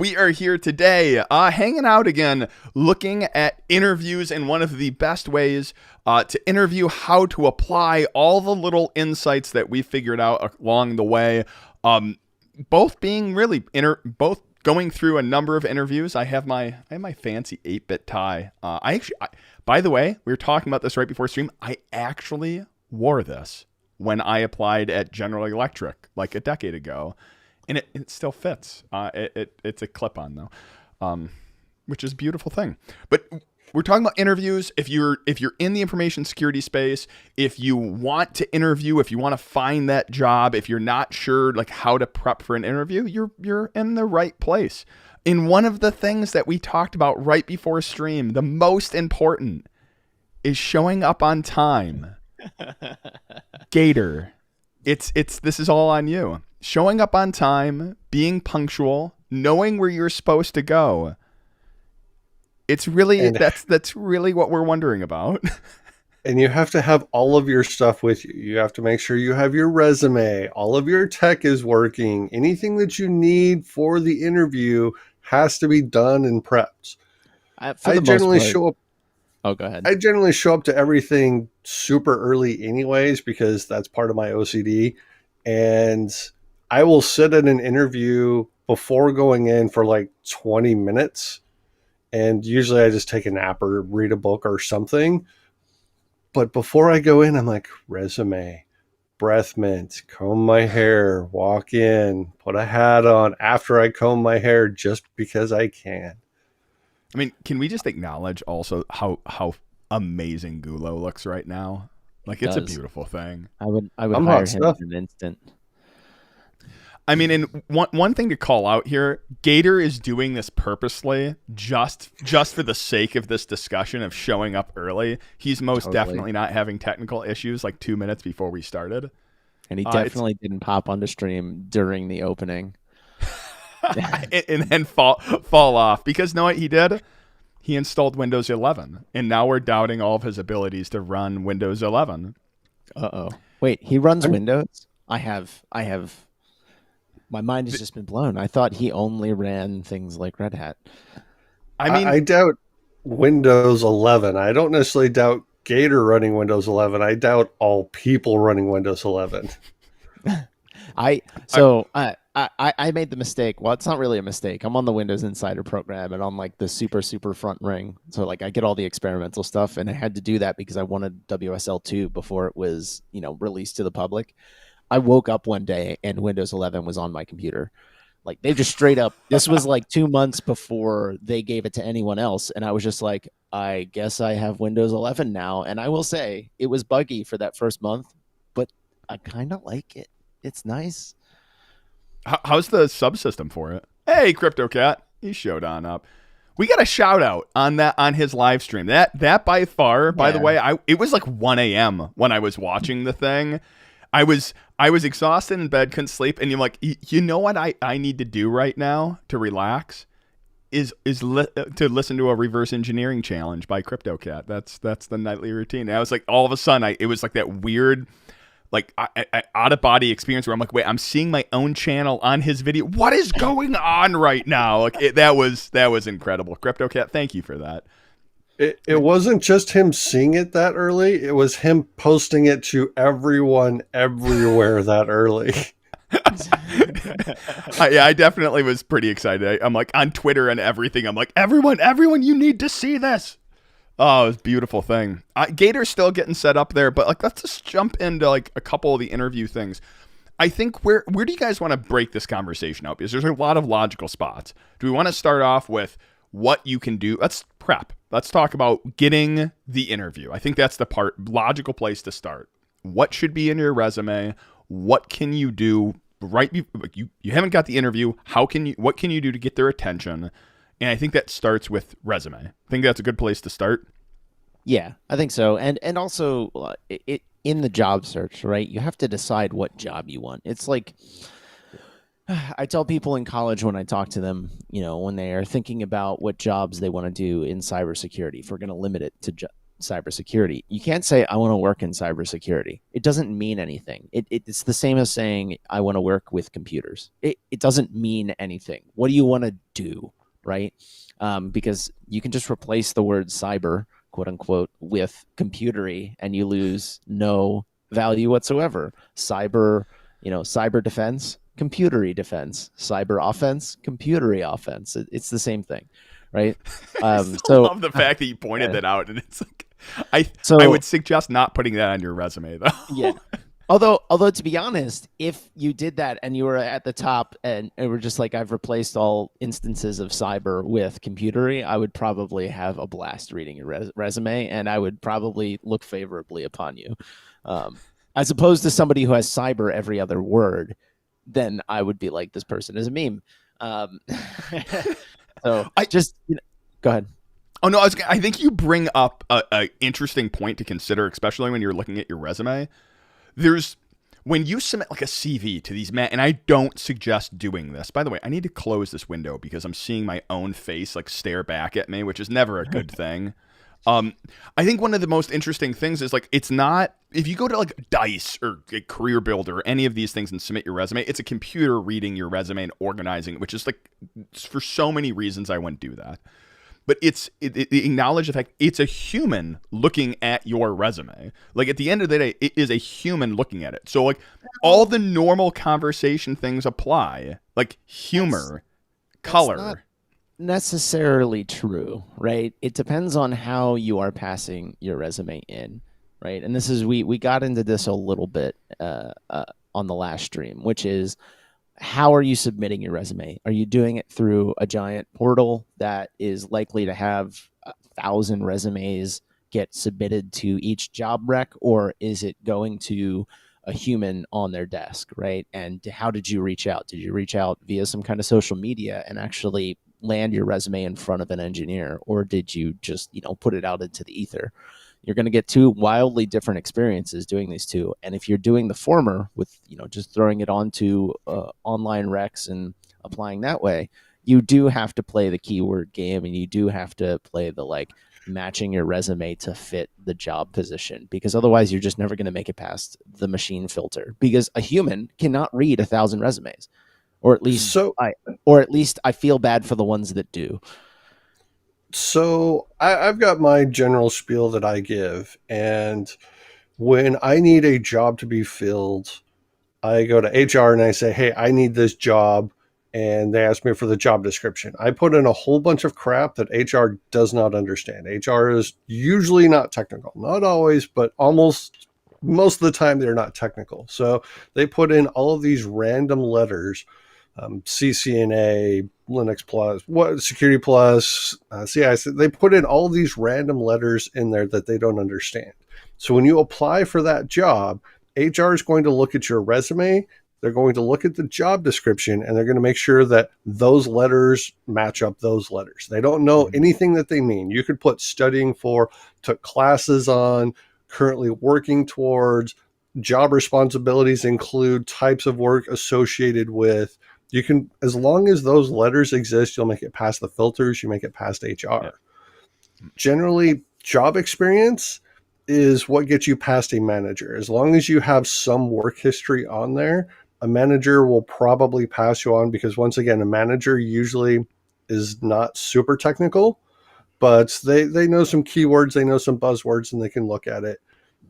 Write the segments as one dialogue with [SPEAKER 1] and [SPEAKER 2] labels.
[SPEAKER 1] We are here today, hanging out again, looking at interviews and one of the best ways to interview, how to apply all the little insights that we figured out along the way. Both being really both going through a number of interviews. I have my fancy 8-bit tie. By the way, we were talking about this right before stream. I actually wore this when I applied at General Electric like a decade ago. And it still fits. It's a clip-on though, which is a beautiful thing. But we're talking about interviews. If you're in the information security space, if you want to interview, if you want to find that job, if you're not sure like how to prep for an interview, you're in the right place. And one of the things that we talked about right before stream, the most important, is showing up on time. Gator, this is all on you. Showing up on time, being punctual, knowing where you're supposed to go. It's really, that's really what we're wondering about.
[SPEAKER 2] And you have to have all of your stuff with you. You have to make sure you have your resume, all of your tech is working. Anything that you need for the interview has to be done and prepped. I generally show up.
[SPEAKER 3] Oh, go ahead.
[SPEAKER 2] I generally show up to everything super early anyways, because that's part of my OCD. And I will sit in an interview before going in for like 20 minutes. And usually I just take a nap or read a book or something. But before I go in, I'm like, resume, breath mint, comb my hair, walk in, put a hat on after I comb my hair just because I can.
[SPEAKER 1] I mean, can we just acknowledge also how amazing Gulo looks right now? Like, it's a beautiful thing.
[SPEAKER 3] I would hire him in an instant.
[SPEAKER 1] I mean, and one thing to call out here, Gator is doing this purposely just for the sake of this discussion of showing up early. He's most definitely not having technical issues like 2 minutes before we started.
[SPEAKER 3] And he definitely didn't pop onto stream during the opening.
[SPEAKER 1] and then fall off. Because know what he did? He installed Windows 11. And now we're doubting all of his abilities to run Windows 11.
[SPEAKER 3] Uh-oh. Wait, he runs Windows? I have... My mind has just been blown. I thought he only ran things like Red Hat.
[SPEAKER 2] I mean, I doubt Windows 11. I don't necessarily doubt Gator running Windows 11. I doubt all people running Windows 11.
[SPEAKER 3] I made the mistake. Well, it's not really a mistake. I'm on the Windows Insider program and on like the super front ring. So like I get all the experimental stuff, and I had to do that because I wanted WSL2 before it was, released to the public. I woke up one day and Windows 11 was on my computer. Like they just straight up, this was like 2 months before they gave it to anyone else. And I was just like, I guess I have Windows 11 now. And I will say it was buggy for that first month, but I kind of like it. It's nice.
[SPEAKER 1] How's the subsystem for it? Hey, CryptoCat, he showed on up. We got a shout out on his live stream. That by far, by the way, it was like 1 a.m. when I was watching the thing. I was exhausted in bed, couldn't sleep, and you're like, you know what I need to do right now to relax is to listen to a reverse engineering challenge by CryptoCat. That's the nightly routine. And I was like, all of a sudden, it was like that weird, like out of body experience where I'm like, wait, I'm seeing my own channel on his video. What is going on right now? Like that was incredible. CryptoCat, thank you for that.
[SPEAKER 2] It wasn't just him seeing it that early. It was him posting it to everyone everywhere that early.
[SPEAKER 1] I definitely was pretty excited. I'm like on Twitter and everything. I'm like, everyone, you need to see this. Oh, it was a beautiful thing. Gator's still getting set up there, but like, let's just jump into like a couple of the interview things. I think where do you guys want to break this conversation out? Because there's a lot of logical spots. Do we want to start off with what you can do? Let's prep. Let's talk about getting the interview. I think that's the logical place to start. What should be in your resume? What can you do you haven't got the interview? What can you do to get their attention? And I think that starts with resume. I think that's a good place to start.
[SPEAKER 3] Yeah, I think so. And also in the job search, right? You have to decide what job you want. It's like I tell people in college when I talk to them, when they are thinking about what jobs they want to do in cybersecurity, if we're going to limit it cybersecurity. You can't say I want to work in cybersecurity. It doesn't mean anything. It's the same as saying I want to work with computers. It doesn't mean anything. What do you want to do, right? Because you can just replace the word cyber, quote unquote, with computery, and you lose no value whatsoever. Cyber, cyber defense, computery defense, cyber offense, computery offense. It's the same thing, right?
[SPEAKER 1] I still love the fact that you pointed that out, and it's like I would suggest not putting that on your resume, though.
[SPEAKER 3] Yeah. Although to be honest, if you did that and you were at the top and it were just like I've replaced all instances of cyber with computery, I would probably have a blast reading your resume, and I would probably look favorably upon you, as opposed to somebody who has cyber every other word. Then I would be like, this person is a meme. So go ahead.
[SPEAKER 1] Oh no, I think you bring up a interesting point to consider, especially when you're looking at your resume. When you submit like a CV to these and I don't suggest doing this. By the way, I need to close this window because I'm seeing my own face like stare back at me, which is never a good thing. I think one of the most interesting things is like, it's not, if you go to like Dice or Career Builder or any of these things and submit your resume, it's a computer reading your resume and organizing it, which is like, for so many reasons I wouldn't do that. But it acknowledge the fact it's a human looking at your resume. Like at the end of the day, it is a human looking at it. So like all the normal conversation things apply, like humor, color.
[SPEAKER 3] That's not necessarily true, right? It depends on how you are passing your resume in, right? And this is we got into this a little bit on the last stream, which is, how are you submitting your resume? Are you doing it through a giant portal that is likely to have 1,000 resumes get submitted to each job rec, or is it going to a human on their desk, right? And how did you reach out? Did you reach out via some kind of social media and actually land your resume in front of an engineer, or did you just, put it out into the ether? You're going to get two wildly different experiences doing these two. And if you're doing the former with, just throwing it onto online recs and applying that way, you do have to play the keyword game, and you do have to play the matching your resume to fit the job position, because otherwise you're just never going to make it past the machine filter, because a human cannot read 1,000 resumes, or at least I feel bad for the ones that do.
[SPEAKER 2] So I've got my general spiel that I give, and when I need a job to be filled, I go to HR and I say, hey, I need this job, and they ask me for the job description. I put in a whole bunch of crap that HR does not understand. HR is usually not technical, not always, but almost most of the time they're not technical. So they put in all of these random letters, CCNA, Linux Plus, Security Plus, CI. They put in all these random letters in there that they don't understand. So when you apply for that job, HR is going to look at your resume, they're going to look at the job description, and they're going to make sure that those letters match up those letters. They don't know anything that they mean. You could put studying for, took classes on, currently working towards, job responsibilities include, types of work associated with. You can, as long as those letters exist, you'll make it past the filters, you make it past HR. Yeah. Generally, job experience is what gets you past a manager. As long as you have some work history on there, a manager will probably pass you on, because once again, a manager usually is not super technical, but they know some keywords, they know some buzzwords, and they can look at it.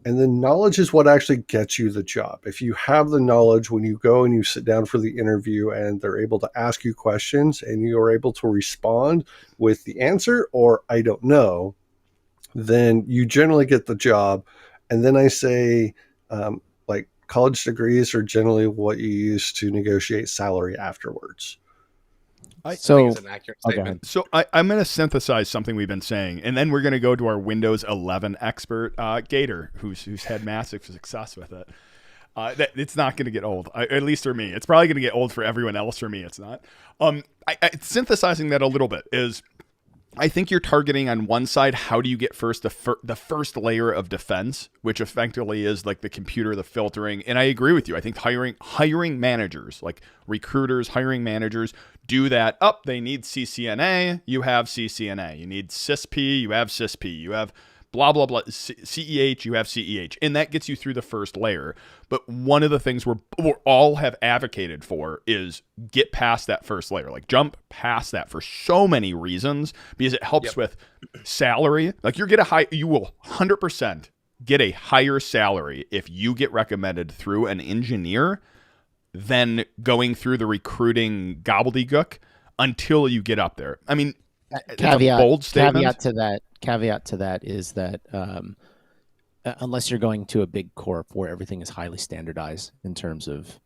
[SPEAKER 2] And then knowledge is what actually gets you the job. If you have the knowledge when you go and you sit down for the interview and they're able to ask you questions and you are able to respond with the answer or I don't know, then you generally get the job. And then I say, college degrees are generally what you use to negotiate salary afterwards.
[SPEAKER 4] I think it's an accurate statement.
[SPEAKER 1] So I'm going to synthesize something we've been saying, and then we're going to go to our Windows 11 expert, Gator, who's had massive success with it. It's not going to get old, at least for me. It's probably going to get old for everyone else. For me, it's not. Synthesizing that a little bit is, I think you're targeting on one side, how do you get first the first layer of defense, which effectively is like the computer, the filtering. And I agree with you. I think hiring managers, like recruiters, hiring managers, do that. They need CCNA, you have CCNA. You need CISP, you have CISP. You have blah, blah, blah, CEH, you have CEH, and that gets you through the first layer. But one of the things we all have advocated for is get past that first layer, like jump past that for so many reasons, because it helps with salary. Like you will 100% get a higher salary if you get recommended through an engineer than going through the recruiting gobbledygook until you get up there. I mean, it's a bold statement.
[SPEAKER 3] Caveat to that is that unless you're going to a big corp where everything is highly standardized in terms of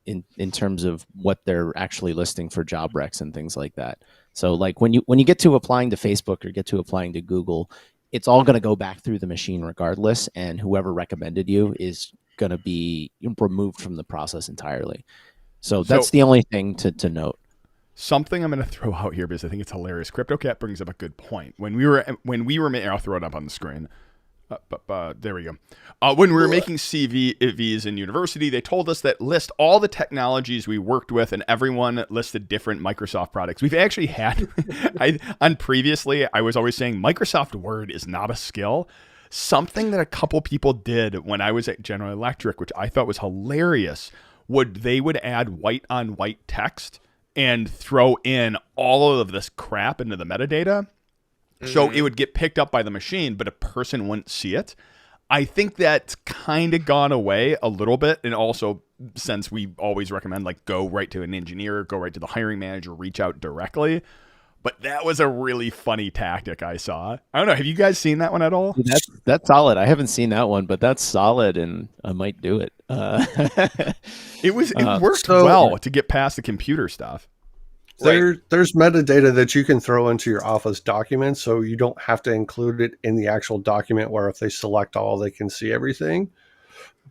[SPEAKER 3] in terms of what they're actually listing for job recs and things like that. So like when you get to applying to Facebook or get to applying to Google, it's all going to go back through the machine regardless, and whoever recommended you is going to be removed from the process entirely. So that's the only thing to note.
[SPEAKER 1] Something I'm going to throw out here because I think it's hilarious. CryptoCat brings up a good point. When we were I'll throw it up on the screen. There we go. When we were making CVs in university, they told us that list all the technologies we worked with, and everyone listed different Microsoft products. We've actually had, previously, I was always saying Microsoft Word is not a skill. Something that a couple people did when I was at General Electric, which I thought was hilarious, they would add white on white text and throw in all of this crap into the metadata. So it would get picked up by the machine, but a person wouldn't see it. I think that's kind of gone away a little bit. And also, since we always recommend, like, go right to an engineer, go right to the hiring manager, reach out directly. But that was a really funny tactic I saw. I don't know. Have you guys seen that one at all?
[SPEAKER 3] That's solid. I haven't seen that one, but that's solid, and I might do it.
[SPEAKER 1] It worked well to get past the computer stuff.
[SPEAKER 2] There's metadata that you can throw into your Office documents, so you don't have to include it in the actual document where if they select all, they can see everything.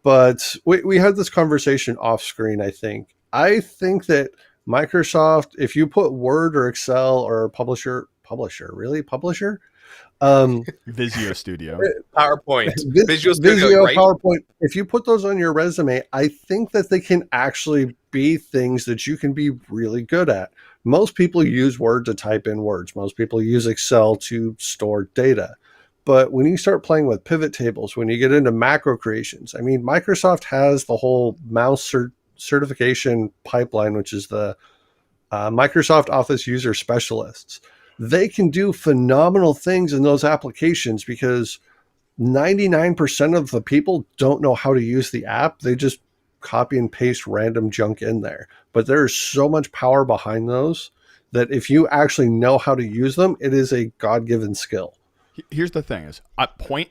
[SPEAKER 2] But we had this conversation off screen, I think. I think that Microsoft, if you put Word or Excel or Publisher,
[SPEAKER 1] Visio Studio,
[SPEAKER 4] PowerPoint, Visual Studio, right?
[SPEAKER 2] PowerPoint. If you put those on your resume, I think that they can actually be things that you can be really good at. Most people use Word to type in words. Most people use Excel to store data. But when you start playing with pivot tables, when you get into macro creations, I mean, Microsoft has the whole mouse certification pipeline, which is the Microsoft Office User Specialists. They can do phenomenal things in those applications because 99% of the people don't know how to use the app. They just copy and paste random junk in there. But there's so much power behind those that if you actually know how to use them, it is a God-given skill.
[SPEAKER 1] Here's the thing is, point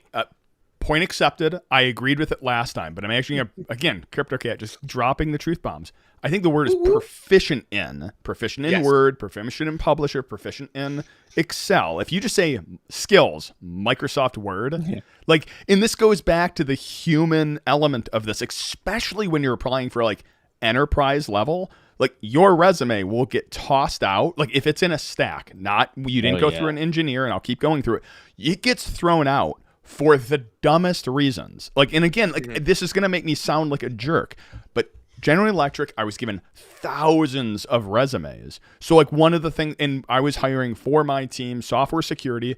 [SPEAKER 1] accepted. I agreed with it last time, but I'm actually, again, CryptoCat just dropping the truth bombs. I think the word is proficient in yes. Word, proficient in Publisher, proficient in Excel. If you just say skills, Microsoft Word, like, and this goes back to the human element of this, especially when you're applying for like enterprise level. Like, your resume will get tossed out. Like, if it's in a stack, you didn't go through an engineer, and I'll keep going through it. It gets thrown out for the dumbest reasons. Like, and again, like, this is going to make me sound like a jerk, but General Electric, I was given thousands of resumes. So, like, one of the things, and I was hiring for my team software security,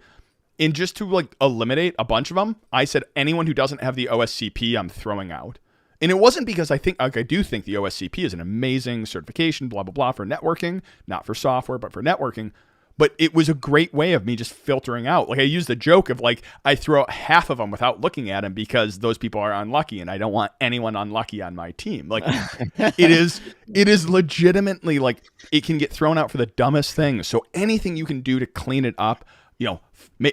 [SPEAKER 1] and just to like eliminate a bunch of them, I said anyone who doesn't have the OSCP, I'm throwing out. And it wasn't because I do think the OSCP is an amazing certification, blah, blah, blah, for networking, not for software, but for networking. But it was a great way of me just filtering out. Like, I used the joke of, like, I throw out half of them without looking at them because those people are unlucky, and I don't want anyone unlucky on my team. Like, it is legitimately, like, it can get thrown out for the dumbest things. So anything you can do to clean it up, you know,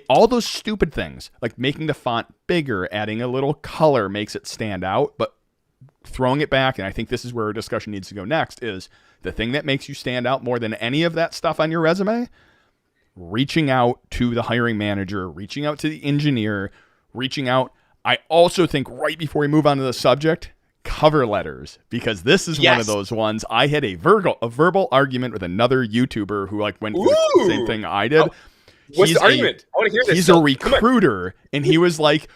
[SPEAKER 1] all those stupid things, like making the font bigger, adding a little color makes it stand out, but throwing it back, and I think this is where our discussion needs to go next, is the thing that makes you stand out more than any of that stuff on your resume, reaching out to the hiring manager, reaching out to the engineer, reaching out. I also think, right before we move on to the subject, cover letters, because this is one of those ones. I had a verbal argument with another YouTuber who like went through the same thing I did.
[SPEAKER 4] What's the argument? I want to hear this.
[SPEAKER 1] He's a recruiter, and he was like,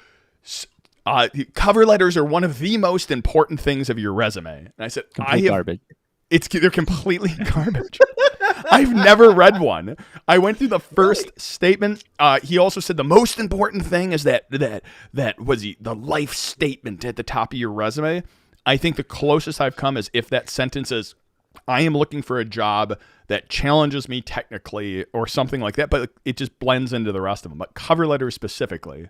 [SPEAKER 1] cover letters are one of the most important things of your resume. And I said,
[SPEAKER 3] garbage.
[SPEAKER 1] They're completely garbage. I've never read one. I went through the first statement. He also said the most important thing is that was the life statement at the top of your resume. I think the closest I've come is if that sentence is, I am looking for a job that challenges me technically or something like that, but it just blends into the rest of them. But cover letter specifically.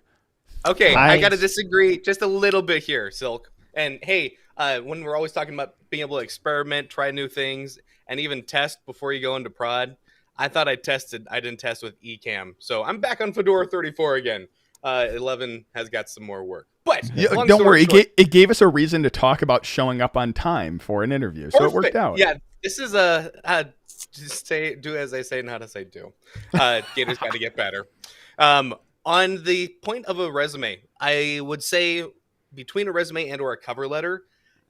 [SPEAKER 4] Okay, I got to disagree just a little bit here, Silk. And hey, when we're always talking about being able to experiment, try new things, and even test before you go into prod, I thought I tested. I didn't test with Ecamm. So I'm back on Fedora 34 again. 11 has got some more work. But
[SPEAKER 1] don't worry, it gave us a reason to talk about showing up on time for an interview. So it worked out.
[SPEAKER 4] Yeah, this is just do as I say, not as I do. Gator's got to get better. On the point of a resume, I would say between a resume and or a cover letter,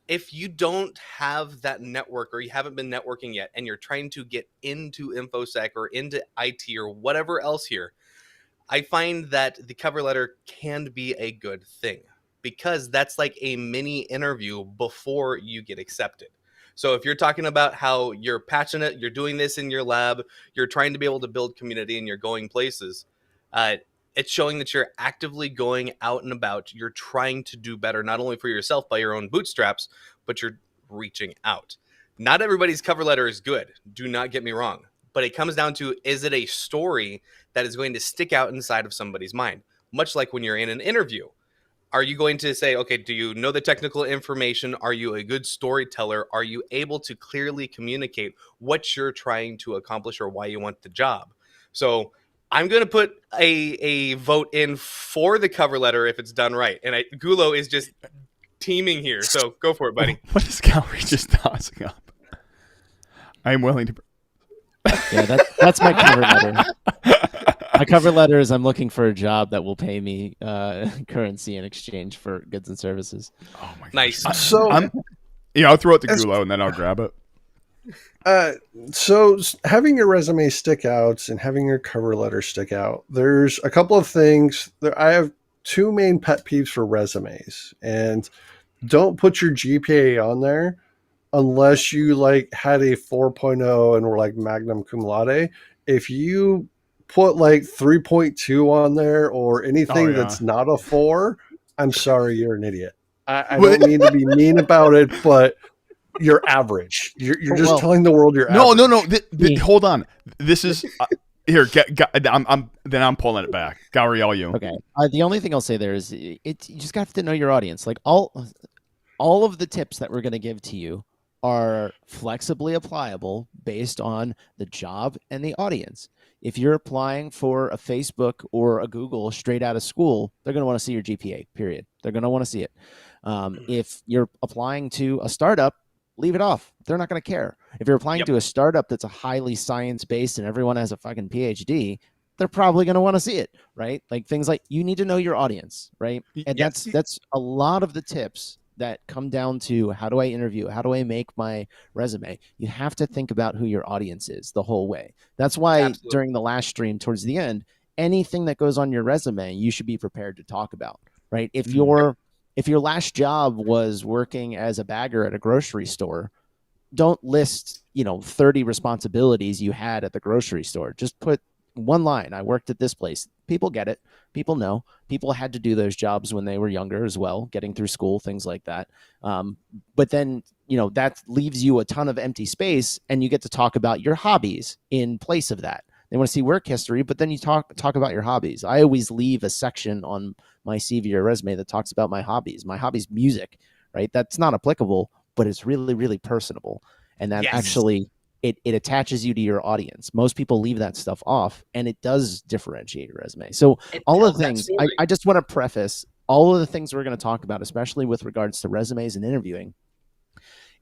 [SPEAKER 4] if you don't have that network or you haven't been networking yet and you're trying to get into InfoSec or into IT or whatever else here, I find that the cover letter can be a good thing because that's like a mini interview before you get accepted. So if you're talking about how you're passionate, you're doing this in your lab, you're trying to be able to build community and you're going places, it's showing that you're actively going out and about. You're trying to do better, not only for yourself by your own bootstraps, but you're reaching out. Not everybody's cover letter is good. Do not get me wrong. But it comes down to, is it a story that is going to stick out inside of somebody's mind? Much like when you're in an interview. Are you going to say, okay, do you know the technical information? Are you a good storyteller? Are you able to clearly communicate what you're trying to accomplish or why you want the job? So I'm going to put a vote in for the cover letter if it's done right. And Gulo is just teaming here. So go for it, buddy.
[SPEAKER 1] What is Gallery just tossing up? I'm willing to...
[SPEAKER 3] Yeah, that's my cover letter. My cover letter is I'm looking for a job that will pay me currency in exchange for goods and services.
[SPEAKER 1] Oh my gosh.
[SPEAKER 4] Nice.
[SPEAKER 1] I'll throw it to Gulo and then I'll grab it.
[SPEAKER 2] So having your resume stick out and having your cover letter stick out, there's a couple of things. I have two main pet peeves for resumes, and don't put your GPA on there unless you like had a 4.0 and were like magna cum laude. If you put like 3.2 on there or anything that's not a 4, I'm sorry, you're an idiot. I don't mean to be mean about it, but you're average. You're just telling the world you're average.
[SPEAKER 1] No. Hold on. This is here. I'm pulling it back. Gowrie, all you.
[SPEAKER 3] Okay. The only thing I'll say there is you just have to know your audience. Like all of the tips that we're going to give to you are flexibly applicable based on the job and the audience. If you're applying for a Facebook or a Google straight out of school, they're going to want to see your GPA, period. They're going to want to see it. If you're applying to a startup, leave it off. They're not going to care. If you're applying to a startup that's a highly science-based and everyone has a fucking PhD, they're probably going to want to see it, right? Like things like you need to know your audience, right? And that's a lot of the tips that come down to how do I interview? How do I make my resume? You have to think about who your audience is the whole way. That's why during the last stream towards the end, anything that goes on your resume, you should be prepared to talk about, right? If your last job was working as a bagger at a grocery store, don't list, 30 responsibilities you had at the grocery store. Just put one line. I worked at this place. People get it. People know. People had to do those jobs when they were younger as well, getting through school, things like that. But then, that leaves you a ton of empty space and you get to talk about your hobbies in place of that. They want to see work history, but then you talk about your hobbies. I always leave a section on my CV or resume that talks about my hobbies. My hobby's music, right? That's not applicable, but it's really, really personable. And that actually... It attaches you to your audience. Most people leave that stuff off, and it does differentiate your resume. So all of the things, I just want to preface all of the things we're going to talk about, especially with regards to resumes and interviewing.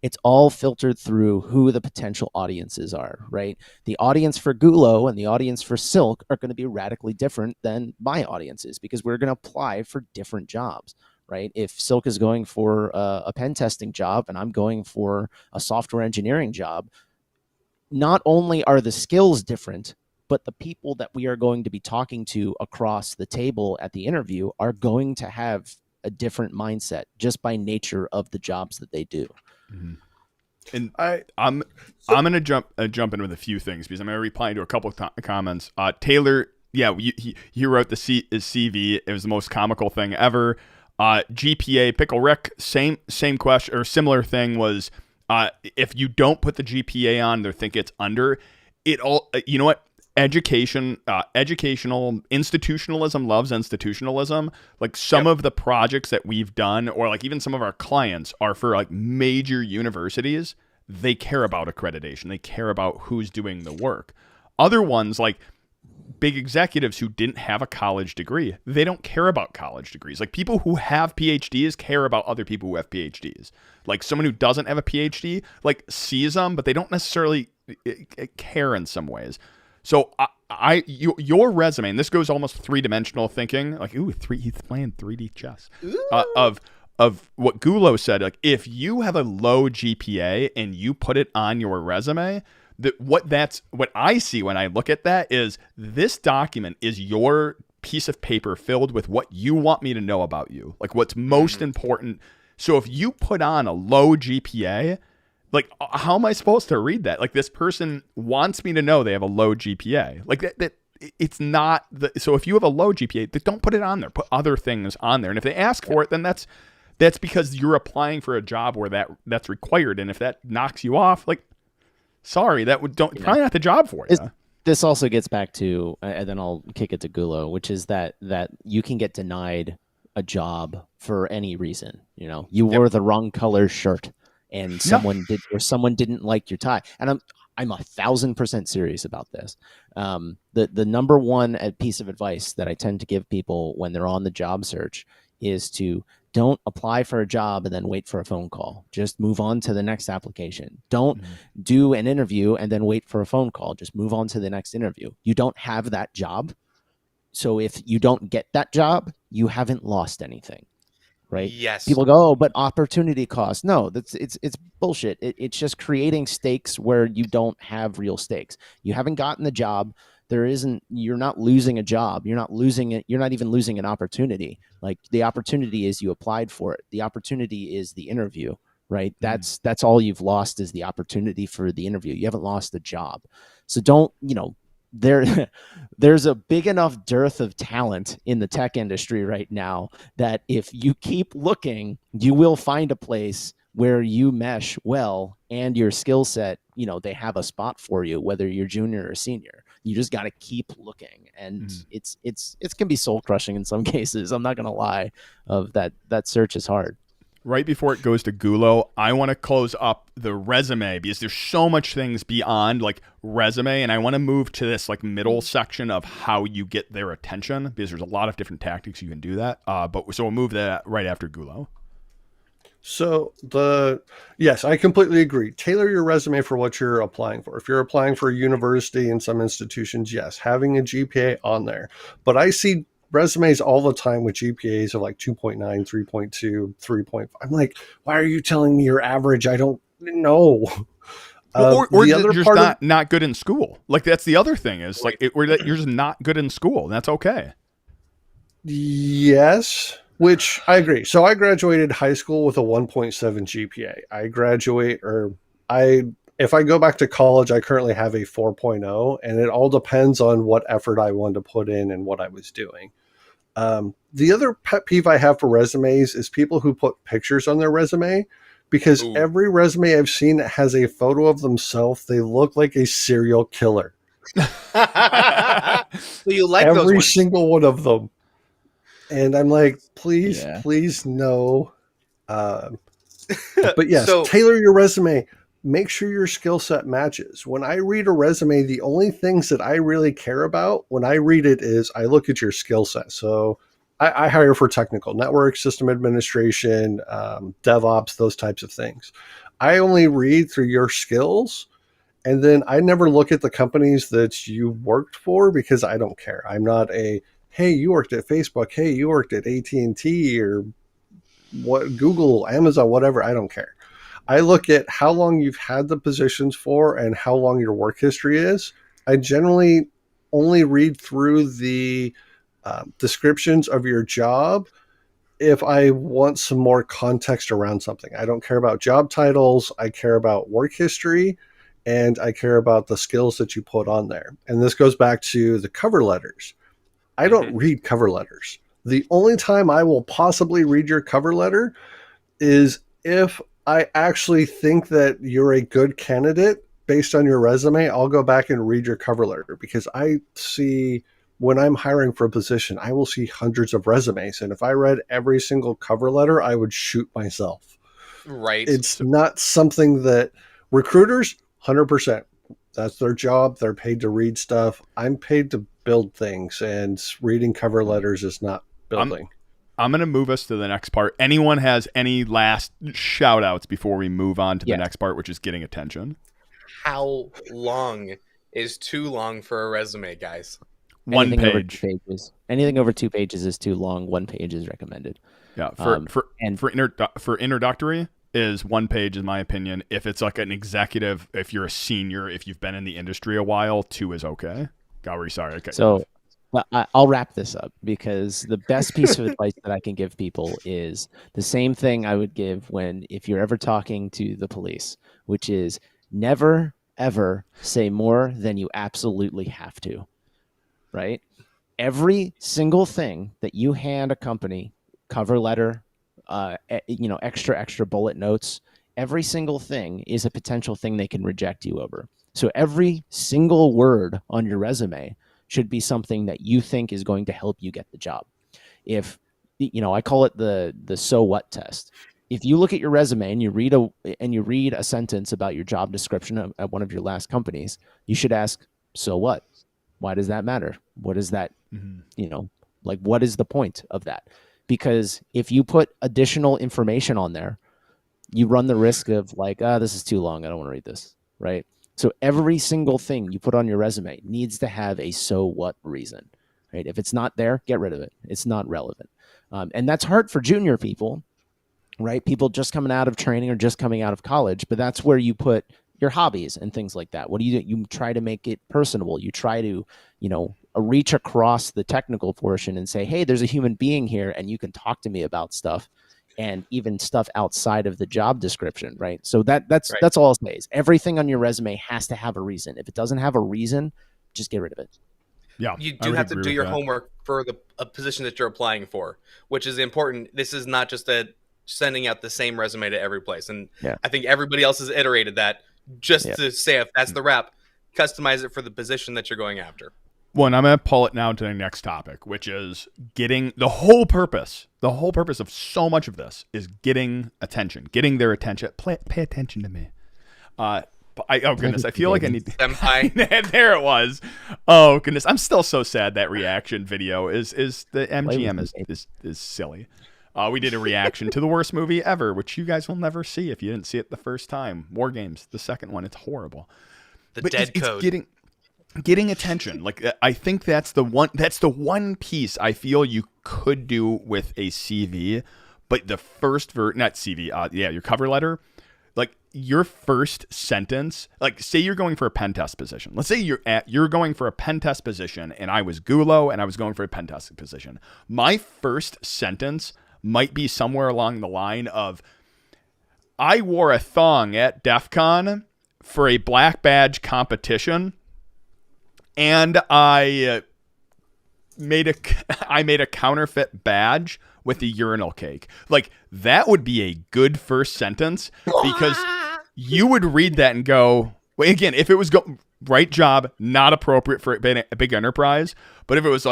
[SPEAKER 3] It's all filtered through who the potential audiences are, right? The audience for Gulo and the audience for Silk are going to be radically different than my audiences because we're going to apply for different jobs. Right? If Silk is going for a pen testing job and I'm going for a software engineering job, not only are the skills different, but the people that we are going to be talking to across the table at the interview are going to have a different mindset just by nature of the jobs that they do.
[SPEAKER 1] Mm-hmm. And
[SPEAKER 2] I
[SPEAKER 1] I'm gonna jump in with a few things because I'm gonna reply to a couple of comments. Taylor, yeah, he wrote his CV. It was the most comical thing ever. GPA, Pickle Rick, same question or similar thing was, if you don't put the GPA on, they think it's under. It all, you know what? Educational institutionalism loves institutionalism. Like some of the projects that we've done, or like even some of our clients, are for like major universities. They care about accreditation. They care about who's doing the work. Other ones, like big executives who didn't have a college degree, they don't care about college degrees. Like people who have PhDs care about other people who have PhDs. Like someone who doesn't have a PhD, like sees them, but they don't necessarily care in some ways. So your resume, and this goes almost 3-dimensional thinking, like he's playing 3D chess, of what Gulo said. Like if you have a low GPA and you put it on your resume, what I see when I look at that is this document is your piece of paper filled with what you want me to know about you, like what's most important. So if you put on a low GPA, like how am I supposed to read that? Like this person wants me to know they have a low GPA. Like that it's not so if you have a low GPA, don't put it on there. Put other things on there. And if they ask for it, then that's because you're applying for a job where that's required. And if that knocks you off, like sorry, probably not the job for you.
[SPEAKER 3] This also gets back to, and then I'll kick it to Gulo, which is that you can get denied a job for any reason. You know, you wore the wrong color shirt, and someone didn't like your tie. And I'm 1,000% serious about this. The number one piece of advice that I tend to give people when they're on the job search is to don't apply for a job and then wait for a phone call. Just move on to the next application. Don't do an interview and then wait for a phone call. Just move on to the next interview. You don't have that job. So if you don't get that job, you haven't lost anything, right?
[SPEAKER 4] Yes.
[SPEAKER 3] People go, oh, but opportunity cost. No, it's bullshit. It's just creating stakes where you don't have real stakes. You haven't gotten the job. You're not losing a job. You're not losing it. You're not even losing an opportunity. Like the opportunity is you applied for it. The opportunity is the interview, right? That's all you've lost is the opportunity for the interview. You haven't lost the job. So don't, there's a big enough dearth of talent in the tech industry right now that if you keep looking, you will find a place where you mesh well and your skill set, they have a spot for you, whether you're junior or senior. You just got to keep looking, and it's can be soul crushing in some cases. I'm not going to lie, of that search is hard.
[SPEAKER 1] Right before it goes to Gulo, I want to close up the resume because there's so much things beyond like resume, and I want to move to this like middle section of how you get their attention because there's a lot of different tactics you can do that. So we'll move that right after Gulo.
[SPEAKER 2] So yes, I completely agree. Tailor your resume for what you're applying for. If you're applying for a university in some institutions, yes, having a GPA on there. But I see resumes all the time with GPAs of like 2.9, 3.2, 3.5. I'm like, why are you telling me your average? I don't know.
[SPEAKER 1] Or you're just not good in school. Like that's the other thing is like you're just not good in school. And that's okay.
[SPEAKER 2] Yes. Which I agree. So I graduated high school with a 1.7 GPA. If I go back to college, I currently have a 4.0, and it all depends on what effort I wanted to put in and what I was doing. The other pet peeve I have for resumes is people who put pictures on their resume, because every resume I've seen that has a photo of themselves, they look like a serial killer.
[SPEAKER 4] So you like those
[SPEAKER 2] every
[SPEAKER 4] ones?
[SPEAKER 2] Single one of them. And I'm like, please no. But yes, tailor your resume. Make sure your skill set matches. When I read a resume, the only things that I really care about when I read it is I look at your skill set. So I hire for technical network, system administration, DevOps, those types of things. I only read through your skills. And then I never look at the companies that you worked for because I don't care. I'm not hey, you worked at Facebook. Hey, you worked at AT&T or what, Google, Amazon, whatever. I don't care. I look at how long you've had the positions for and how long your work history is. I generally only read through the descriptions of your job if I want some more context around something. I don't care about job titles. I care about work history, and I care about the skills that you put on there. And this goes back to the cover letters. I don't read cover letters. The only time I will possibly read your cover letter is if I actually think that you're a good candidate based on your resume. I'll go back and read your cover letter, because I see, when I'm hiring for a position, I will see hundreds of resumes. And if I read every single cover letter, I would shoot myself.
[SPEAKER 4] Right.
[SPEAKER 2] It's not something that recruiters, 100%. That's their job. They're paid to read stuff. I'm paid to build things, and reading cover letters is not building.
[SPEAKER 1] I'm going to move us to the next part. Anyone has any last shout outs before we move on to the next part, which is getting attention?
[SPEAKER 4] How long is too long for a resume, guys?
[SPEAKER 1] One
[SPEAKER 3] Anything
[SPEAKER 1] page.
[SPEAKER 3] Over 2 pages. Anything over 2 pages is too long. 1 page is recommended.
[SPEAKER 1] Yeah. For introductory is 1 page, in my opinion. If it's like an executive, if you're a senior, if you've been in the industry a while, 2 is okay. Gowrie, sorry. Okay.
[SPEAKER 3] So I'll wrap this up, because the best piece of advice that I can give people is the same thing I would give if you're ever talking to the police, which is never, ever say more than you absolutely have to, right? Every single thing that you hand a company, cover letter, extra bullet notes, every single thing is a potential thing they can reject you over. So every single word on your resume should be something that you think is going to help you get the job. If, I call it the so what test. If you look at your resume and you read a sentence about your job description at one of your last companies, you should ask, so what? Why does that matter? What is that? What is the point of that? Because if you put additional information on there, you run the risk of this is too long. I don't want to read this, right? So every single thing you put on your resume needs to have a so what reason, right? If it's not there, get rid of it. It's not relevant. And that's hard for junior people, right? People just coming out of training or just coming out of college, but that's where you put your hobbies and things like that. What do? You try to make it personable. You try to, reach across the technical portion and say, hey, there's a human being here and you can talk to me about stuff, and even stuff outside of the job description, right? So that's all I'll say is everything on your resume has to have a reason. If it doesn't have a reason, just get rid of it.
[SPEAKER 4] Yeah, you do have to do your homework for a position that you're applying for, which is important. This is not just sending out the same resume to every place. And I think everybody else has iterated that just to say, if that's the wrap, customize it for the position that you're going after.
[SPEAKER 1] Well, and I'm going to pull it now to the next topic, which is getting the whole purpose of so much of this is getting attention, getting their attention. Pay attention to me. Oh goodness, I feel like I need to. There it was. Oh goodness, I'm still so sad that reaction video is the MGM is silly. We did a reaction to the worst movie ever, which you guys will never see if you didn't see it the first time. War Games, the second one, it's horrible.
[SPEAKER 4] Code.
[SPEAKER 1] Getting attention. I think that's the one piece I feel you could do with a CV, but the first not CV, your cover letter, your first sentence, say you're going for a pen test position. Let's say you're going for a pen test position and I was Gulo and I was going for a pen test position. My first sentence might be somewhere along the line of, I wore a thong at DEF CON for a black badge competition, and I made a counterfeit badge with a urinal cake. That would be a good first sentence, because you would read that and go, well, again, if it was right job, not appropriate for a big enterprise, but if it was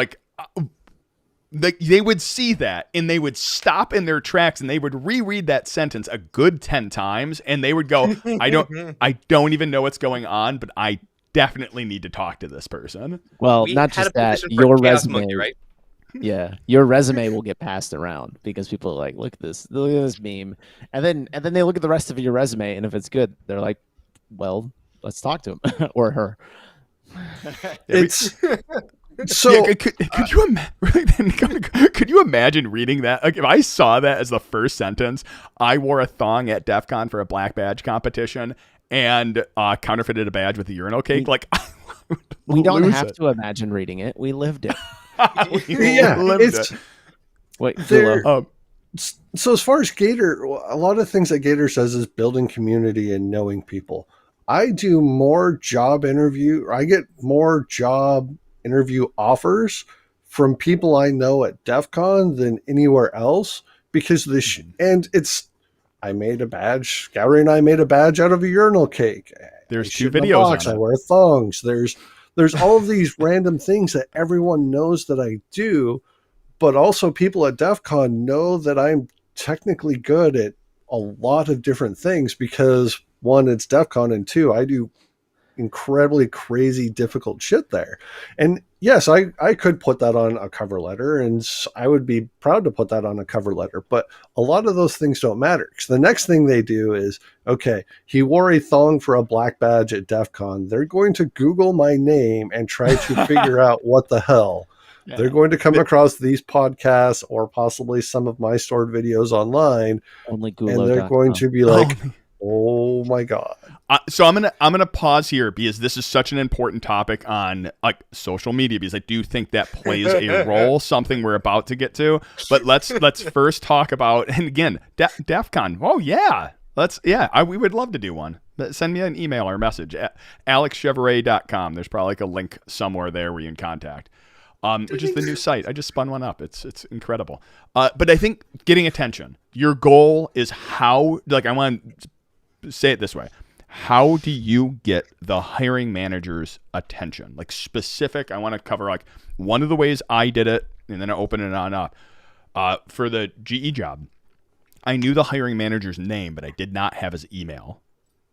[SPEAKER 1] they would see that and they would stop in their tracks and they would reread that sentence a good 10 times and they would go, I don't even know what's going on, but I definitely need to talk to this person.
[SPEAKER 3] Well,
[SPEAKER 4] We
[SPEAKER 3] not
[SPEAKER 4] had
[SPEAKER 3] just
[SPEAKER 4] a
[SPEAKER 3] that,
[SPEAKER 4] position for
[SPEAKER 3] your
[SPEAKER 4] Chaos
[SPEAKER 3] resume,
[SPEAKER 4] Monkey, right?
[SPEAKER 3] Yeah, your resume will get passed around because people are like, look at this meme, and then they look at the rest of your resume, and if it's good, they're like, well, let's talk to him or her.
[SPEAKER 2] It's so.
[SPEAKER 1] Yeah, could you imagine reading that? If I saw that as the first sentence, I wore a thong at DEF CON for a black badge competition and counterfeited a badge with a urinal cake.
[SPEAKER 3] We don't have to imagine reading it. We lived it.
[SPEAKER 2] Yeah,
[SPEAKER 1] lived it.
[SPEAKER 3] Wait,
[SPEAKER 2] There-
[SPEAKER 3] Gulo.
[SPEAKER 2] So as far as Gator, a lot of things that Gator says is building community and knowing people. I do more job interview. I get more job interview offers from people I know at DEF CON than anywhere else because this, and it's, I made a badge. Gary and I made a badge out of a urinal cake.
[SPEAKER 1] There's
[SPEAKER 2] I
[SPEAKER 1] 2
[SPEAKER 2] shit in a
[SPEAKER 1] videos
[SPEAKER 2] box.
[SPEAKER 1] on
[SPEAKER 2] I
[SPEAKER 1] it.
[SPEAKER 2] wear thongs. There's all of these random things that everyone knows that I do, but also people at DEF CON know that I'm technically good at a lot of different things because one, it's DEF CON, and two, I do incredibly crazy difficult shit there. And yes, I could put that on a cover letter, and I would be proud to put that on a cover letter, but a lot of those things don't matter because the next thing they do is, okay, he wore a thong for a black badge at DEF CON. They're going to Google my name and try to figure out what the hell.
[SPEAKER 3] Yeah.
[SPEAKER 2] They're going to come across these podcasts or possibly some of my stored videos online,
[SPEAKER 3] Only
[SPEAKER 2] and they're
[SPEAKER 3] Gulo.com.
[SPEAKER 2] going to be like, oh my God.
[SPEAKER 1] So I'm gonna pause here because this is such an important topic on like social media, because I do think that plays a role, something we're about to get to. But let's first talk about, and again, DEF CON. Oh yeah, we would love to do one. Send me an email or message at alexchevrolet.com. There's probably like a link somewhere there where you can contact. Which is the new site. I just spun one up. It's incredible. But I think getting attention. Your goal is how. Like, I want to say it this way. How do you get the hiring manager's attention? Like specific. I want to cover like one of the ways I did it, and then I open it on up. For the GE job, I knew the hiring manager's name, but I did not have his email.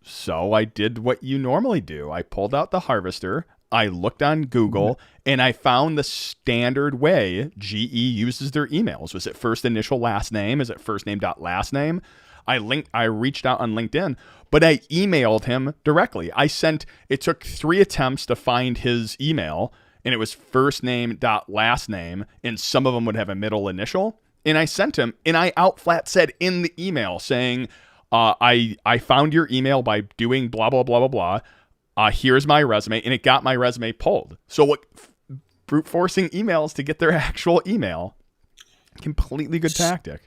[SPEAKER 1] So I did what you normally do. I pulled out the harvester. I looked on Google and I found the standard way GE uses their emails. Was it first initial last name? Is it first name dot last name? I reached out on LinkedIn, but I emailed him directly. It took 3 attempts to find his email, and it was first name dot last name, and some of them would have a middle initial. And I sent him, and I out flat said in the email saying, I found your email by doing blah, blah, blah, blah, blah. Here's my resume, and it got my resume pulled. So what, brute forcing emails to get their actual email, completely good tactic.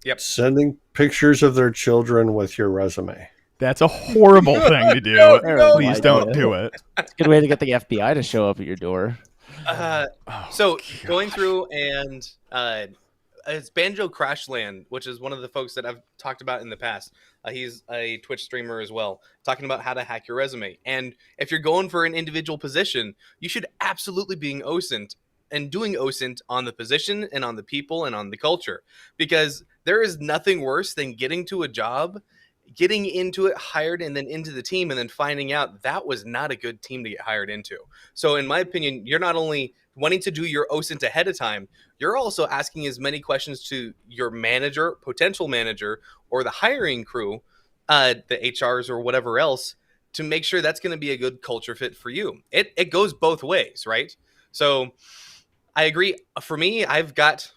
[SPEAKER 4] Yep.
[SPEAKER 2] Sending pictures of their children with your resume.
[SPEAKER 1] That's a horrible thing to do.
[SPEAKER 4] No,
[SPEAKER 1] Please don't do it.
[SPEAKER 3] It's a good way to get the FBI to show up at your door.
[SPEAKER 4] Going through and it's Banjo Crashland, which is one of the folks that I've talked about in the past. He's a Twitch streamer as well, talking about how to hack your resume. And if you're going for an individual position, you should absolutely be OSINT and doing OSINT on the position and on the people and on the culture, because there is nothing worse than getting to a job, getting into it, hired, and then into the team, and then finding out that was not a good team to get hired into. So in my opinion, you're not only wanting to do your OSINT ahead of time, you're also asking as many questions to your manager, potential manager, or the hiring crew, the HRs or whatever else, to make sure that's going to be a good culture fit for you. It goes both ways, right? So I agree. For me, I've got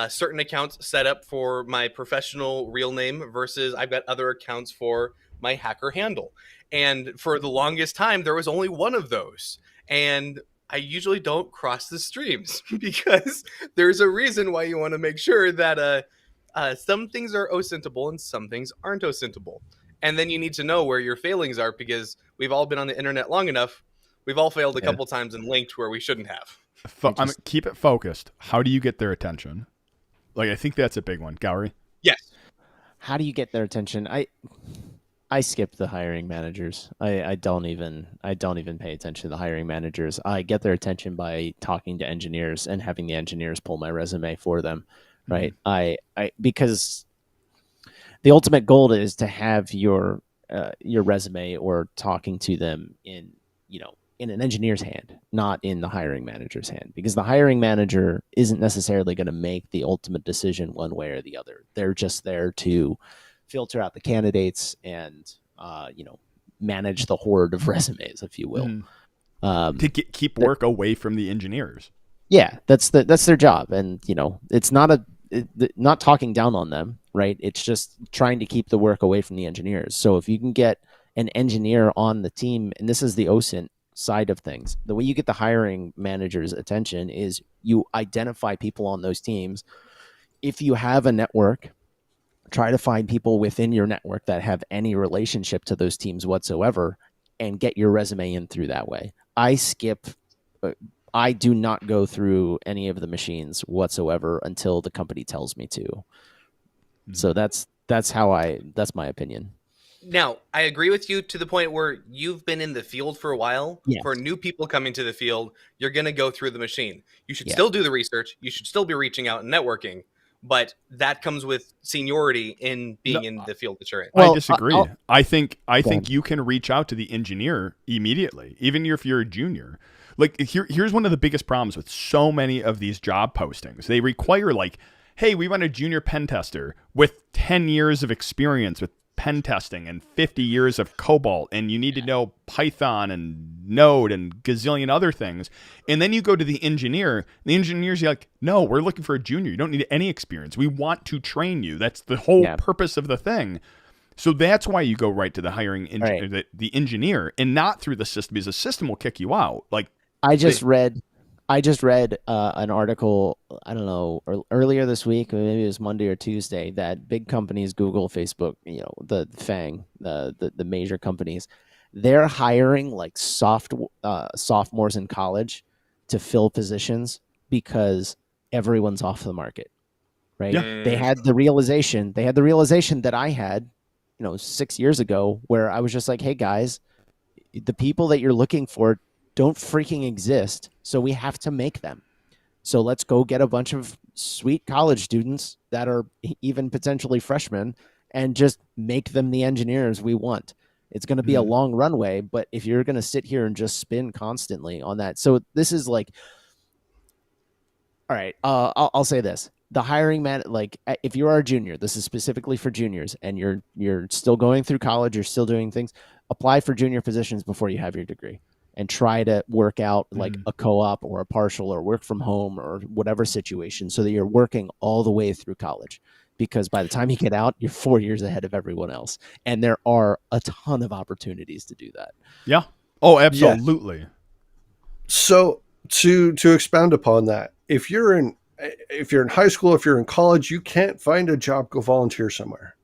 [SPEAKER 4] certain accounts set up for my professional real name versus I've got other accounts for my hacker handle. And for the longest time, there was only one of those. And I usually don't cross the streams because there's a reason why you want to make sure that some things are OSINTable and some things aren't OSINTable. And then you need to know where your failings are, because we've all been on the internet long enough. We've all failed a couple times and linked where we shouldn't have.
[SPEAKER 1] Keep it focused. How do you get their attention? Like, I think that's a big one. Gowry?
[SPEAKER 4] Yes.
[SPEAKER 3] How do you get their attention? I skip the hiring managers. I don't even pay attention to the hiring managers. I get their attention by talking to engineers and having the engineers pull my resume for them, right? Mm-hmm. Because the ultimate goal is to have your resume or talking to them in an engineer's hand, not in the hiring manager's hand, because the hiring manager isn't necessarily going to make the ultimate decision one way or the other. They're just there to filter out the candidates and manage the horde of resumes, if you will.
[SPEAKER 1] To keep work away from the engineers.
[SPEAKER 3] Yeah, that's their job, and it's not talking down on them, right? It's just trying to keep the work away from the engineers. So if you can get an engineer on the team, and this is the OSINT side of things, the way you get the hiring manager's attention is you identify people on those teams, if you have a network, try to find people within your network that have any relationship to those teams whatsoever and get your resume in through that way. I do not go through any of the machines whatsoever until the company tells me to. Mm-hmm. So that's my opinion.
[SPEAKER 4] Now, I agree with you to the point where you've been in the field for a while.
[SPEAKER 3] Yes.
[SPEAKER 4] For new people coming to the field, you're going to go through the machine. You should still do the research. You should still be reaching out and networking. But that comes with seniority in being in the field that you're in.
[SPEAKER 1] Well, I disagree. I think you can reach out to the engineer immediately, even if you're a junior. Like here's one of the biggest problems with so many of these job postings. They require like, hey, we want a junior pen tester with 10 years of experience with pen testing and 50 years of COBOL, and you need to know Python and Node and gazillion other things. And then you go to the engineer's like, no, we're looking for a junior. You don't need any experience. We want to train you. That's the whole purpose of the thing. So that's why you go right to the hiring the engineer and not through the system, because the system will kick you out. Like
[SPEAKER 3] I just read an article, I don't know, earlier this week, or maybe it was Monday or Tuesday, that big companies, Google, Facebook, the FANG, the major companies, they're hiring like sophomores in college to fill positions because everyone's off the market, right?
[SPEAKER 1] Yeah.
[SPEAKER 3] They had the realization that I had, 6 years ago, where I was just like, hey guys, the people that you're looking for don't freaking exist, so we have to make them. So let's go get a bunch of sweet college students that are even potentially freshmen and just make them the engineers we want. It's going to be a long runway, but if you're going to sit here and just spin constantly on that. So this is like, all right, I'll say this. The hiring man, like if you are a junior, this is specifically for juniors, and you're still going through college, you're still doing things, apply for junior positions before you have your degree. And try to work out like a co-op or a partial or work from home or whatever situation, so that you're working all the way through college. Because by the time you get out, you're 4 years ahead of everyone else. And there are a ton of opportunities to do that.
[SPEAKER 1] Yeah. Oh, absolutely. Yeah.
[SPEAKER 2] So to expound upon that, if you're in high school, if you're in college, you can't find a job, go volunteer somewhere.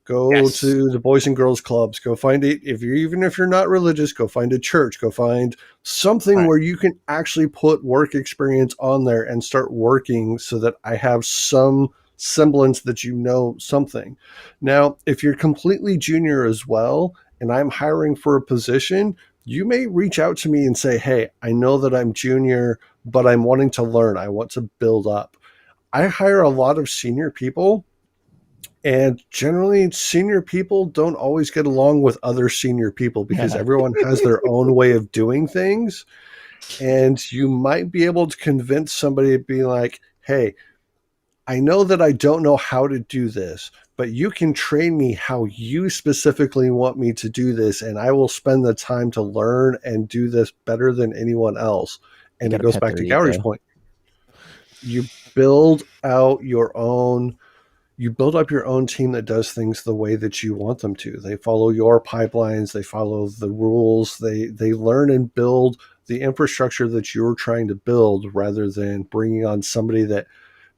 [SPEAKER 2] Go to the Boys and Girls Clubs. Go find it. Even if you're not religious, go find a church. Go find something where you can actually put work experience on there and start working, so that I have some semblance that something. Now, if you're completely junior as well, and I'm hiring for a position, you may reach out to me and say, hey, I know that I'm junior, but I'm wanting to learn. I want to build up. I hire a lot of senior people. And generally, senior people don't always get along with other senior people, because everyone has their own way of doing things. And you might be able to convince somebody to be like, hey, I know that I don't know how to do this, but you can train me how you specifically want me to do this, and I will spend the time to learn and do this better than anyone else. And it goes back to Gowry's point. You build up your own team that does things the way that you want them to. They follow your pipelines. They follow the rules. They learn and build the infrastructure that you're trying to build, rather than bringing on somebody that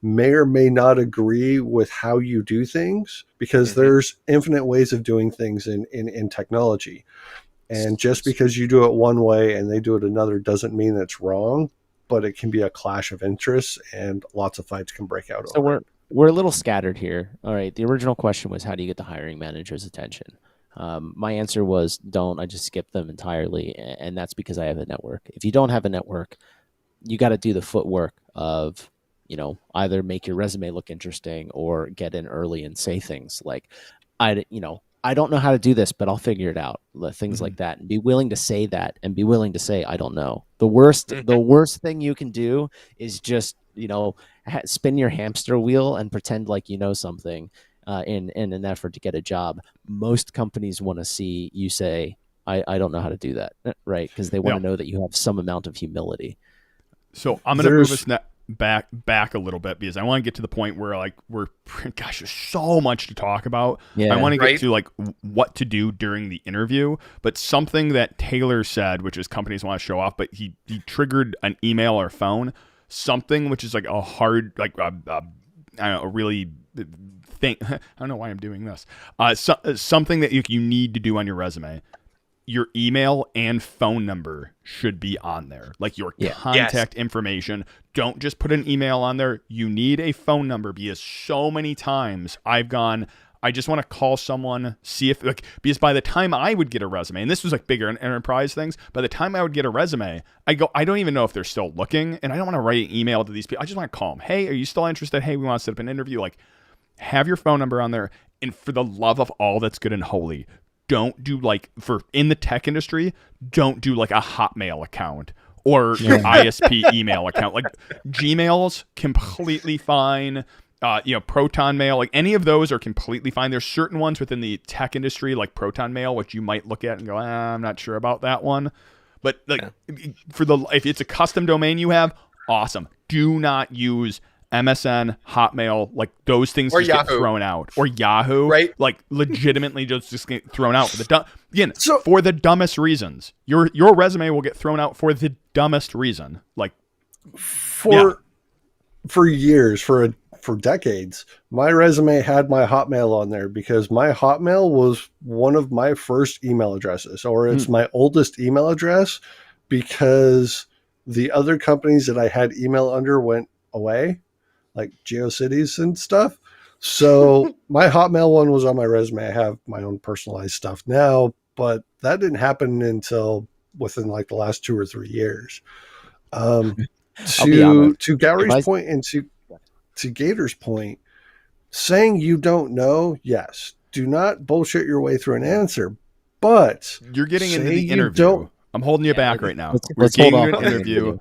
[SPEAKER 2] may or may not agree with how you do things, because there's infinite ways of doing things in technology. And just because you do it one way and they do it another doesn't mean it's wrong, but it can be a clash of interests, and lots of fights can break out over it.
[SPEAKER 3] We're a little scattered here. All right. The original question was, how do you get the hiring manager's attention? My answer was, don't. I just skip them entirely. And that's because I have a network. If you don't have a network, you got to do the footwork of, either make your resume look interesting or get in early and say things like, I don't know how to do this, but I'll figure it out. Things like that, and be willing to say that, and be willing to say, I don't know. The worst thing you can do is just, spin your hamster wheel and pretend like you know something in an effort to get a job. Most companies want to see you say, I don't know how to do that, right? Because they want to know that you have some amount of humility.
[SPEAKER 1] So I'm going to move us back a little bit, because I want to get to the point where there's so much to talk about. I want to get to what to do during the interview, but something that Taylor said, which is companies want to show off, but he triggered an email or phone, something which is like a hard, I don't know, really think, I don't know why I'm doing this. Something that you need to do on your resume. Your email and phone number should be on there, like your contact information. Don't just put an email on there. You need a phone number, because so many times I just want to call someone, see if, like, because by the time I would get a resume, and this was like bigger enterprise things, by the time I would get a resume, I don't even know if they're still looking, and I don't want to write an email to these people. I just want to call them. Hey, are you still interested? Hey, we want to set up an interview. Like, have your phone number on there. And for the love of all that's good and holy, don't do, like, in the tech industry, don't do like a Hotmail account or your ISP email account. Like, Gmail's completely fine. Proton Mail, like any of those are completely fine. There's certain ones within the tech industry, like Proton Mail, which you might look at and go, I'm not sure about that one. But like if it's a custom domain you have, awesome. Do not use MSN, Hotmail, like those things
[SPEAKER 4] or
[SPEAKER 1] just
[SPEAKER 4] Yahoo.
[SPEAKER 1] Get thrown out, or Yahoo,
[SPEAKER 4] right?
[SPEAKER 1] Like legitimately just get thrown out for the dumbest reasons. Your resume will get thrown out for the dumbest reason. Like
[SPEAKER 2] for years, for decades, my resume had my Hotmail on there because my Hotmail was one of my first email addresses, or it's my oldest email address, because the other companies that I had email under went away, like GeoCities and stuff. So my Hotmail one was on my resume. I have my own personalized stuff now, but that didn't happen until within like the last 2 or 3 years. To Gary's point and to Gator's point, saying you don't know, yes, do not bullshit your way through an answer, but
[SPEAKER 1] you're getting into the interview. I'm holding you back right now.
[SPEAKER 3] Let's
[SPEAKER 1] getting
[SPEAKER 3] hold
[SPEAKER 1] into
[SPEAKER 3] on
[SPEAKER 1] an interview.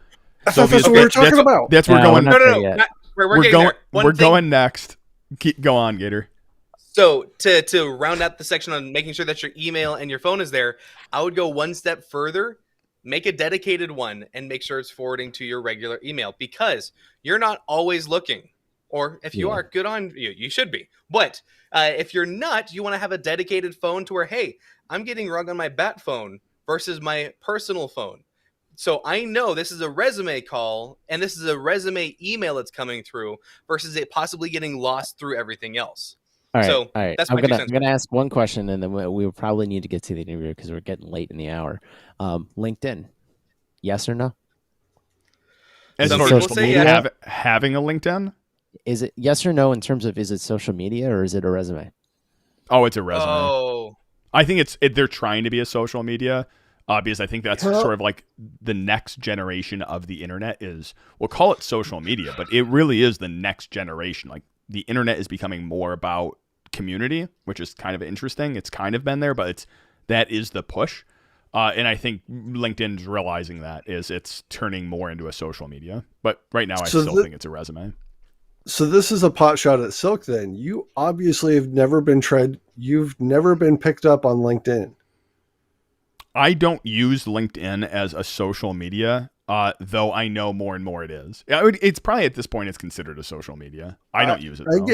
[SPEAKER 2] I thought that's what we were talking about.
[SPEAKER 1] That's we're going.
[SPEAKER 4] No.
[SPEAKER 1] We're going next. Go on, Gator.
[SPEAKER 4] So to round out the section on making sure that your email and your phone is there, I would go one step further. Make a dedicated one and make sure it's forwarding to your regular email, because you're not always looking. Or if you are, good on you. You should be. But if you're not, you want to have a dedicated phone to where, hey, I'm getting rung on my bat phone versus my personal phone. So I know this is a resume call and this is a resume email that's coming through versus it possibly getting lost through everything else.
[SPEAKER 3] All right,
[SPEAKER 4] so
[SPEAKER 3] all right.
[SPEAKER 4] That's
[SPEAKER 3] I'm
[SPEAKER 4] my
[SPEAKER 3] gonna ask one question, and then we will probably need to get to the interview because we're getting late in the hour. LinkedIn, yes or no?
[SPEAKER 1] As
[SPEAKER 4] Some
[SPEAKER 1] far
[SPEAKER 4] people
[SPEAKER 1] as
[SPEAKER 4] say yes.
[SPEAKER 1] having a LinkedIn?
[SPEAKER 3] Is it yes or no in terms of, is it social media or is it a resume?
[SPEAKER 1] Oh, it's a resume.
[SPEAKER 4] Oh,
[SPEAKER 1] I think they're trying to be a social media, because I think that's sort of like the next generation of the internet is, we'll call it social media, but it really is the next generation. Like, the internet is becoming more about community, which is kind of interesting. It's kind of been there, but that is the push. And I think LinkedIn's realizing that it's turning more into a social media. But right now, I still think it's a resume.
[SPEAKER 2] So this is a pot shot at Silk then. You obviously have never been you've never been picked up on LinkedIn.
[SPEAKER 1] I don't use LinkedIn as a social media, though I know more and more it is. It's probably at this point it's considered a social media. I don't use it though.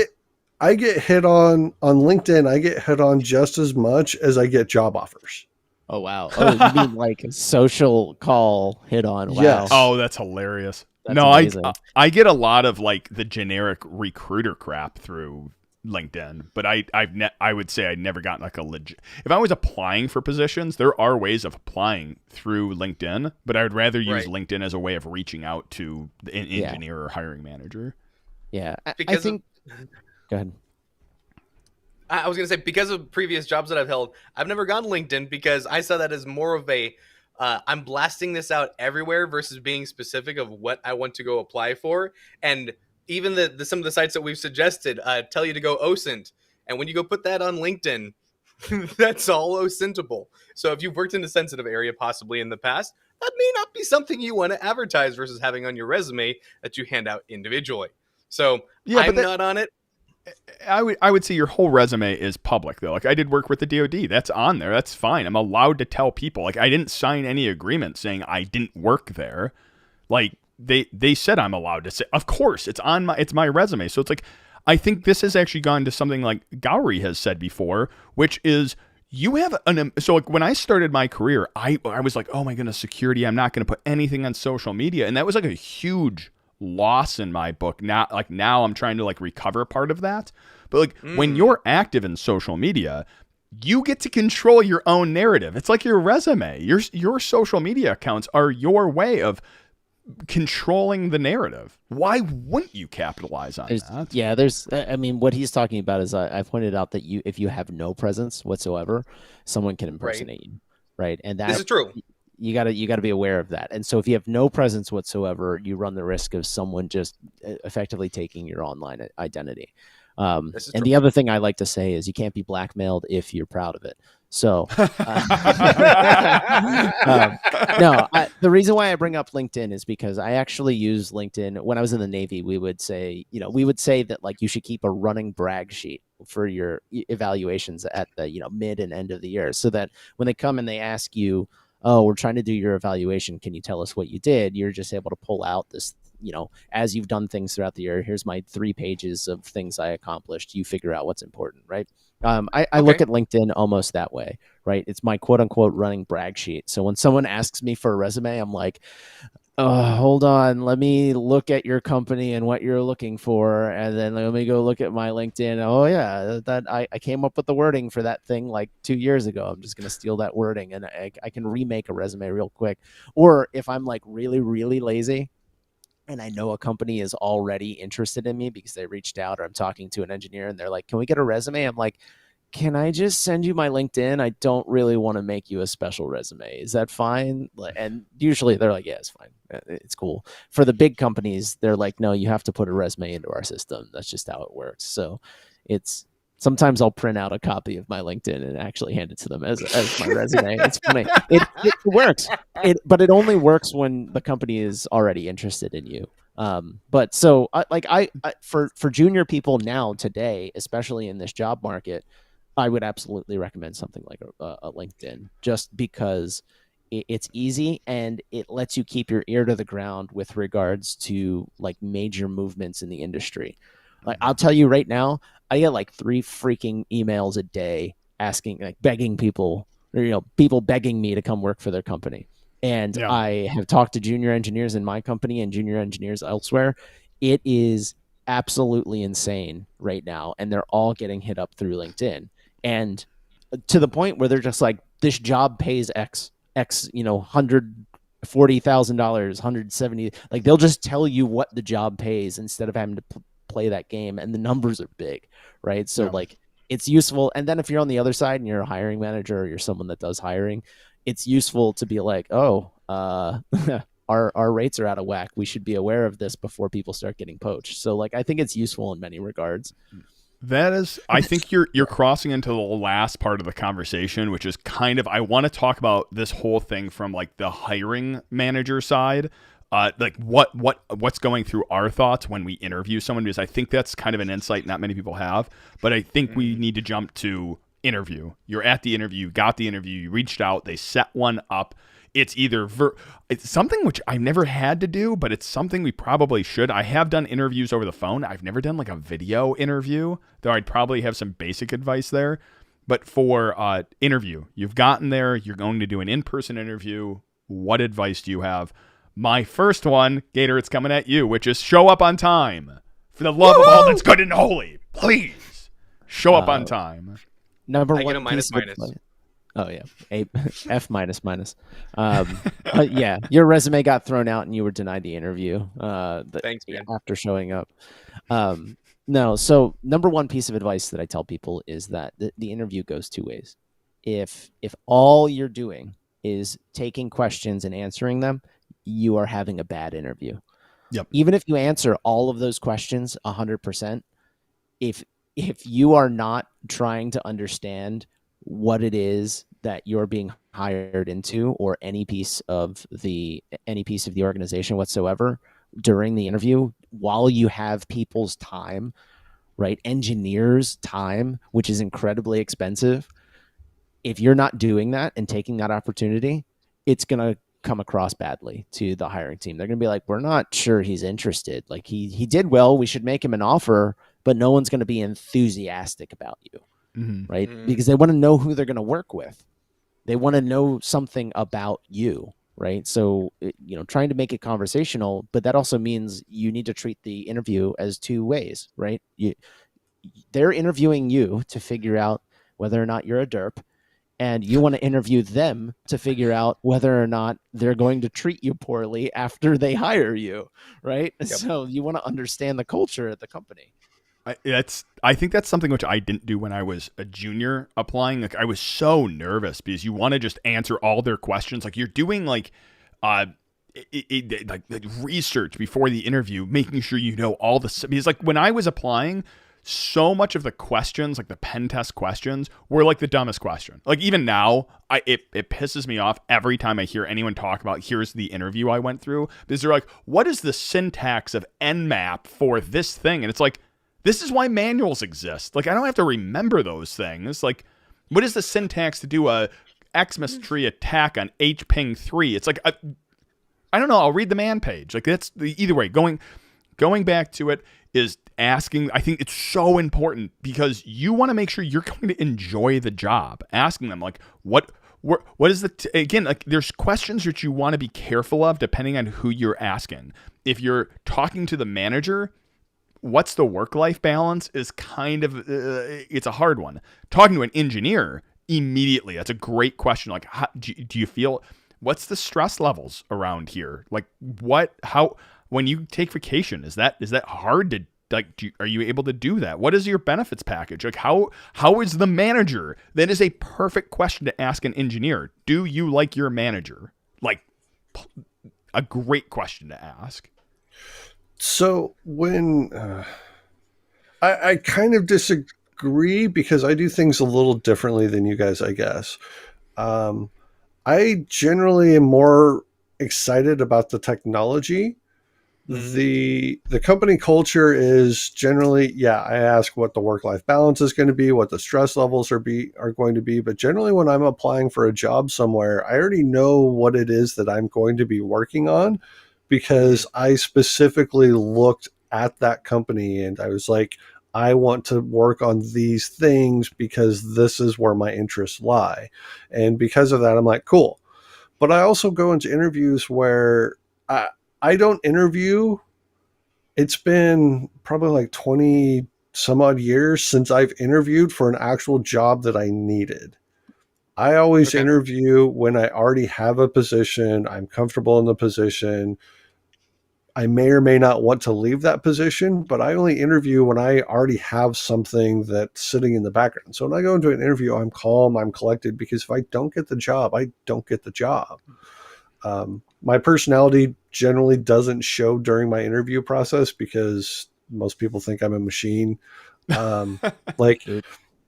[SPEAKER 2] I get hit on LinkedIn. I get hit on just as much as I get job offers.
[SPEAKER 3] Oh, wow. Oh, you mean like social call hit on? Wow.
[SPEAKER 2] Yes.
[SPEAKER 1] Oh, that's hilarious.
[SPEAKER 3] That's amazing.
[SPEAKER 1] I get a lot of like the generic recruiter crap through LinkedIn, but I would say I'd never gotten like a legit. If I was applying for positions, there are ways of applying through LinkedIn, but I would rather use LinkedIn as a way of reaching out to an engineer or hiring manager.
[SPEAKER 3] Yeah, I think. Go ahead.
[SPEAKER 4] I was going to say, because of previous jobs that I've held, I've never gone LinkedIn because I saw that as more of a, I'm blasting this out everywhere versus being specific of what I want to go apply for. And even some of the sites that we've suggested tell you to go OSINT. And when you go put that on LinkedIn, that's all OSINTable. So if you've worked in a sensitive area possibly in the past, that may not be something you want to advertise versus having on your resume that you hand out individually. So I'm not on it.
[SPEAKER 1] I would say your whole resume is public though. Like, I did work with the DoD. That's on there. That's fine. I'm allowed to tell people. Like, I didn't sign any agreement saying I didn't work there. Like, they said I'm allowed to say. Of course, it's my resume. So it's like, I think this has actually gone to something like Gowrie has said before, which is you have so like when I started my career, I was like, oh my goodness, security. I'm not going to put anything on social media, and that was like a huge loss in my book. Now, like now I'm trying to like recover part of that. But like when you're active in social media, you get to control your own narrative. It's like your resume. Your social media accounts are your way of controlling the narrative. Why wouldn't you capitalize on that?
[SPEAKER 3] Yeah, I mean, what he's talking about is I pointed out that if you have no presence whatsoever, someone can impersonate you, right? And
[SPEAKER 4] This is true.
[SPEAKER 3] You gotta be aware of that. And so if you have no presence whatsoever, you run the risk of someone just effectively taking your online identity. And the other thing I like to say is you can't be blackmailed if you're proud of it. So, the reason why I bring up LinkedIn is because I actually use LinkedIn. When I was in the Navy, we would say that like you should keep a running brag sheet for your evaluations at the mid and end of the year, so that when they come and they ask you, oh, we're trying to do your evaluation, can you tell us what you did? You're just able to pull out this, as you've done things throughout the year, here's my 3 pages of things I accomplished. You figure out what's important, right? I look at LinkedIn almost that way, right? It's my quote unquote running brag sheet. So when someone asks me for a resume, I'm like, hold on, let me look at your company and what you're looking for, and then let me go look at my LinkedIn. Oh yeah, that I came up with the wording for that thing like 2 years ago. I'm just gonna steal that wording, and I can remake a resume real quick. Or if I'm like really, really lazy, and I know a company is already interested in me because they reached out, or I'm talking to an engineer and they're like, can we get a resume? I'm like, can I just send you my LinkedIn? I don't really want to make you a special resume. Is that fine? And usually they're like, yeah, it's fine. It's cool. For the big companies, they're like, no, you have to put a resume into our system. That's just how it works. So sometimes I'll print out a copy of my LinkedIn and actually hand it to them as my resume. It's funny. It works. But it only works when the company is already interested in you. But so for junior people now today, especially in this job market, I would absolutely recommend something like a LinkedIn, just because it's easy and it lets you keep your ear to the ground with regards to like major movements in the industry. Like I'll tell you right now, I get like 3 freaking emails a day asking, like begging people, or people begging me to come work for their company. And I have talked to junior engineers in my company and junior engineers elsewhere. It is absolutely insane right now, and they're all getting hit up through LinkedIn. And to the point where they're just like, this job pays X, $140,000, $170. Like they'll just tell you what the job pays instead of having to play that game, and the numbers are big, right? So like it's useful. And then if you're on the other side and you're a hiring manager or you're someone that does hiring, it's useful to be like, oh, our rates are out of whack. We should be aware of this before people start getting poached. So like I think it's useful in many regards.
[SPEAKER 1] That is, I think you're crossing into the last part of the conversation, which is kind of, I want to talk about this whole thing from like the hiring manager side, like what's going through our thoughts when we interview someone, because I think that's kind of an insight not many people have. But I think we need to jump to interview. You're at the interview, you got the interview, you reached out, they set one up. It's either it's something which I've never had to do, but it's something we probably should. I have done interviews over the phone. I've never done like a video interview, though I'd probably have some basic advice there. But for interview, you've gotten there, you're going to do an in-person interview. What advice do you have? My first one, Gator, it's coming at you, which is show up on time. For the love of all that's good and holy, please show up on time.
[SPEAKER 3] Number
[SPEAKER 4] I
[SPEAKER 3] one,
[SPEAKER 4] get a minus.
[SPEAKER 3] Oh yeah, F minus. Yeah, your resume got thrown out and you were denied the interview.
[SPEAKER 4] Thanks, man.
[SPEAKER 3] After showing up. No, so number one piece of advice that I tell people is that the interview goes 2 ways. If all you're doing is taking questions and answering them, you are having a bad interview.
[SPEAKER 1] Yep.
[SPEAKER 3] Even if you answer all of those questions 100%, if you are not trying to understand what it is that you're being hired into, or any piece of the organization whatsoever during the interview, while you have people's time, right? Engineers' time, which is incredibly expensive. If you're not doing that and taking that opportunity, it's going to come across badly to the hiring team. They're going to be like, we're not sure he's interested. Like he did well, we should make him an offer, but no one's going to be enthusiastic about you. Right? Because they want to know who they're going to work with. They want to know something about you. right? So, trying to make it conversational, but that also means you need to treat the interview as two ways, right? They're interviewing you to figure out whether or not you're a derp, and you want to interview them to figure out whether or not they're going to treat you poorly after they hire you, right?
[SPEAKER 4] Yep.
[SPEAKER 3] So you want to understand the culture at the company.
[SPEAKER 1] I think that's something which I didn't do when I was a junior applying. Like, I was so nervous because you want to just answer all their questions. Like, you're doing like research before the interview, making sure you know all the, because like when I was applying, so much of the questions, like the pen test questions, were like the dumbest question. Like, even now, it pisses me off every time I hear anyone talk about, here's the interview I went through, because they're like, what is the syntax of nmap for this thing? And it's like, this is why manuals exist. Like, I don't have to remember those things. Like, what is the syntax to do a Xmas tree attack on HPing 3? It's like, I don't know. I'll read the man page. Like, that's either way. Going back to it is asking. I think it's so important because you want to make sure you're going to enjoy the job. Asking them, like, what is again, like, there's questions that you want to be careful of depending on who you're asking. If you're talking to the manager, what's the work-life balance is kind of it's a hard one. Talking to an engineer, immediately, that's a great question. Like, how, do you feel? What's the stress levels around here? Like, how when you take vacation, is that hard to, like, are you able to do that? What is your benefits package? Like, how is the manager? That is a perfect question to ask an engineer. Do you like your manager? Like, a great question to ask.
[SPEAKER 2] So when I kind of disagree because I do things a little differently than you guys, I guess. I generally am more excited about the technology. The company culture is generally, yeah, I ask what the work-life balance is going to be, what the stress levels are going to be, but generally when I'm applying for a job somewhere, I already know what it is that I'm going to be working on because I specifically looked at that company and I was like, I want to work on these things because this is where my interests lie. And because of that, I'm like, cool. But I also go into interviews where I don't interview. It's been probably like 20 some odd years since I've interviewed for an actual job that I needed. I always interview when I already have a position, I'm comfortable in the position. I may or may not want to leave that position, but I only interview when I already have something that's sitting in the background. So when I go into an interview, I'm calm, I'm collected, because if I don't get the job, I don't get the job. My personality generally doesn't show during my interview process because most people think I'm a machine. Like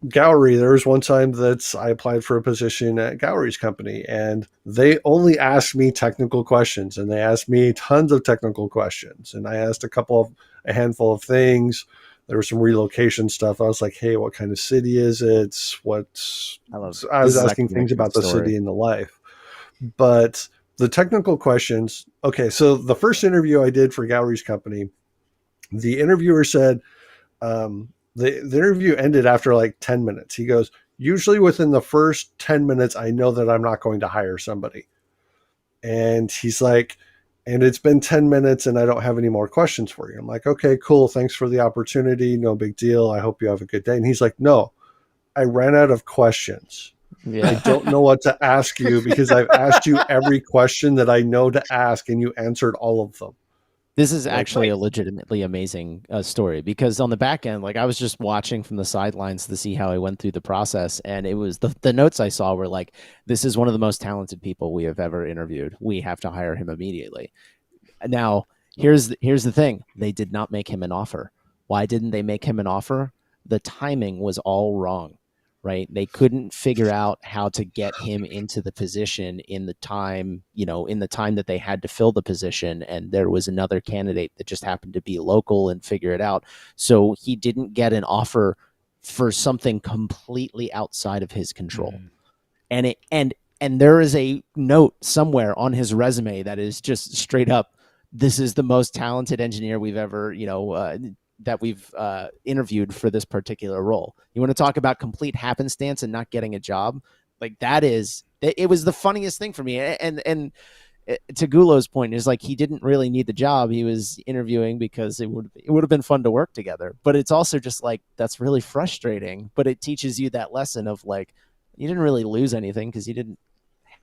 [SPEAKER 2] Gowrie, there was one time that I applied for a position at Gowrie's company and they only asked me technical questions and they asked me tons of technical questions. And I asked a handful of things. There was some relocation stuff. I was like, hey, what kind of city is it? I was asking things about the city and the life. But the technical questions, okay, so the first interview I did for Gowrie's company, the interviewer said, the interview ended after like 10 minutes. He goes, usually within the first 10 minutes, I know that I'm not going to hire somebody. And he's like, and it's been 10 minutes and I don't have any more questions for you. I'm like, okay, cool. Thanks for the opportunity. No big deal. I hope you have a good day. And he's like, no, I ran out of questions. Yeah. I don't know what to ask you because I've asked you every question that I know to ask and you answered all of them.
[SPEAKER 3] This is actually a legitimately amazing story because on the back end, like I was just watching from the sidelines to see how I went through the process. And it was the notes I saw were like, this is one of the most talented people we have ever interviewed. We have to hire him immediately. Now, here's the thing. They did not make him an offer. Why didn't they make him an offer? The timing was all wrong. Right. They couldn't figure out how to get him into the position in the time that they had to fill the position. And there was another candidate that just happened to be local and figure it out. So he didn't get an offer for something completely outside of his control. And there is a note somewhere on his resume that is just straight up, this is the most talented engineer we've ever, that we've interviewed for this particular role. You want to talk about complete happenstance and not getting a job? Like it was the funniest thing for me. And to Gulo's point, is like he didn't really need the job. He was interviewing because it would have been fun to work together. But it's also just like that's really frustrating. But it teaches you that lesson of like you didn't really lose anything because you didn't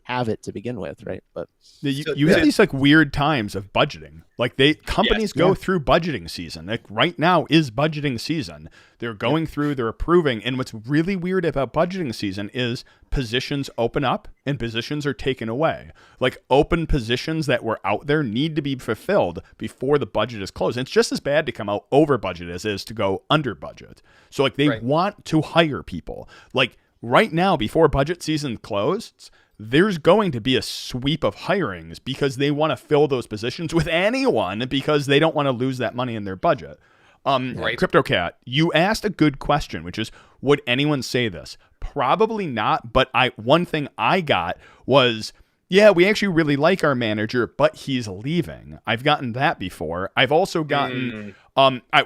[SPEAKER 3] have it to begin with, right? But
[SPEAKER 1] you have these like weird times of budgeting. Like companies go through budgeting season. Like right now is budgeting season. They're going through, they're approving, and what's really weird about budgeting season is positions open up and positions are taken away. Like open positions that were out there need to be fulfilled before the budget is closed. And it's just as bad to come out over budget as it is to go under budget. So like they want to hire people. Like right now before budget season closed, there's going to be a sweep of hirings because they want to fill those positions with anyone because they don't want to lose that money in their budget. CryptoCat, you asked a good question, which is, would anyone say this? Probably not, but one thing I got was, yeah, we actually really like our manager, but he's leaving. I've gotten that before. I've also gotten,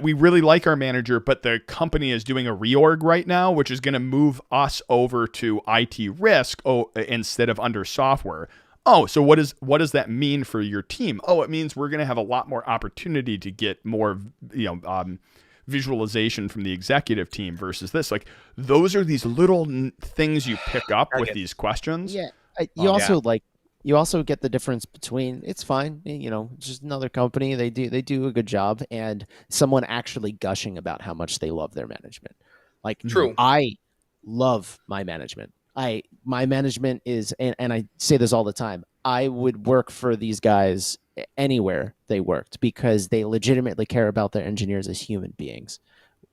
[SPEAKER 1] we really like our manager, but the company is doing a reorg right now, which is going to move us over to IT risk instead of under software. Oh, so what does that mean for your team? Oh, it means we're going to have a lot more opportunity to get more, visualization from the executive team versus this. Like those are these little things you pick up with these questions.
[SPEAKER 3] Yeah. You also get the difference between it's fine, just another company. They do a good job, and someone actually gushing about how much they love their management. Like,
[SPEAKER 4] True.
[SPEAKER 3] I love my management. My management is, and I say this all the time, I would work for these guys anywhere they worked because they legitimately care about their engineers as human beings.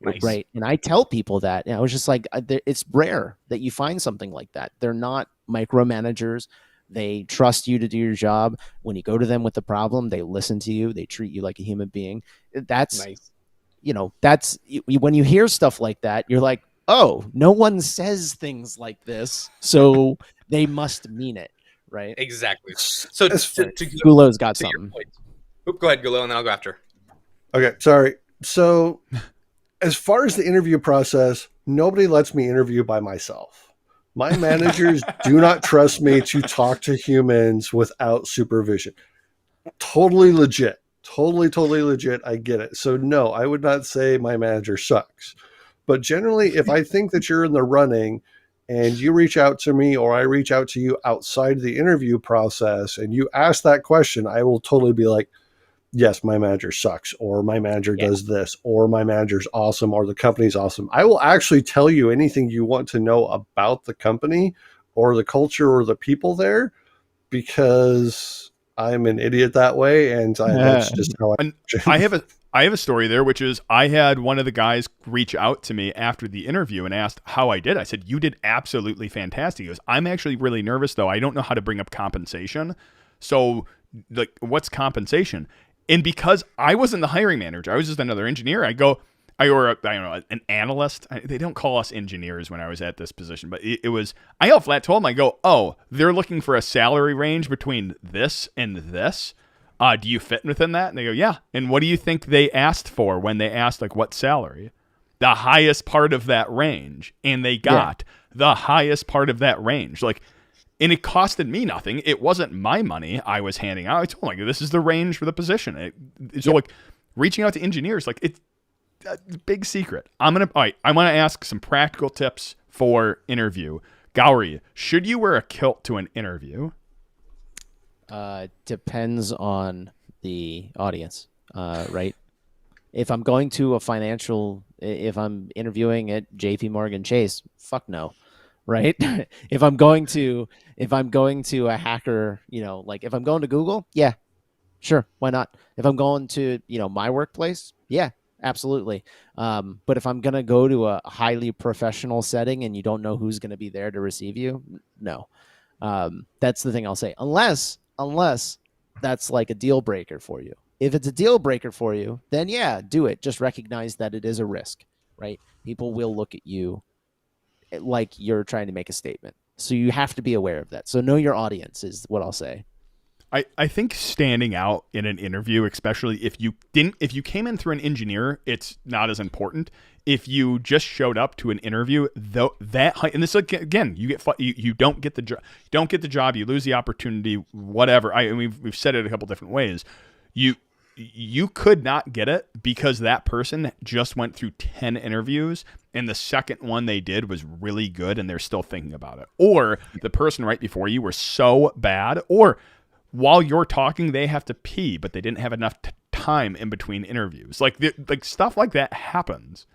[SPEAKER 4] Nice.
[SPEAKER 3] Right. And I tell people that, and I was just like, it's rare that you find something like that. They're not micromanagers. They trust you to do your job. When you go to them with a problem, they listen to you. They treat you like a human being. That's
[SPEAKER 4] nice.
[SPEAKER 3] That's when you hear stuff like that, you're like, oh, no one says things like this, so they must mean it, right?
[SPEAKER 4] Exactly. So
[SPEAKER 3] Gulo's got something.
[SPEAKER 4] Go ahead, Gulo, and then I'll go after.
[SPEAKER 2] Okay, sorry. So as far as the interview process, nobody lets me interview by myself. My managers do not trust me to talk to humans without supervision. Totally legit. Totally legit. I get it. So no, I would not say my manager sucks. But generally, if I think that you're in the running and you reach out to me or I reach out to you outside the interview process and you ask that question, I will totally be like, yes, my manager sucks, or my manager does this, or my manager's awesome, or the company's awesome. I will actually tell you anything you want to know about the company or the culture or the people there because I'm an idiot that way, and that's just how
[SPEAKER 1] I have a story there, which is I had one of the guys reach out to me after the interview and asked how I did. I said, you did absolutely fantastic. He goes, I'm actually really nervous, though. I don't know how to bring up compensation. So, like, what's compensation? And because I wasn't the hiring manager, I was just another engineer. I don't know, an analyst. They don't call us engineers when I was at this position, but it was, I all flat told them, I go, oh, they're looking for a salary range between this and this. Do you fit within that? And they go, yeah. And what do you think they asked for when they asked, like, what salary? The highest part of that range. And they got the highest part of that range. Like, and it costed me nothing. It wasn't my money I was handing out. I told them, like, this is the range for the position. So, like, reaching out to engineers, like, it's a big secret. I want to ask some practical tips for interview. Gowrie, should you wear a kilt to an interview?
[SPEAKER 3] Depends on the audience, right? If I'm going to if I'm interviewing at JP Morgan Chase, fuck no. Right? if I'm going to a hacker, like if I'm going to Google, yeah, sure, why not? If I'm going to, my workplace, yeah, absolutely. But if I'm going to go to a highly professional setting and you don't know who's going to be there to receive you, no. That's the thing I'll say. Unless that's like a deal breaker for you. If it's a deal breaker for you, then yeah, do it. Just recognize that it is a risk, right? People will look at you like you're trying to make a statement. So you have to be aware of that. So know your audience is what I'll say.
[SPEAKER 1] I think standing out in an interview, especially if you came in through an engineer, it's not as important. If you just showed up to an interview, though, and this again, you don't get the job, you lose the opportunity, whatever. We've said it a couple different ways. You could not get it because that person just went through 10 interviews and the second one they did was really good and they're still thinking about it. Or the person right before you were so bad, or while you're talking, they have to pee, but they didn't have enough time in between interviews. Like stuff like that happens.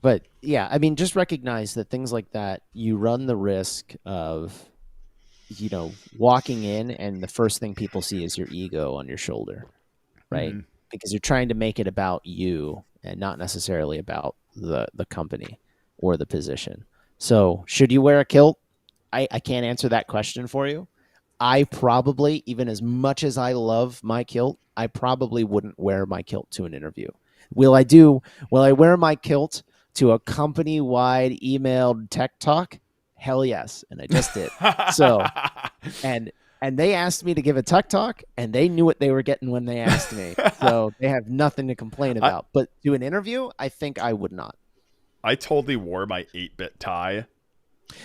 [SPEAKER 3] But yeah, I mean, just recognize that things like that, you run the risk of, walking in and the first thing people see is your ego on your shoulder. Right? Mm-hmm. Because you're trying to make it about you and not necessarily about the company or the position. So should you wear a kilt? I can't answer that question for you. I probably, even as much as I love my kilt, I probably wouldn't wear my kilt to an interview. Will I wear my kilt to a company-wide emailed tech talk? Hell yes. And I just did. So, and they asked me to give a tech talk, and they knew what they were getting when they asked me. So they have nothing to complain about. But to an interview, I think I would not.
[SPEAKER 1] I totally wore my 8-bit tie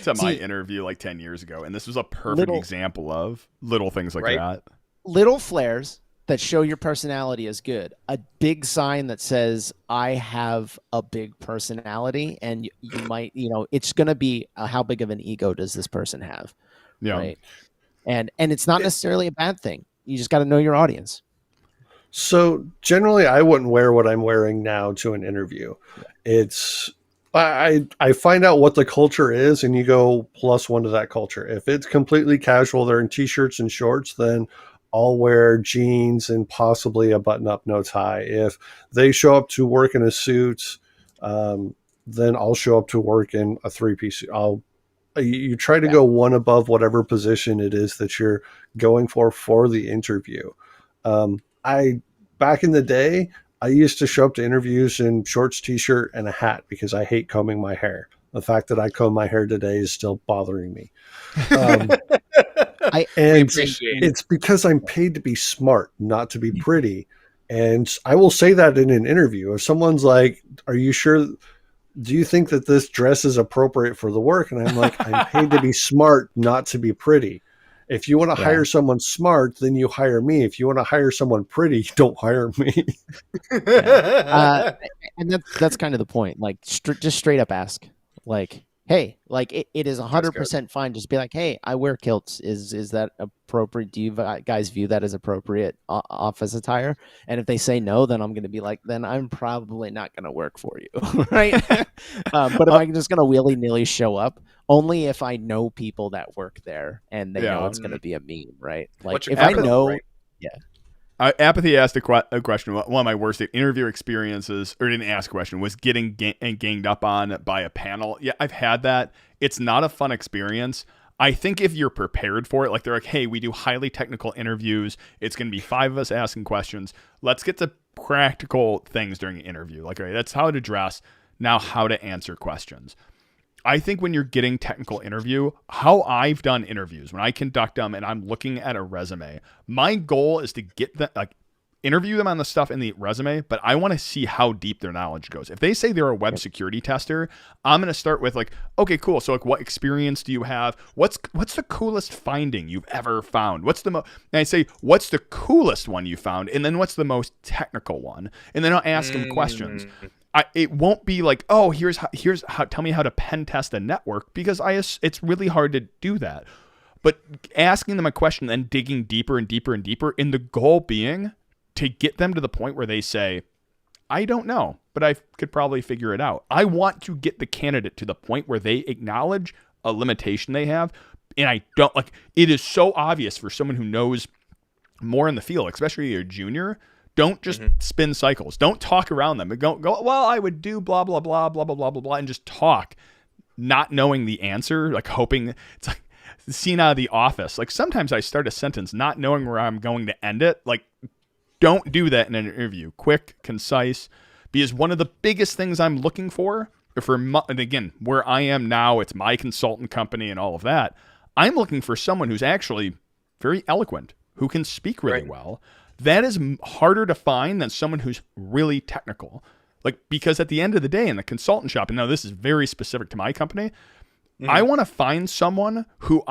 [SPEAKER 1] to my interview like 10 years ago, and this was a perfect example of little things like that.
[SPEAKER 3] Little flares that show your personality is good. A big sign that says, I have a big personality, and you might, it's going to be how big of an ego does this person have?
[SPEAKER 1] Yeah.
[SPEAKER 3] Right? And it's not necessarily a bad thing. You just got to know your audience.
[SPEAKER 2] So generally, I wouldn't wear what I'm wearing now to an interview. Yeah. I find out what the culture is, and you go +1 to that culture. If it's completely casual, they're in t-shirts and shorts, then I'll wear jeans and possibly a button-up no tie. If they show up to work in a suit, then I'll show up to work in a 3-piece suit. You try to go one above whatever position it is that you're going for the interview. Back in the day, I used to show up to interviews in shorts, t-shirt, and a hat because I hate combing my hair. The fact that I comb my hair today is still bothering me. It's because I'm paid to be smart, not to be pretty. And I will say that in an interview. If someone's like, are you sure? Do you think that this dress is appropriate for the work? And I'm like, I'm paid to be smart, not to be pretty. If you want to hire someone smart, then you hire me. If you want to hire someone pretty, don't hire me.
[SPEAKER 3] And that's kind of the point. Like, just straight up ask, like, hey, like it is 100% fine. Just be like, hey, I wear kilts. Is that appropriate? Do you guys view that as appropriate office attire? And if they say no, then I'm going to be like, then I'm probably not going to work for you. Right. But if I'm just going to willy-nilly show up, only if I know people that work there and they know it's going to be a meme. Right. Like if I know,
[SPEAKER 1] Apathy asked a question. One of my worst interview experiences, or didn't ask a question, was getting ganged up on by a panel. Yeah, I've had that. It's not a fun experience. I think if you're prepared for it, like they're like, hey, we do highly technical interviews. It's going to be 5 of us asking questions. Let's get to practical things during an interview. Like, all right, that's how to dress. Now how to answer questions. I think when you're getting technical interview, how I've done interviews, when I conduct them and I'm looking at a resume, my goal is to get them, like, interview them on the stuff in the resume, but I want to see how deep their knowledge goes. If they say they're a web security tester, I'm going to start with like, okay, cool. So like, what experience do you have? What's the coolest finding you've ever found? And I say, what's the coolest one you found? And then what's the most technical one? And then I'll ask them questions. It won't be like, oh, here's how, tell me how to pen test a network, because it's really hard to do that. But asking them a question, then digging deeper and deeper and deeper, and the goal being to get them to the point where they say, I don't know, but I could probably figure it out. I want to get the candidate to the point where they acknowledge a limitation they have. And I don't like, it is so obvious for someone who knows more in the field, especially a junior. Don't just spin cycles. Don't talk around them. Go, well, I would do blah, blah, blah, blah, blah, blah, blah, blah, and just talk, not knowing the answer, like hoping. It's like the scene out of The Office. Like sometimes I start a sentence not knowing where I'm going to end it. Like, don't do that in an interview. Quick, concise. Because one of the biggest things I'm looking for, and again, where I am now, it's my consultant company and all of that. I'm looking for someone who's actually very eloquent, who can speak really
[SPEAKER 4] Right.
[SPEAKER 1] well. That is harder to find than someone who's really technical. Like, because at the end of the day in the consultant shop, and now this is very specific to my company, I want to find someone who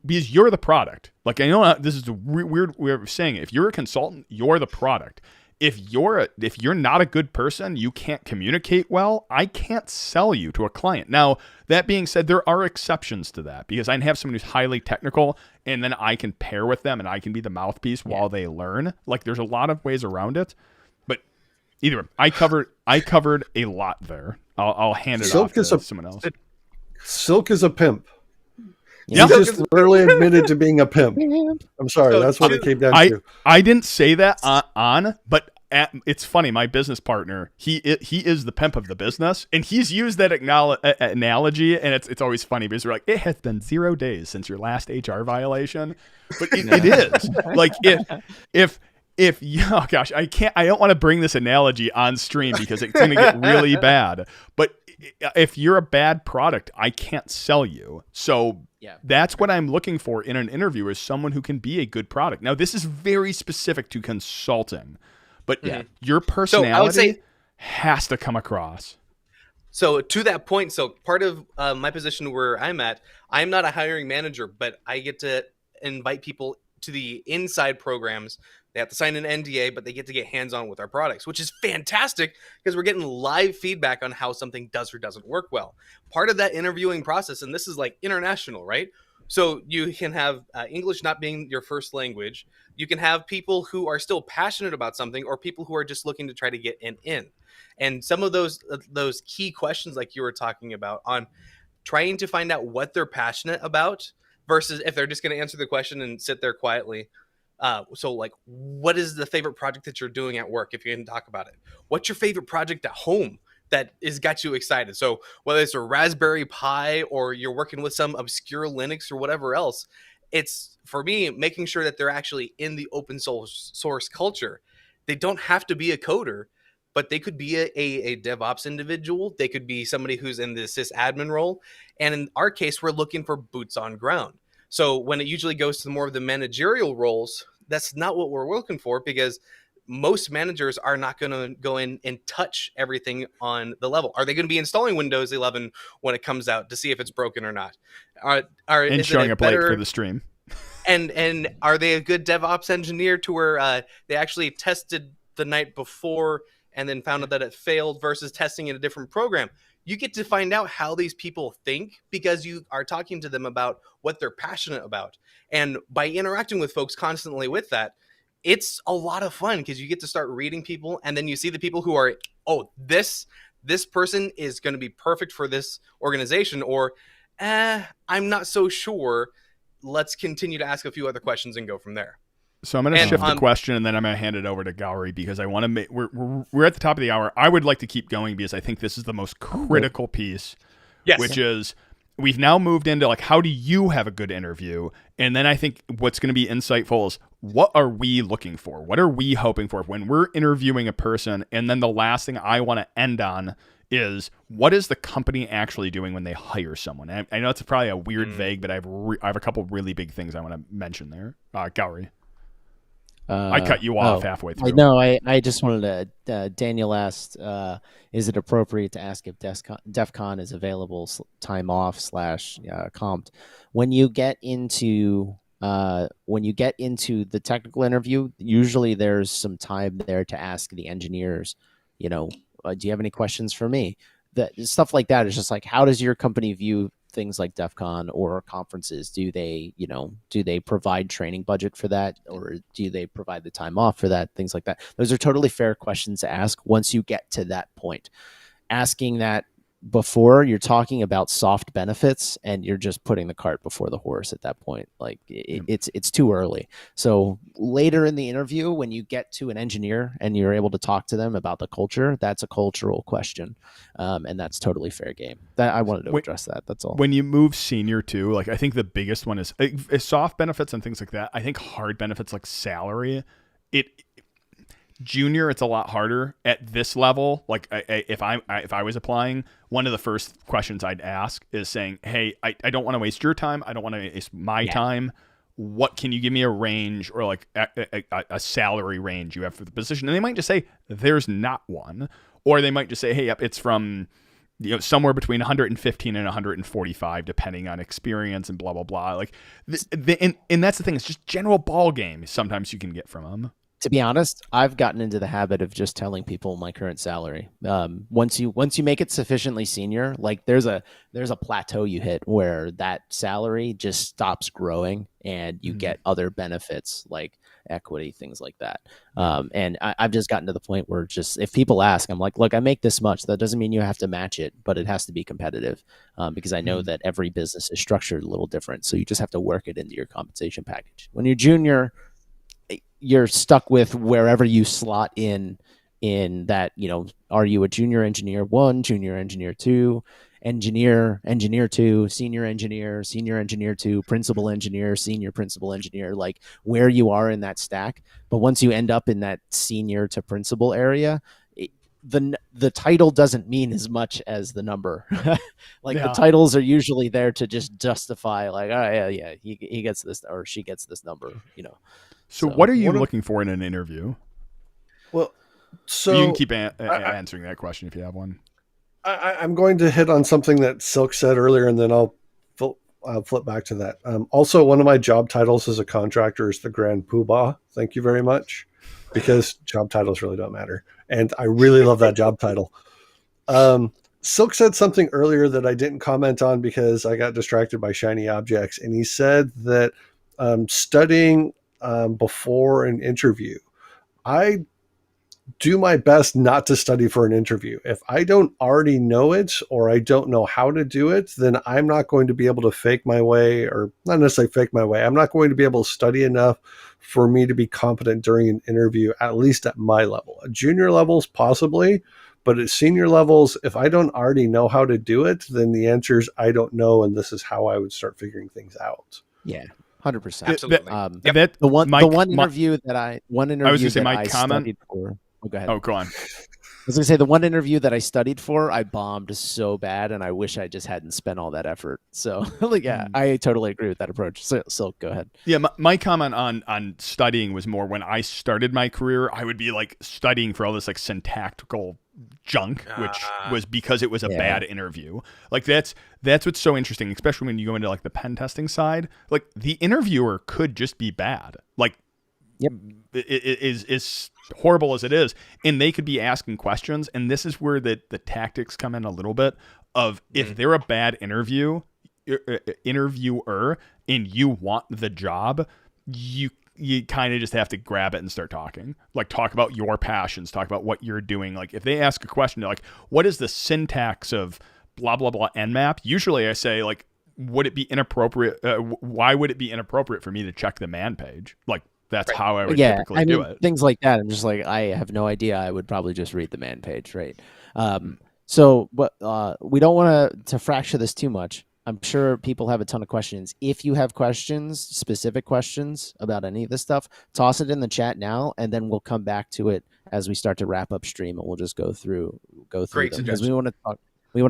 [SPEAKER 1] because you're the product. Like, I know this is a weird way of saying it. If you're a consultant, you're the product. If you're not a good person, you can't communicate well, I can't sell you to a client. Now, that being said, there are exceptions to that, because I can have someone who's highly technical and then I can pair with them and I can be the mouthpiece while they learn. Like, there's a lot of ways around it. But either way, I covered a lot there. I'll hand it off to someone else.
[SPEAKER 2] Silk is a pimp.
[SPEAKER 3] Yeah.
[SPEAKER 2] He just literally admitted to being a pimp. I'm sorry,
[SPEAKER 4] So
[SPEAKER 2] that's what it came down to.
[SPEAKER 1] I didn't say that but it's funny. My business partner, he is the pimp of the business, and he's used that analogy, and it's always funny because we're like, it has been 0 days since your last HR violation, but it is like if oh gosh, I don't want to bring this analogy on stream because it's going to get really bad, but if you're a bad product, I can't sell you. So that's what I'm looking for in an interview, is someone who can be a good product. Now, this is very specific to consulting, but your personality has to come across.
[SPEAKER 4] So to that point, so part of my position where I'm at, I'm not a hiring manager, but I get to invite people to the inside programs. They have to sign an NDA, but they get to get hands-on with our products, which is fantastic because we're getting live feedback on how something does or doesn't work well. Part of that interviewing process, and this is like international, right? So you can have English not being your first language. You can have people who are still passionate about something, or people who are just looking to try to get an in. And some of those key questions, like you were talking about, on trying to find out what they're passionate about versus if they're just going to answer the question and sit there quietly. So like, what is the favorite project that you're doing at work? If you can talk about it, what's your favorite project at home that is got you excited? So whether it's a Raspberry Pi or you're working with some obscure Linux or whatever else, it's, for me, making sure that they're actually in the open source culture. They don't have to be a coder, but they could be a DevOps individual. They could be somebody who's in the sysadmin role. And in our case, we're looking for boots on ground. So when it usually goes to more of the managerial roles, that's not what we're looking for, because most managers are not going to go in and touch everything on the level. Are they going to be installing Windows 11 when it comes out to see if it's broken or not?
[SPEAKER 1] And showing up late for the stream.
[SPEAKER 4] And are they a good DevOps engineer to where they actually tested the night before and then found out that it failed versus testing in a different program? You get to find out how these people think because you are talking to them about what they're passionate about. And by interacting with folks constantly with that, it's a lot of fun because you get to start reading people, and then you see the people who are, oh, this person is going to be perfect for this organization, or I'm not so sure. Let's continue to ask a few other questions and go from there.
[SPEAKER 1] So I'm going to shift the question, and then I'm going to hand it over to Gowrie, because I want to make we're at the top of the hour. I would like to keep going because I think this is the most critical piece, which is we've now moved into like, how do you have a good interview? And then I think what's going to be insightful is, what are we looking for? What are we hoping for when we're interviewing a person? And then the last thing I want to end on is, what is the company actually doing when they hire someone? And I know it's probably a weird vague, but I have a couple really big things I want to mention there. Gowrie. I cut you off halfway through.
[SPEAKER 3] No, I just wanted to. Daniel asked, "Is it appropriate to ask if DEF CON is available time off / comped?" When you get into the technical interview, usually there's some time there to ask the engineers. Do you have any questions for me? That stuff like that is just like, how does your company view things like DEF CON or conferences? Do they provide training budget for that, or do they provide the time off for that? Things like that. Those are totally fair questions to ask once you get to that point. Asking that before, you're talking about soft benefits, and you're just putting the cart before the horse at that point. Like it's too early. So later in the interview, when you get to an engineer and you're able to talk to them about the culture, that's a cultural question, and that's totally fair game. That I wanted to address that. That's all.
[SPEAKER 1] When you move senior too, like, I think the biggest one is soft benefits and things like that. I think hard benefits like salary, junior, it's a lot harder at this level. Like, if I was applying, one of the first questions I'd ask is saying, hey, I don't want to waste your time. I don't want to waste my time. what can you give me a range or like a salary range you have for the position? And they might just say there's not one, or they might just say, hey, yep, it's from somewhere between 115 and 145 depending on experience and blah blah blah. Like and that's the thing, it's just general ball game sometimes you can get from them.
[SPEAKER 3] To be honest, I've gotten into the habit of just telling people my current salary. Once you make it sufficiently senior, like there's a plateau you hit where that salary just stops growing, and you get other benefits like equity, things like that. And I've just gotten to the point where just if people ask, I'm like, look, I make this much. That doesn't mean you have to match it, but it has to be competitive, because I know that every business is structured a little different. So you just have to work it into your compensation package. When you're junior, you're stuck with wherever you slot in that, are you a junior engineer 1, junior engineer 2, engineer 2, senior engineer 2, principal engineer, senior principal engineer, like where you are in that stack. But once you end up in that senior to principal area, the title doesn't mean as much as the number. The titles are usually there to just justify, like, oh yeah, he gets this or she gets this number,
[SPEAKER 1] So what are you looking for in an interview?
[SPEAKER 2] Well, so
[SPEAKER 1] you can keep answering that question if you have one.
[SPEAKER 2] I'm going to hit on something that Silk said earlier, and then I'll flip back to that. Also, one of my job titles as a contractor is the Grand Poobah. Thank you very much, because job titles really don't matter, and I really love that job title. Silk said something earlier that I didn't comment on because I got distracted by shiny objects, and he said that studying before an interview. I do my best not to study for an interview. If I don't already know it or I don't know how to do it, then I'm not going to be able to fake my way, or not necessarily fake my way. I'm not going to be able to study enough for me to be competent during an interview, at least at my level. At junior levels, possibly, but at senior levels, if I don't already know how to do it, then the answer is I don't know, and this is how I would start figuring things out.
[SPEAKER 3] Yeah. 100%.
[SPEAKER 4] Absolutely.
[SPEAKER 3] The one interview that I studied for. Oh, go ahead.
[SPEAKER 1] Oh, go on.
[SPEAKER 3] I was going to say the one interview that I studied for, I bombed so bad, and I wish I just hadn't spent all that effort. So, I totally agree with that approach. So go ahead.
[SPEAKER 1] Yeah, my comment on studying was more when I started my career, I would be like studying for all this like syntactical junk, which was because it was a bad interview. Like that's what's so interesting, especially when you go into like the pen testing side. Like the interviewer could just be bad. Like, it is horrible as it is, and they could be asking questions, and this is where the tactics come in a little bit of if they're a bad interviewer and you want the job, you kind of just have to grab it and start talking. Like, talk about your passions, talk about what you're doing. Like, if they ask a question, they're like, what is the syntax of blah, blah, blah Nmap? Usually I say, like, would it be inappropriate? Why would it be inappropriate for me to check the man page? Like, that's how I would typically do it.
[SPEAKER 3] Things like that. I'm just like, I have no idea. I would probably just read the man page, right? So, but we don't want to fracture this too much. I'm sure people have a ton of questions. If you have questions, specific questions about any of this stuff, toss it in the chat now, and then we'll come back to it as we start to wrap up stream, and we'll just go through
[SPEAKER 4] Great
[SPEAKER 3] them, because we want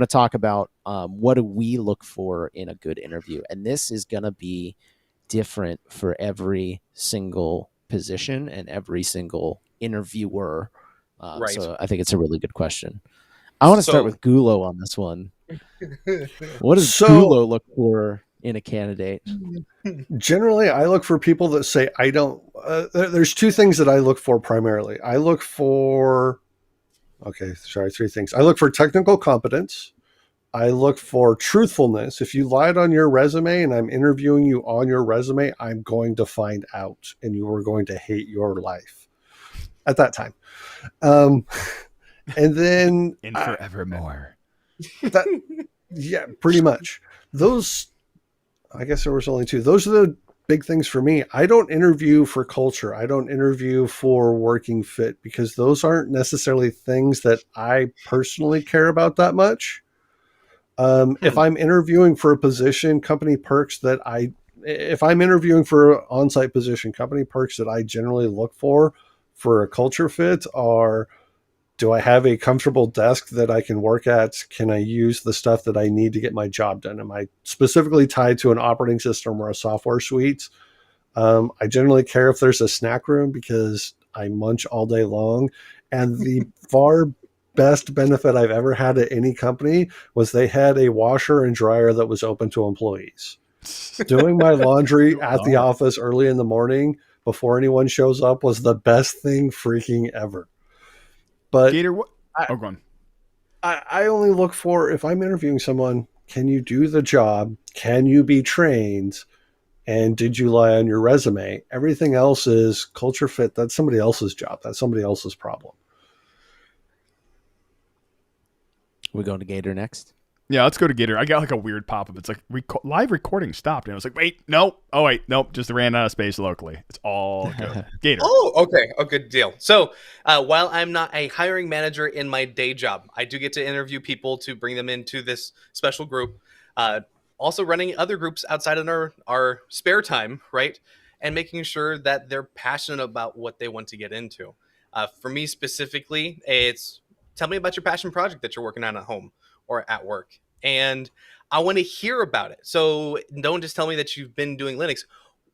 [SPEAKER 3] to talk about what do we look for in a good interview, and this is going to be different for every single position and every single interviewer.
[SPEAKER 4] Right.
[SPEAKER 3] So I think it's a really good question. I want to start with Gulo on this one. What does Gulo look for in a candidate?
[SPEAKER 2] Generally, I look for people that say, I don't, there's two things that I look for primarily. I look for, three things. I look for technical competence. I look for truthfulness. If you lied on your resume and I'm interviewing you on your resume, I'm going to find out, and you are going to hate your life at that time. And then
[SPEAKER 1] in forevermore.
[SPEAKER 2] Pretty much. Those, I guess there was only two. Those are the big things for me. I don't interview for culture. I don't interview for working fit, because those aren't necessarily things that I personally care about that much. If I'm interviewing for a position, company perks that if I'm interviewing for an on-site position, company perks that I generally look for a culture fit are, do I have a comfortable desk that I can work at? Can I use the stuff that I need to get my job done? Am I specifically tied to an operating system or a software suite? I generally care if there's a snack room because I munch all day long. And the far best benefit I've ever had at any company was they had a washer and dryer that was open to employees. Doing my laundry at the office early in the morning before anyone shows up was the best thing freaking ever. But
[SPEAKER 1] Gator, what?
[SPEAKER 2] I-
[SPEAKER 1] Oh, go on.
[SPEAKER 2] I only look for, if I'm interviewing someone, can you do the job? Can you be trained? And did you lie on your resume? Everything else is culture fit. That's somebody else's job. That's somebody else's problem.
[SPEAKER 3] We're going to Gator next.
[SPEAKER 1] Yeah, let's go to Gator. I got like a weird pop-up. It's like live recording stopped. And I was like, wait, no. Oh, wait, nope. Just ran out of space locally. It's all good. Gator.
[SPEAKER 4] Oh, okay. Oh, good deal. So while I'm not a hiring manager in my day job, I do get to interview people to bring them into this special group. Also running other groups outside of our spare time, right? And making sure that they're passionate about what they want to get into. For me specifically, it's tell me about your passion project that you're working on at home or at work. And I want to hear about it. So don't just tell me that you've been doing Linux.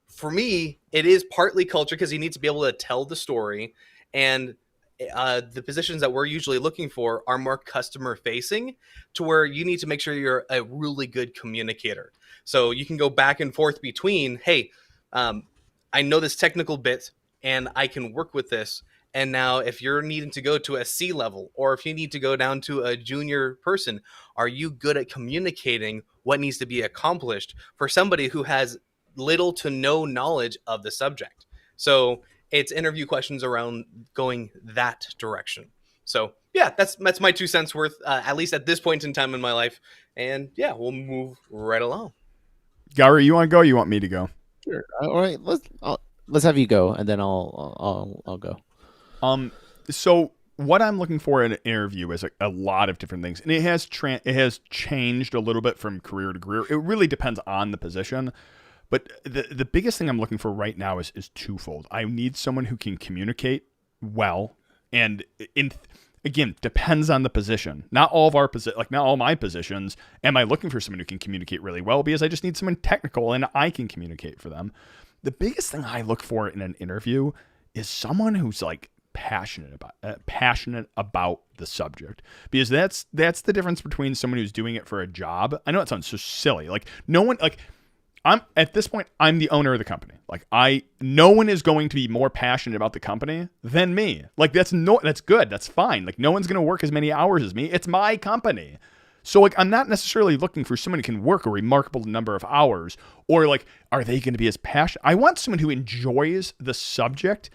[SPEAKER 4] For me, it is partly culture because you need to be able to tell the story. And the positions that we're usually looking for are more customer facing to where you need to make sure you're a really good communicator. So you can go back and forth between, hey, I know this technical bit and I can work with this. And now if you're needing to go to a C level or if you need to go down to a junior person, are you good at communicating what needs to be accomplished for somebody who has little to no knowledge of the subject? So it's interview questions around going that direction. So yeah, that's my 2 cents worth, at least at this point in time in my life. And yeah, we'll move right along.
[SPEAKER 1] Gary, you want to go? Or you want me to go?
[SPEAKER 3] Sure. All right. Let's have you go, and then I'll go.
[SPEAKER 1] So what I'm looking for in an interview is a lot of different things, and it has changed a little bit from career to career. It really depends on the position, but the biggest thing I'm looking for right now is twofold. I need someone who can communicate well, and again, depends on the position. Not all of our not all my positions am I looking for someone who can communicate really well, because I just need someone technical and I can communicate for them. The biggest thing I look for in an interview is someone who's like passionate about the subject, because that's the difference between someone who's doing it for a job. I know it sounds so silly. Like no one, like I'm at this point, I'm the owner of the company. Like no one is going to be more passionate about the company than me. Like that's good. That's fine. Like no one's going to work as many hours as me. It's my company. So like I'm not necessarily looking for someone who can work a remarkable number of hours, or like, are they going to be as passionate? I want someone who enjoys the subject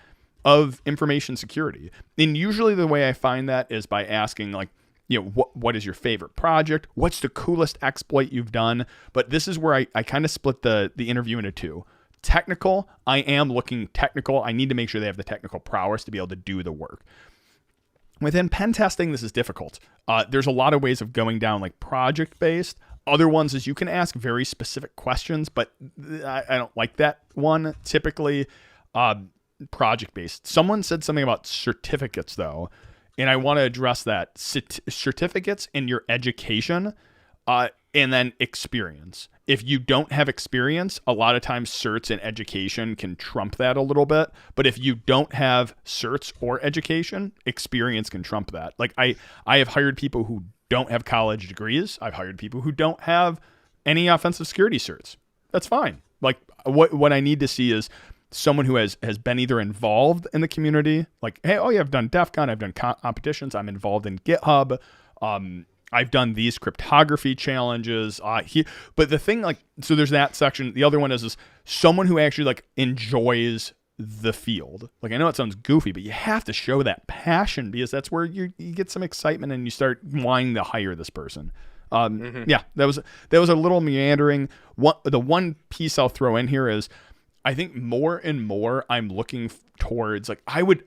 [SPEAKER 1] of information security. And usually the way I find that is by asking, like, you know, what is your favorite project? What's the coolest exploit you've done? But this is where I kind of split the interview into two. Technical, I am looking technical. I need to make sure they have the technical prowess to be able to do the work. Within pen testing, this is difficult. There's a lot of ways of going down, like project-based. Other ones is you can ask very specific questions, but I don't like that one. Typically, project-based. Someone said something about certificates, though, and I want to address that. Certificates in your education, and then experience. If you don't have experience, a lot of times certs in education can trump that a little bit. But if you don't have certs or education, experience can trump that. Like I have hired people who don't have college degrees. I've hired people who don't have any offensive security certs. That's fine. Like what I need to see is someone who has been either involved in the community, like, hey, oh yeah, I've done DEF CON, I've done competitions, I'm involved in GitHub, I've done these cryptography challenges. But the thing, like, so there's that section. The other one is someone who actually like enjoys the field. Like, I know it sounds goofy, but you have to show that passion, because that's where you get some excitement and you start wanting to hire this person. Yeah, that was a little meandering. The one piece I'll throw in here is, I think more and more I'm looking towards, like, I would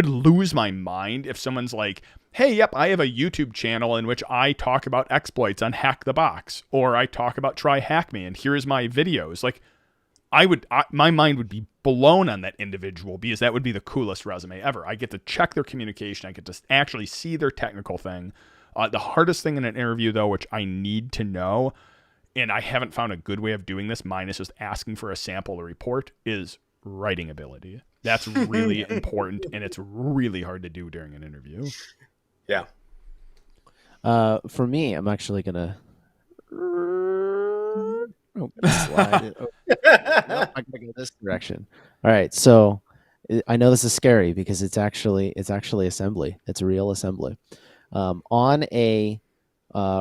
[SPEAKER 1] lose my mind if someone's like, hey, yep, I have a YouTube channel in which I talk about exploits on Hack the Box, or I talk about Try Hack Me, and here's my videos. Like, my mind would be blown on that individual, because that would be the coolest resume ever. I get to check their communication. I get to actually see their technical thing. The hardest thing in an interview, though, which I need to know, and I haven't found a good way of doing this minus just asking for a sample or report, is writing ability. That's really important, and it's really hard to do during an interview.
[SPEAKER 4] Yeah.
[SPEAKER 3] For me, I'm actually gonna. Slide it. Oh, nope, I'm gonna go this direction. All right, so I know this is scary because it's actually assembly. It's real assembly. On a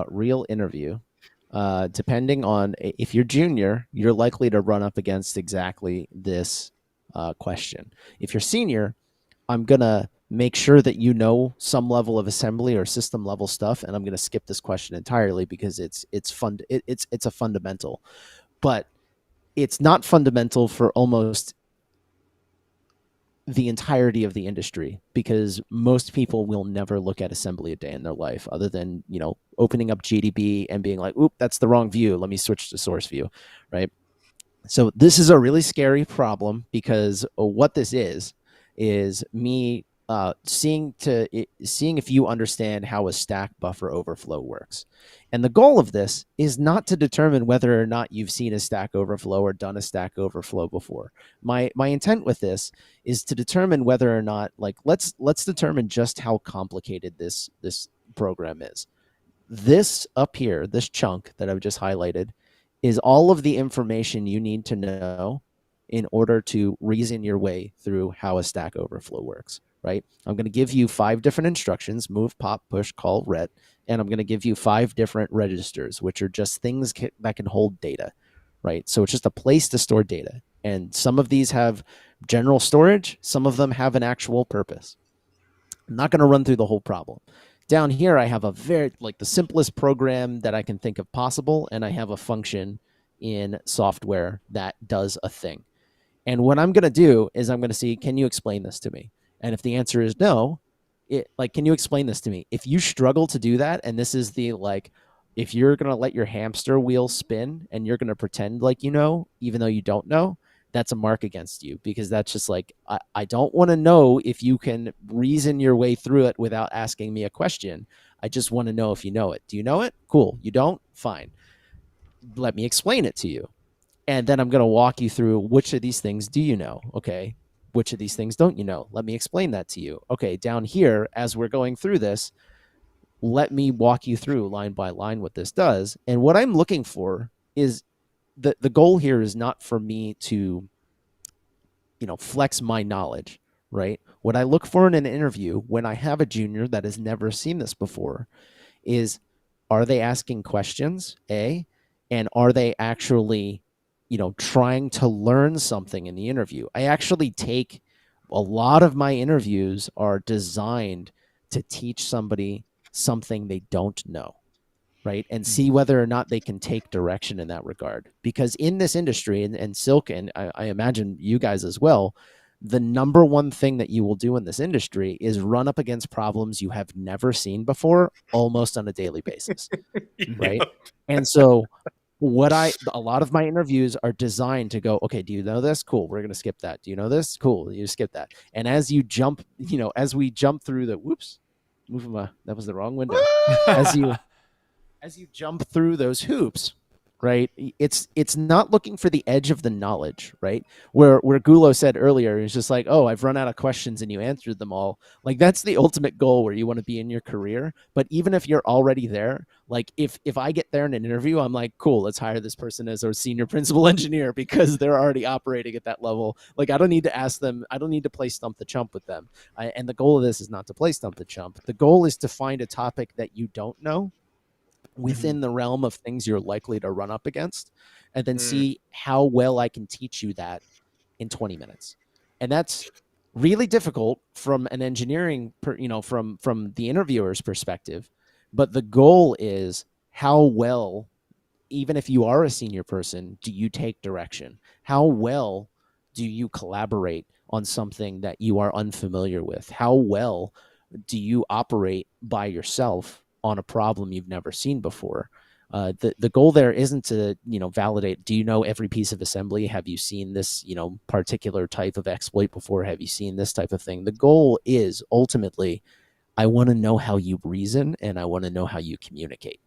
[SPEAKER 3] real interview, depending on if you're junior, you're likely to run up against exactly this question. If you're senior, I'm gonna make sure that you know some level of assembly or system level stuff, and I'm gonna skip this question entirely because it's a fundamental, but it's not fundamental for almost the entirety of the industry because most people will never look at assembly a day in their life other than, opening up GDB and being like, oop, that's the wrong view. Let me switch to source view, right? So this is a really scary problem because what this is me seeing if you understand how a stack buffer overflow works. And the goal of this is not to determine whether or not you've seen a stack overflow or done a stack overflow before. My intent with this is to determine whether or not, like, let's determine just how complicated this program is. This up here, this chunk that I've just highlighted, is all of the information you need to know in order to reason your way through how a Stack Overflow works, right? I'm going to give you 5 different instructions: move, pop, push, call, ret, and I'm going to give you 5 different registers, which are just things that can hold data, right? So it's just a place to store data. And some of these have general storage, some of them have an actual purpose. I'm not going to run through the whole problem. Down here, I have a very, the simplest program that I can think of possible, and I have a function in software that does a thing. And what I'm going to do is I'm going to see, can you explain this to me? And if the answer is no, can you explain this to me? If you struggle to do that, and this is if you're going to let your hamster wheel spin and you're going to pretend like you know, even though you don't know, that's a mark against you, because that's just I don't want to know if you can reason your way through it without asking me a question. I just want to know if you know it. Do you know it? Cool. You don't? Fine. Let me explain it to you. And then I'm going to walk you through which of these things do you know? Okay. Which of these things don't you know? Let me explain that to you. Okay. Down here, as we're going through this, let me walk you through line by line what this does. And what I'm looking for is the goal here is not for me to, flex my knowledge, right? What I look for in an interview when I have a junior that has never seen this before is, are they asking questions, A, and are they actually, trying to learn something in the interview? I actually take a lot of my interviews are designed to teach somebody something they don't know, right? And see whether or not they can take direction in that regard. Because in this industry, and Silk, and I imagine you guys as well, the number one thing that you will do in this industry is run up against problems you have never seen before almost on a daily basis, right? And so a lot of my interviews are designed to go, okay, do you know this? Cool, we're going to skip that. Do you know this? Cool, you skip that. And as you jump, as we jump through that was the wrong window. As you jump through those hoops, right? It's not looking for the edge of the knowledge, right? Where Gulo said earlier, it's just like, oh, I've run out of questions and you answered them all. Like, that's the ultimate goal where you want to be in your career. But even if you're already there, like if I get there in an interview, I'm like, cool, let's hire this person as our senior principal engineer because they're already operating at that level. Like, I don't need to ask them. I don't need to play stump the chump with them. And the goal of this is not to play stump the chump. The goal is to find a topic that you don't know within the realm of things you're likely to run up against, and then see how well I can teach you that in 20 minutes. And that's really difficult from an engineering, from the interviewer's perspective. But the goal is, how well, even if you are a senior person, do you take direction? How well do you collaborate on something that you are unfamiliar with? How well do you operate by yourself on a problem you've never seen before? The goal there isn't to, validate, do you know every piece of assembly? Have you seen this, particular type of exploit before? Have you seen this type of thing? The goal is ultimately, I want to know how you reason and I want to know how you communicate.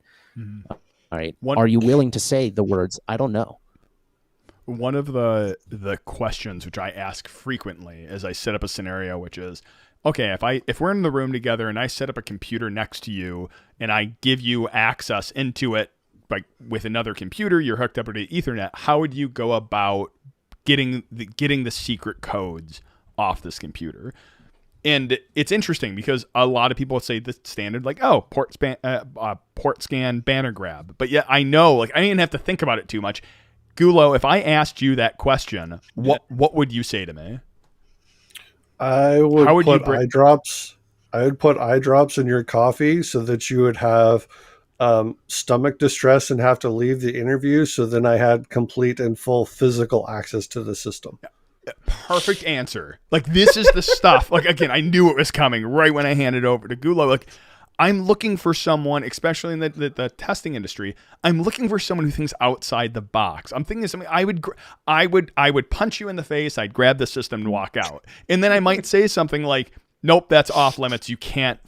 [SPEAKER 3] right?
[SPEAKER 1] One
[SPEAKER 3] Are you willing to say the words, I don't know?
[SPEAKER 1] one of the questions which I ask frequently as I set up a scenario, which is, okay, if we're in the room together and I set up a computer next to you and I give you access into it, like with another computer, you're hooked up to Ethernet. How would you go about getting the secret codes off this computer? And it's interesting because a lot of people say the standard, like, oh, port scan banner grab. But yet I know, like, I didn't have to think about it too much. Gulo, if I asked you that question, what would you say to me?
[SPEAKER 2] I would put eye drops. I would put eye drops in your coffee so that you would have stomach distress and have to leave the interview. So then I had complete and full physical access to the system.
[SPEAKER 1] Perfect answer. Like, this is the stuff. Like, again, I knew it was coming right when I handed over to Gulo. Like, I'm looking for someone, especially in the testing industry. I'm looking for someone who thinks outside the box. I'm thinking of something I would punch you in the face. I'd grab the system and walk out, and then I might say something like, "Nope, that's off limits. You can't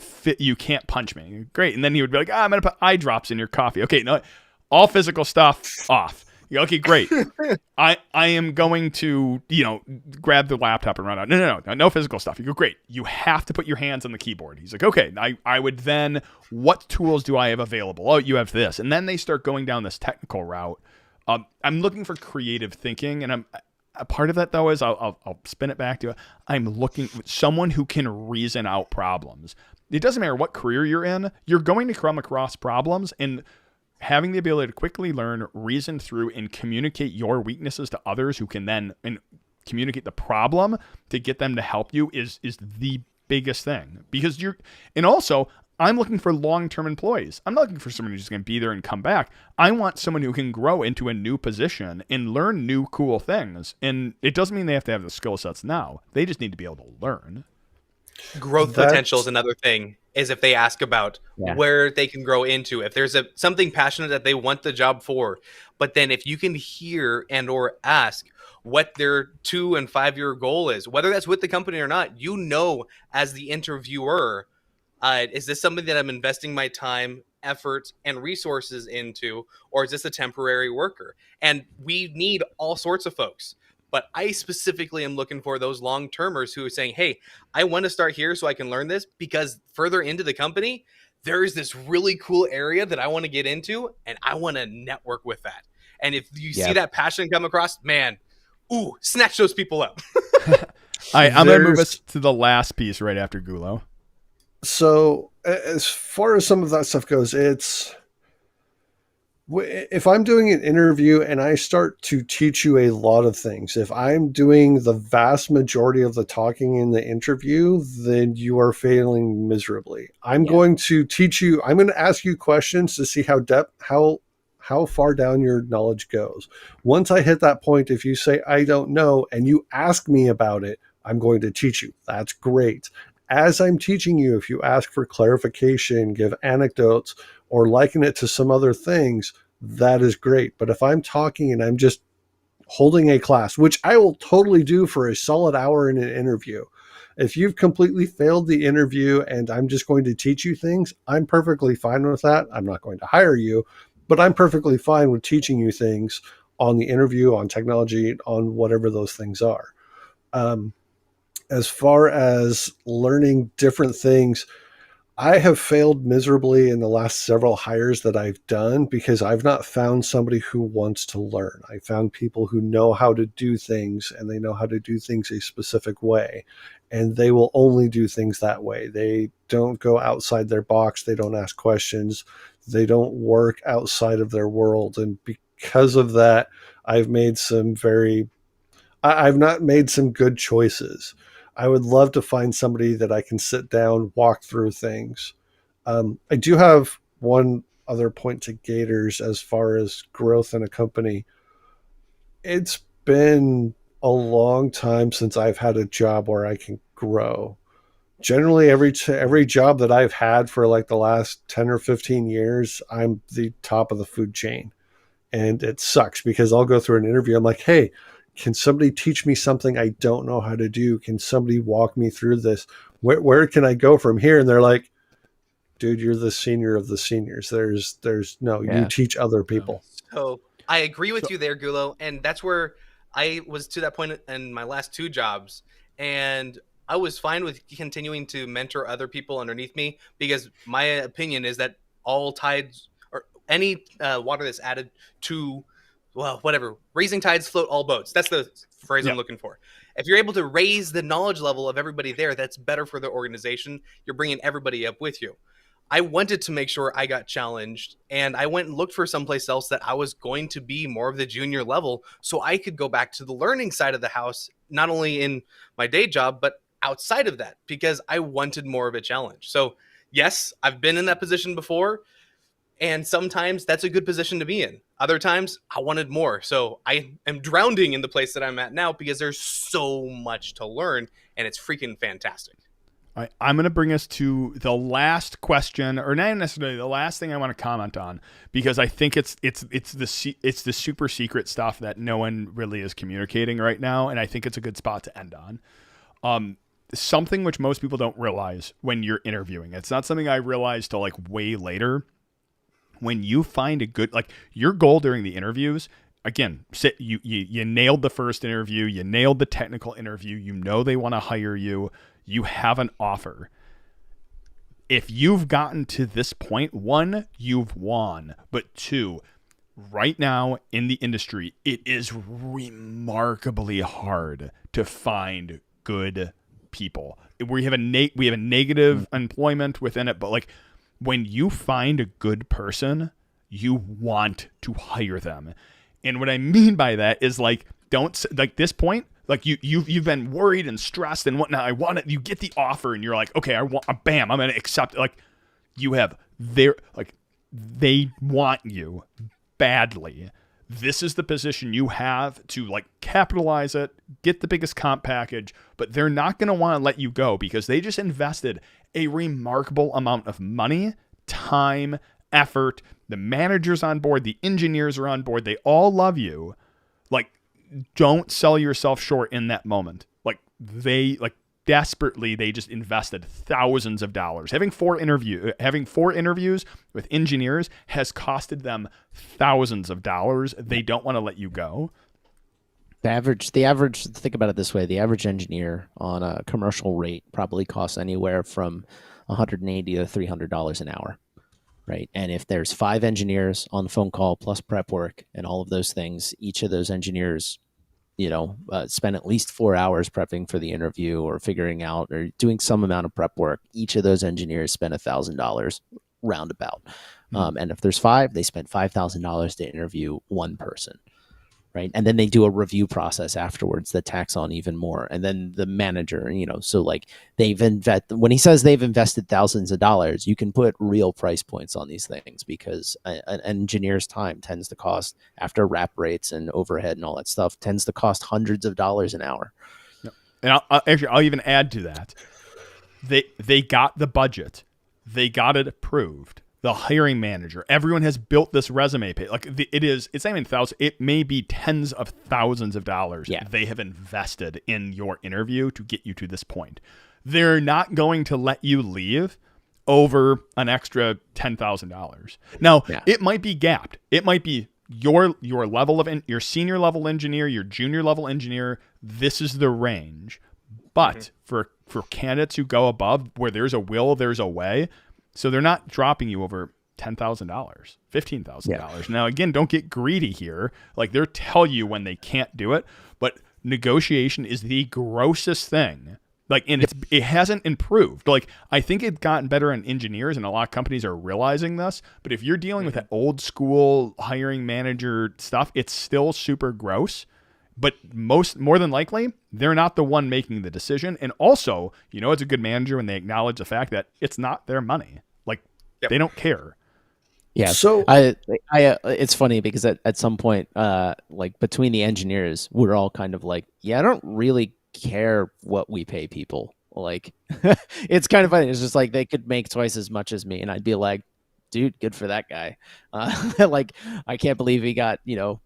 [SPEAKER 1] punch me." Great, and then he would be like, "I'm gonna put eye drops in your coffee." Okay, no, all physical stuff off. Yeah, okay, great. I am going to, grab the laptop and run out. No physical stuff. You go, great. You have to put your hands on the keyboard. He's like, okay. I would then, what tools do I have available? Oh, you have this. And then they start going down this technical route. I'm looking for creative thinking, and a part of that, though, is I'll spin it back to I'm looking for someone who can reason out problems. It doesn't matter what career you're in. You're going to come across problems, and having the ability to quickly learn, reason through, and communicate your weaknesses to others who can then communicate the problem to get them to help you is the biggest thing. Because also, I'm looking for long-term employees. I'm not looking for someone who's just going to be there and come back. I want someone who can grow into a new position and learn new cool things. And it doesn't mean they have to have the skill sets now. They just need to be able to learn.
[SPEAKER 4] Growth potential is another thing, is if they ask about where they can grow into, if there's something passionate that they want the job for, but then if you can hear and or ask what their 2 and 5 year goal is, whether that's with the company or not, as the interviewer, is this something that I'm investing my time, effort, and resources into, or is this a temporary worker? And we need all sorts of folks. But I specifically am looking for those long-termers who are saying, hey, I want to start here so I can learn this, because further into the company, there is this really cool area that I want to get into, and I want to network with that. And if you see that passion come across, man, snatch those people up.
[SPEAKER 1] I'm going to move us to the last piece right after Gulo.
[SPEAKER 2] So as far as some of that stuff goes, if I'm doing an interview and I start to teach you a lot of things, if I'm doing the vast majority of the talking in the interview, then you are failing miserably. I'm going to teach you, I'm going to ask you questions to see how far down your knowledge goes. Once I hit that point, if you say, I don't know, and you ask me about it, I'm going to teach you. That's great. As I'm teaching you, if you ask for clarification, give anecdotes, or liken it to some other things, that is great. But if I'm talking and I'm just holding a class, which I will totally do for a solid hour in an interview, if you've completely failed the interview and I'm just going to teach you things, I'm perfectly fine with that. I'm not going to hire you, but I'm perfectly fine with teaching you things on the interview, on technology, on whatever those things are. As far as learning different things, I have failed miserably in the last several hires that I've done because I've not found somebody who wants to learn. I found people who know how to do things, and they know how to do things a specific way, and they will only do things that way. They don't go outside their box. They don't ask questions. They don't work outside of their world. And because of that, I've not made some good choices. I would love to find somebody that I can sit down, walk through things. I do have one other point to Gators as far as growth in a company. It's been a long time since I've had a job where I can grow. Generally, every job that I've had for like the last 10 or 15 years, I'm the top of the food chain. And it sucks because I'll go through an interview. I'm like, hey, can somebody teach me something I don't know how to do? Can somebody walk me through this? Where can I go from here? And they're like, dude, you're the senior of the seniors. There's no, you
[SPEAKER 3] Yeah.
[SPEAKER 2] teach other people.
[SPEAKER 4] So I agree with you there, Gulo, and that's where I was to that point in my last 2 jobs, and I was fine with continuing to mentor other people underneath me because my opinion is that all tides or any water that's added to, well, whatever, raising tides float all boats. That's the phrase
[SPEAKER 1] Yeah.
[SPEAKER 4] I'm looking for. If you're able to raise the knowledge level of everybody there, that's better for the organization. You're bringing everybody up with you. I wanted to make sure I got challenged, and I went and looked for someplace else that I was going to be more of the junior level so I could go back to the learning side of the house, not only in my day job, but outside of that, because I wanted more of a challenge. So, yes, I've been in that position before, and sometimes that's a good position to be in. Other times, I wanted more. So, I am drowning in the place that I'm at now because there's so much to learn, and it's freaking fantastic.
[SPEAKER 1] All right, I'm going to bring us to the last question, or not necessarily the last thing I want to comment on, because I think it's the super secret stuff that no one really is communicating right now, and I think it's a good spot to end on. Something which most people don't realize when you're interviewing. It's not something I realized till like way later. When you find a good, like, your goal during the interviews, again, you nailed the first interview, you nailed the technical interview, you know they want to hire you. You have an offer. If you've gotten to this point, 1, you've won. But 2, right now in the industry, it is remarkably hard to find good people. We have a negative employment within it, but like when you find a good person, you want to hire them. And what I mean by that is like, don't like this point. Like you've been worried and stressed and whatnot. I want it. You get the offer and you're like, okay, bam, I'm going to accept it. Like they want you badly. This is the position you have to like capitalize it, get the biggest comp package, but they're not going to want to let you go because they just invested a remarkable amount of money, time, effort. The manager's on board. The engineers are on board. They all love you. Like, don't sell yourself short in that moment. Like desperately, they just invested thousands of dollars. Having 4 interviews with engineers has costed them thousands of dollars. They don't want to let you go.
[SPEAKER 3] The average, think about it this way. The average engineer on a commercial rate probably costs anywhere from $180 to $300 an hour. Right. And if there's 5 engineers on the phone call plus prep work and all of those things, each of those engineers, spend at least 4 hours prepping for the interview or figuring out or doing some amount of prep work. Each of those engineers spend $1,000 roundabout. And if there's 5, they spend $5,000 to interview one person. Right. And then they do a review process afterwards that tacks on even more. And then the manager, so like when he says they've invested thousands of dollars, you can put real price points on these things because an engineer's time tends to cost, after wrap rates and overhead and all that stuff, tends to cost hundreds of dollars an hour.
[SPEAKER 1] Yep. And I'll even add to that. They got the budget. They got it approved. The hiring manager, everyone has built this resume page. Like it's not even thousands. It may be tens of thousands of dollars they have invested in your interview to get you to this point. They're not going to let you leave over an extra $10,000. Now, It might be gapped. It might be your level of your senior level engineer, your junior level engineer. This is the range. But for candidates who go above, where there's a will, there's a way. So they're not dropping you over $10,000, $15,000. Now, again, don't get greedy here. Like, they'll tell you when they can't do it, but negotiation is the grossest thing. Like, and it hasn't improved. Like, I think it's gotten better in engineers, and a lot of companies are realizing this. But if you're dealing with that old school hiring manager stuff, it's still super gross. But more than likely, they're not the one making the decision. And also, it's a good manager when they acknowledge the fact that it's not their money. Like, they don't care.
[SPEAKER 3] Yeah.
[SPEAKER 2] So
[SPEAKER 3] it's funny because at some point, like between the engineers, we're all kind of like, I don't really care what we pay people. Like, it's kind of funny. It's just like they could make twice as much as me, and I'd be like, dude, good for that guy. Like, I can't believe he got,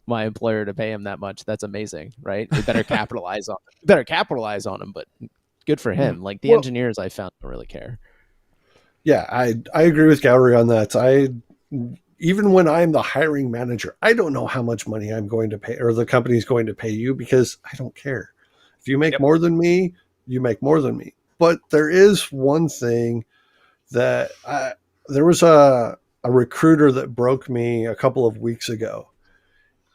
[SPEAKER 3] my employer to pay him that much. That's amazing, right? We better capitalize on him, but good for him. Like, the engineers I found don't really care.
[SPEAKER 2] Yeah, I agree with Gowry on that. Even when I'm the hiring manager, I don't know how much money I'm going to pay or the company's going to pay you because I don't care. If you make
[SPEAKER 4] Yep.
[SPEAKER 2] more than me, you make more than me. But there is one thing that there was a recruiter that broke me a couple of weeks ago,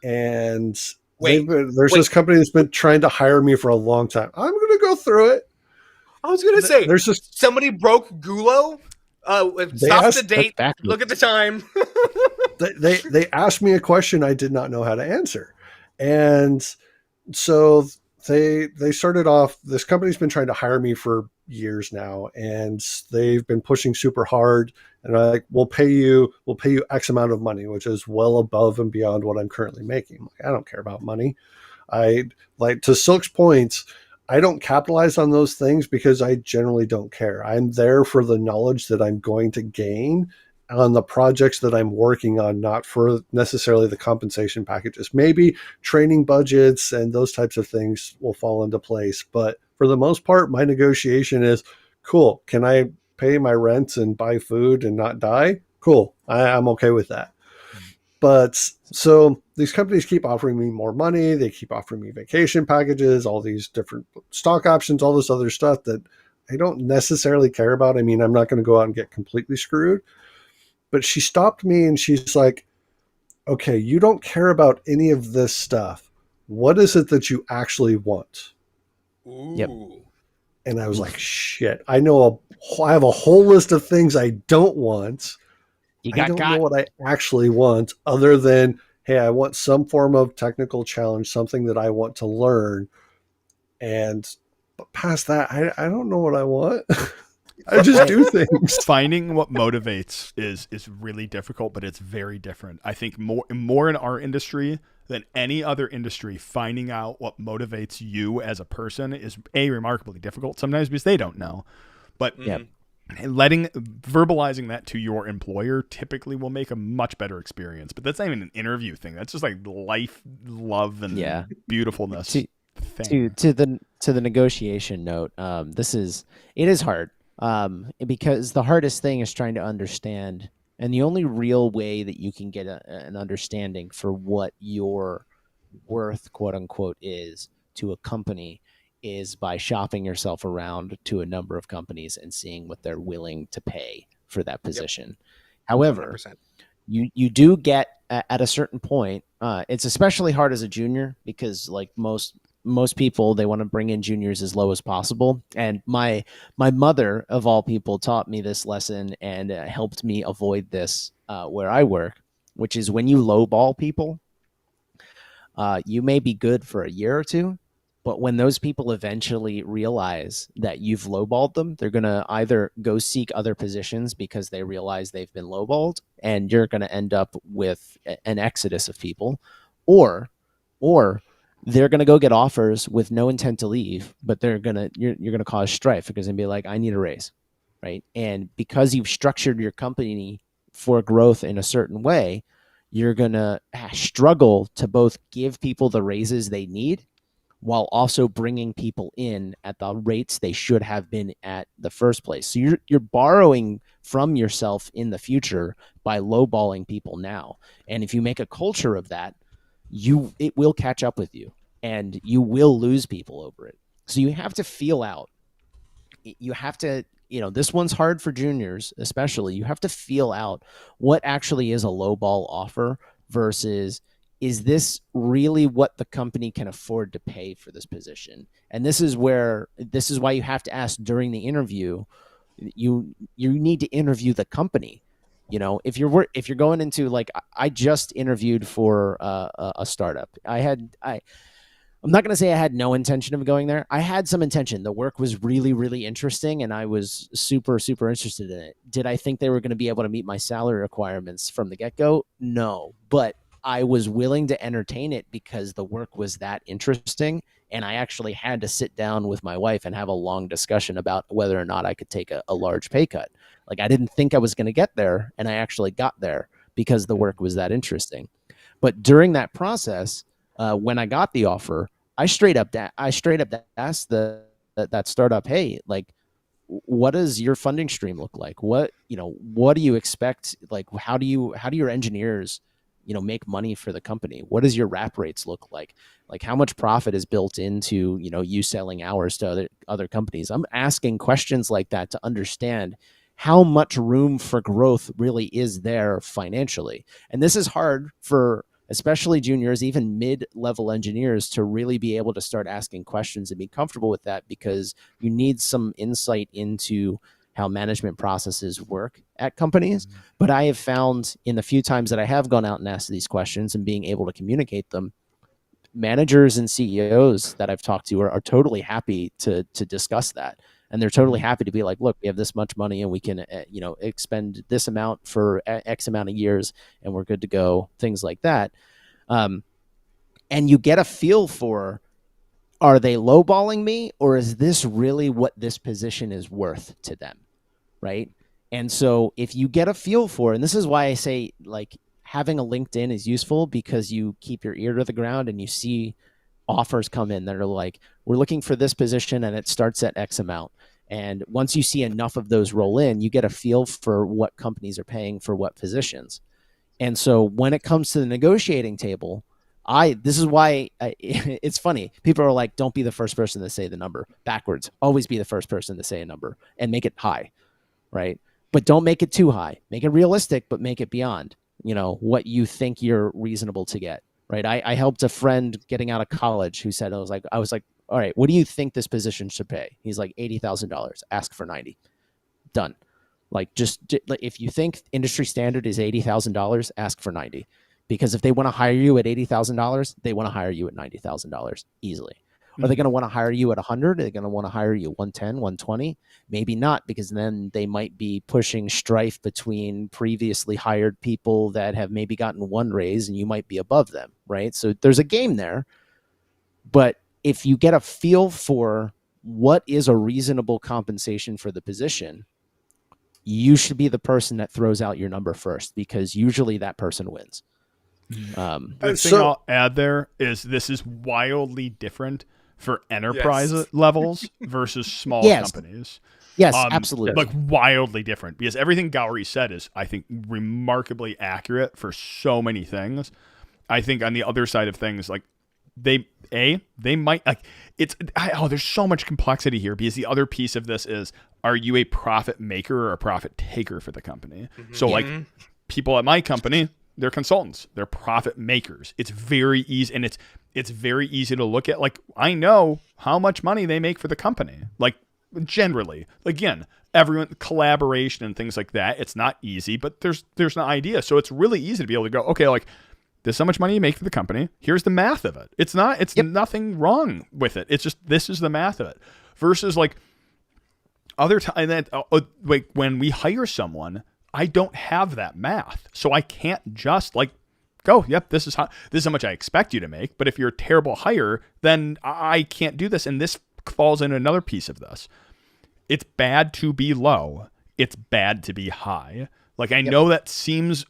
[SPEAKER 2] and
[SPEAKER 4] Wait,
[SPEAKER 2] there's
[SPEAKER 4] wait.
[SPEAKER 2] this company that's been trying to hire me for a long time. I'm going to go through it.
[SPEAKER 4] I was gonna say
[SPEAKER 2] There's just
[SPEAKER 4] somebody broke Gulo.
[SPEAKER 2] they
[SPEAKER 4] Stop the
[SPEAKER 2] asked
[SPEAKER 3] That's
[SPEAKER 4] date. Look at the
[SPEAKER 3] backwards.
[SPEAKER 4] time.
[SPEAKER 2] they asked me a question I did not know how to answer, and so they started off. This company's been trying to hire me for years now, and they've been pushing super hard. And I like, we'll pay you X amount of money, which is well above and beyond what I'm currently making. Like, I don't care about money. I like to Silk's points. I don't capitalize on those things because I generally don't care. I'm there for the knowledge that I'm going to gain on the projects that I'm working on, not for necessarily the compensation packages. Maybe training budgets and those types of things will fall into place. But for the most part, my negotiation is cool. Can I pay my rent and buy food and not die? Cool. I'm okay with that. But so these companies keep offering me more money. They keep offering me vacation packages, all these different stock options, all this other stuff that I don't necessarily care about. I mean, I'm not going to go out and get completely screwed. But she stopped me and she's like, okay, you don't care about any of this stuff. What is it that you actually want?
[SPEAKER 3] Yep.
[SPEAKER 4] Ooh.
[SPEAKER 2] And I was like, shit, I have a whole list of things I don't want.
[SPEAKER 3] You
[SPEAKER 2] I
[SPEAKER 3] got
[SPEAKER 2] don't know
[SPEAKER 3] got.
[SPEAKER 2] what I actually want other than, hey, I want some form of technical challenge, something that I want to learn. And but past that, I don't know what I want. I just do things.
[SPEAKER 1] Finding what motivates is really difficult, but it's very different. I think more in our industry than any other industry, finding out what motivates you as a person is remarkably difficult sometimes because they don't know. But
[SPEAKER 3] Yep.
[SPEAKER 1] verbalizing that to your employer typically will make a much better experience. But that's not even an interview thing. That's just like life, love, and
[SPEAKER 3] Yeah.
[SPEAKER 1] beautifulness
[SPEAKER 3] To
[SPEAKER 1] thing.
[SPEAKER 3] to the negotiation note, it is hard, because the hardest thing is trying to understand, and the only real way that you can get an understanding for what your worth, quote unquote, is to a company is by shopping yourself around to a number of companies and seeing what they're willing to pay for that position. However,
[SPEAKER 4] 100%.
[SPEAKER 3] you do get at a certain point, it's especially hard as a junior because like most people, they want to bring in juniors as low as possible, and my mother of all people taught me this lesson and helped me avoid this where I work, which is when you lowball people, you may be good for a year or two, but when those people eventually realize that you've lowballed them, they're going to either go seek other positions because they realize they've been lowballed, and you're going to end up with an exodus of people, or or they're going to go get offers with no intent to leave, but you're going to cause strife because they'll be like, I need a raise, right? And because you've structured your company for growth in a certain way, you're going to struggle to both give people the raises they need while also bringing people in at the rates they should have been at the first place. So you're borrowing from yourself in the future by lowballing people now. And if you make a culture of that, it will catch up with you and you will lose people over it. So you have to feel out. You have to, this one's hard for juniors, especially. You have to feel out what actually is a lowball offer versus, is this really what the company can afford to pay for this position? And this is why you have to ask during the interview. You need to interview the company. If you're going into, like, I just interviewed for a startup. I'm not going to say I had no intention of going there. I had some intention. The work was really, really interesting, and I was super, super interested in it. Did I think they were going to be able to meet my salary requirements from the get-go? No, but I was willing to entertain it because the work was that interesting, and I actually had to sit down with my wife and have a long discussion about whether or not I could take a large pay cut. Like, I didn't think I was going to get there, and I actually got there because the work was that interesting. But during that process, when I got the offer, I straight up asked that startup, hey, like, what does your funding stream look like? What do you expect? Like, how do your engineers, make money for the company? What does your wrap rates look like? Like, how much profit is built into, you selling hours to other companies? I'm asking questions like that to understand how much room for growth really is there financially. And this is hard for especially juniors, even mid-level engineers, to really be able to start asking questions and be comfortable with that, because you need some insight into how management processes work at companies. But I have found in the few times that I have gone out and asked these questions and being able to communicate them, managers and CEOs that I've talked to are totally happy to discuss that. And they're totally happy to be like, look, we have this much money and we can, expend this amount for X amount of years and we're good to go, things like that. And you get a feel for, are they lowballing me, or is this really what this position is worth to them? Right. And so if you get a feel for, and this is why I say, like, having a LinkedIn is useful, because you keep your ear to the ground and you see offers come in that are like, we're looking for this position and it starts at X amount. And once you see enough of those roll in, you get a feel for what companies are paying for what positions. And so when it comes to the negotiating table, this is why it's funny. People are like, don't be the first person to say the number. Backwards. Always be the first person to say a number and make it high, right? But don't make it too high. Make it realistic, but make it beyond, what you think you're reasonable to get. Right. I helped a friend getting out of college who said, I was like, all right, what do you think this position should pay? He's like, $80,000, ask for 90. Done. Like, just if you think industry standard is $80,000, ask for 90. Because if they want to hire you at $80,000, they want to hire you at $90,000 easily. Are they going to want to hire you at 100? Are they going to want to hire you 110, 120? Maybe not, because then they might be pushing strife between previously hired people that have maybe gotten one raise and you might be above them, right? So there's a game there. But if you get a feel for what is a reasonable compensation for the position, you should be the person that throws out your number first, because usually that person wins.
[SPEAKER 1] The thing I'll add there is this is wildly different for enterprise levels versus small companies.
[SPEAKER 3] Yes, absolutely.
[SPEAKER 1] Like, wildly different, because everything Gowrie said is, I think, remarkably accurate for so many things. I think on the other side of things, like, they might, like, there's so much complexity here, because the other piece of this is, are you a profit maker or a profit taker for the company? So like, people at my company, they're consultants, they're profit makers. It's very easy, and it's very easy to look at. Like, I know how much money they make for the company. Like, generally, again, everyone, collaboration and things like that, it's not easy, but there's an idea. So it's really easy to be able to go, okay, like, this is how much money you make for the company. Here's the math of it. It's nothing wrong with it. It's just, this is the math of it. Versus like other time that like when we hire someone, I don't have that math, so I can't just like go, yep, this is how much I expect you to make. But if you're a terrible hire, then I can't do this. And this falls in another piece of this. It's bad to be low. It's bad to be high. Like, I know that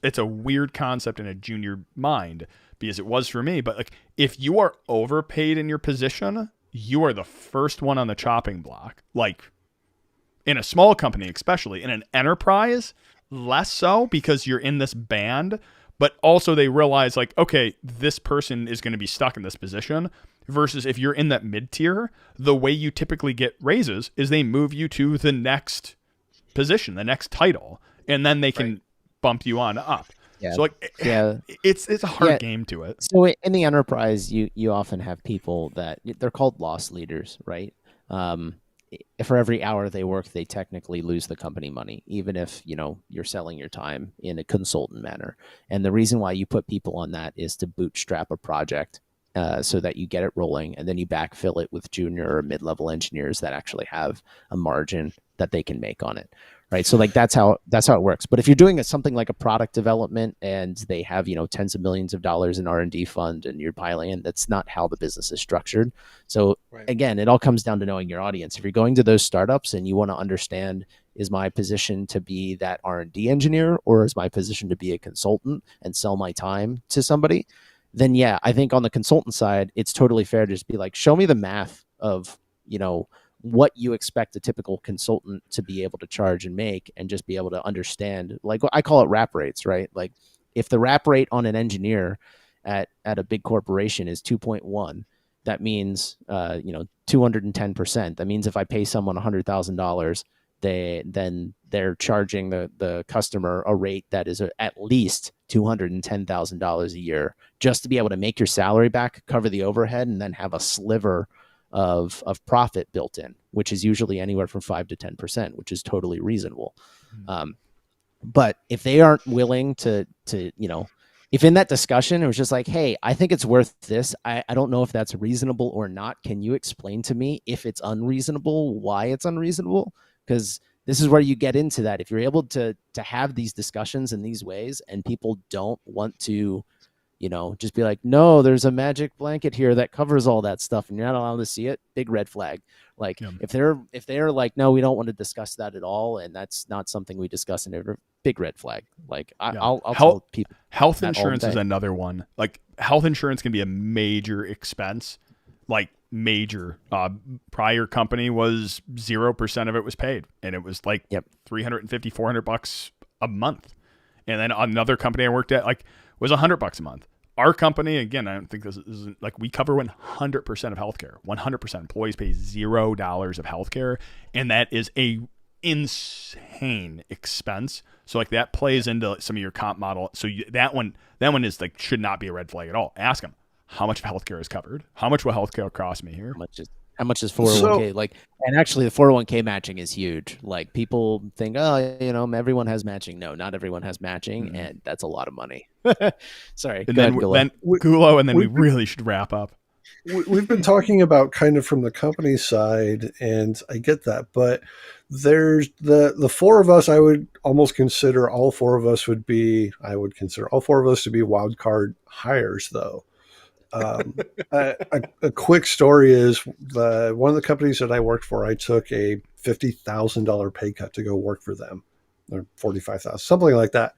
[SPEAKER 1] it's a weird concept in a junior mind, because it was for me, but like, if you are overpaid in your position, you are the first one on the chopping block. Like, in a small company, especially in an enterprise, less so, because you're in this band, but also they realize like, okay, this person is going to be stuck in this position. Versus if you're in that mid tier, the way you typically get raises is they move you to the next position, the next title, and then they can bump you on up.
[SPEAKER 3] Yeah.
[SPEAKER 1] So like, it's a hard game to it.
[SPEAKER 3] So in the enterprise, you often have people that they're called loss leaders, right? For every hour they work, they technically lose the company money, even if you're selling your time in a consultant manner. And the reason why you put people on that is to bootstrap a project, so that you get it rolling, and then you backfill it with junior or mid-level engineers that actually have a margin that they can make on it. Right. So like, that's how it works. But if you're doing something like a product development and they have, tens of millions of dollars in R&D fund and you're piling in, that's not how the business is structured. So again, it all comes down to knowing your audience. If you're going to those startups and you want to understand, is my position to be that R&D engineer, or is my position to be a consultant and sell my time to somebody? Then yeah, I think on the consultant side, it's totally fair to just be like, show me the math of, what you expect a typical consultant to be able to charge and make, and just be able to understand, like, I call it wrap rates, right? Like, if the wrap rate on an engineer at a big corporation is 2.1, that means 210%. That means if I pay someone $100,000, then they're charging the customer a rate that is at least $210,000 a year, just to be able to make your salary back, cover the overhead, and then have a sliver of profit built in, which is usually anywhere from 5 to 10%, which is totally reasonable. But if they aren't willing to if in that discussion it was just like, hey, I think it's worth this, I don't know if that's reasonable or not, can you explain to me if it's unreasonable, why it's unreasonable? Because this is where you get into that. If you're able to have these discussions in these ways, and people don't want to just be like, no, there's a magic blanket here that covers all that stuff and you're not allowed to see it, big red flag. Like, if they're like, no, we don't want to discuss that at all, and that's not something we discuss in a big red flag. Like, I'll tell people.
[SPEAKER 1] Health insurance is another one. Like, health insurance can be a major expense, like major. Prior company was 0% of it was paid, and it was like $350, $400 a month. And then another company I worked at, like, was $100 a month. Our company, again, I don't think this is like, we cover 100% of healthcare. 100% employees pay $0 of healthcare, and that is a insane expense. So like, that plays into some of your comp model. So that one is like, should not be a red flag at all. Ask them, how much of healthcare is covered? How much will healthcare cost me here?
[SPEAKER 3] How much is 401k? Like, and actually the 401k matching is huge. Like, people think, oh, everyone has matching. No, not everyone has matching, and that's a lot of money. Sorry.
[SPEAKER 1] And then Gulo, and then we really should wrap up.
[SPEAKER 2] We've been talking about kind of from the company side, and I get that, but there's the four of us. I would consider all four of us to be wild card hires, though. A quick story is one of the companies that I worked for, I took a $50,000 pay cut to go work for them, or $45,000, something like that.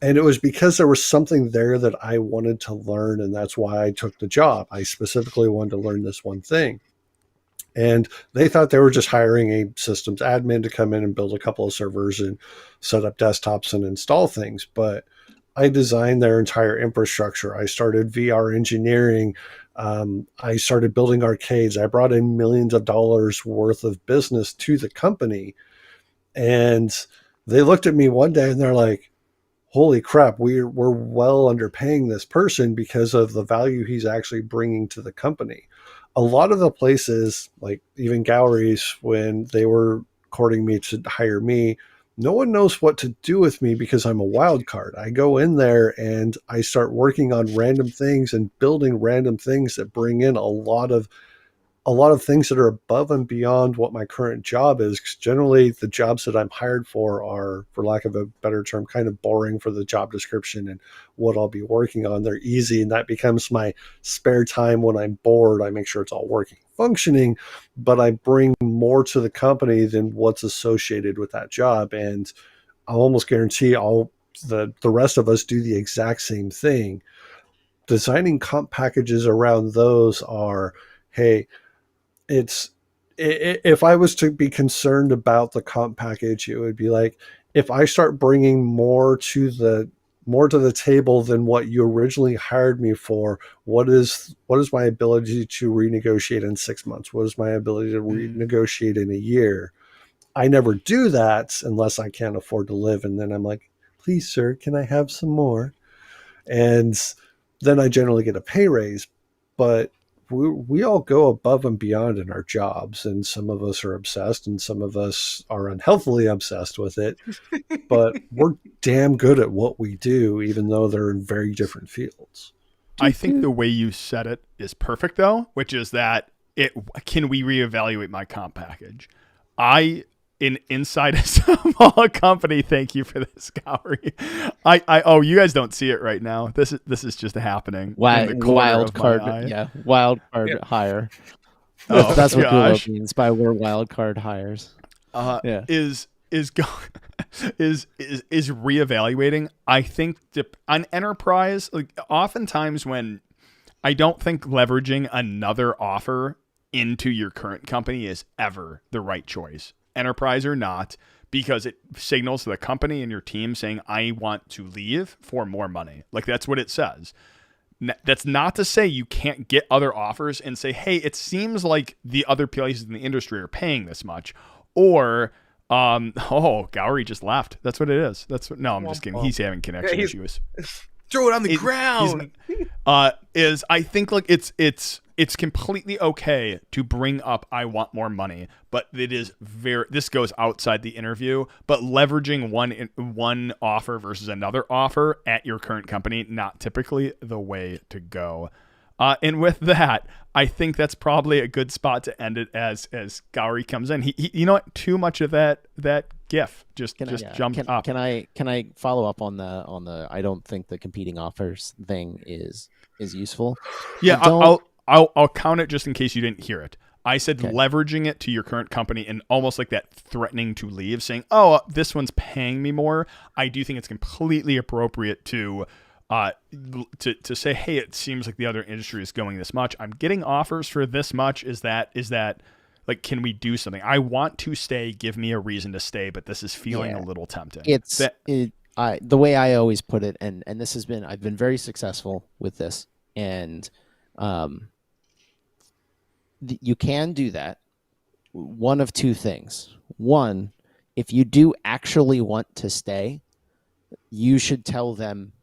[SPEAKER 2] And it was because there was something there that I wanted to learn, and that's why I took the job. I specifically wanted to learn this one thing. And they thought they were just hiring a systems admin to come in and build a couple of servers and set up desktops and install things. But I designed their entire infrastructure. I started VR engineering. I started building arcades. I brought in millions of dollars worth of business to the company. And they looked at me one day and they're like, holy crap, we're well underpaying this person because of the value he's actually bringing to the company. A lot of the places, like even Gowries, when they were courting me to hire me, no one knows what to do with me because I'm a wild card. I go in there and I start working on random things and building random things that bring in a lot of things that are above and beyond what my current job is. 'Cause generally the jobs that I'm hired for are, for lack of a better term, kind of boring for the job description and what I'll be working on. They're easy, and that becomes my spare time when I'm bored. I make sure it's all working, functioning, but I bring more to the company than what's associated with that job. And I'll almost guarantee the rest of us do the exact same thing. Designing comp packages around those are, hey, if I was to be concerned about the comp package, it would be like, if I start bringing more to the table than what you originally hired me for, what is my ability to renegotiate in 6 months? What is my ability to renegotiate in a year? I never do that unless I can't afford to live. And then I'm like, please, sir, can I have some more? And then I generally get a pay raise. But we all go above and beyond in our jobs, and some of us are obsessed and some of us are unhealthily obsessed with it, but we're damn good at what we do, even though they're in very different fields.
[SPEAKER 1] I think the way you said it is perfect, though, which is that can we reevaluate my comp package? Inside a small company, thank you for this, Gowrie. You guys don't see it right now. This is just happening.
[SPEAKER 3] Wild card hire.
[SPEAKER 1] Oh,
[SPEAKER 3] that's what Gulo means by we're wild card hires.
[SPEAKER 1] Is reevaluating. I think on enterprise, like, oftentimes when I don't think leveraging another offer into your current company is ever the right choice, enterprise or not, because it signals to the company and your team saying, I want to leave for more money. Like, that's what it says. That's not to say you can't get other offers and say, hey, it seems like the other places in the industry are paying this much. Or, Gowrie just left. That's what it is. That's what, no, I'm just kidding. He's having connection issues.
[SPEAKER 4] Throw it on the ground.
[SPEAKER 1] Is I think like it's completely okay to bring up I want more money, but it is this goes outside the interview, but leveraging one offer versus another offer at your current company, not typically the way to go. And with that, I think that's probably a good spot to end it as Gowrie comes in. He you know what? Too much of that GIF just jumped up.
[SPEAKER 3] Can I follow up on the I don't think the competing offers thing is useful.
[SPEAKER 1] Yeah, I'll count it just in case you didn't hear it. I said leveraging it to your current company and almost like that threatening to leave, saying, "Oh, this one's paying me more." I do think it's completely appropriate to say, hey, it seems like the other industry is going this much. I'm getting offers for this much. Is that like, can we do something? I want to stay. Give me a reason to stay, but this is feeling a little tempting.
[SPEAKER 3] The way I always put it, and this has been, I've been very successful with this, and you can do that. One of two things. One, if you do actually want to stay, you should tell them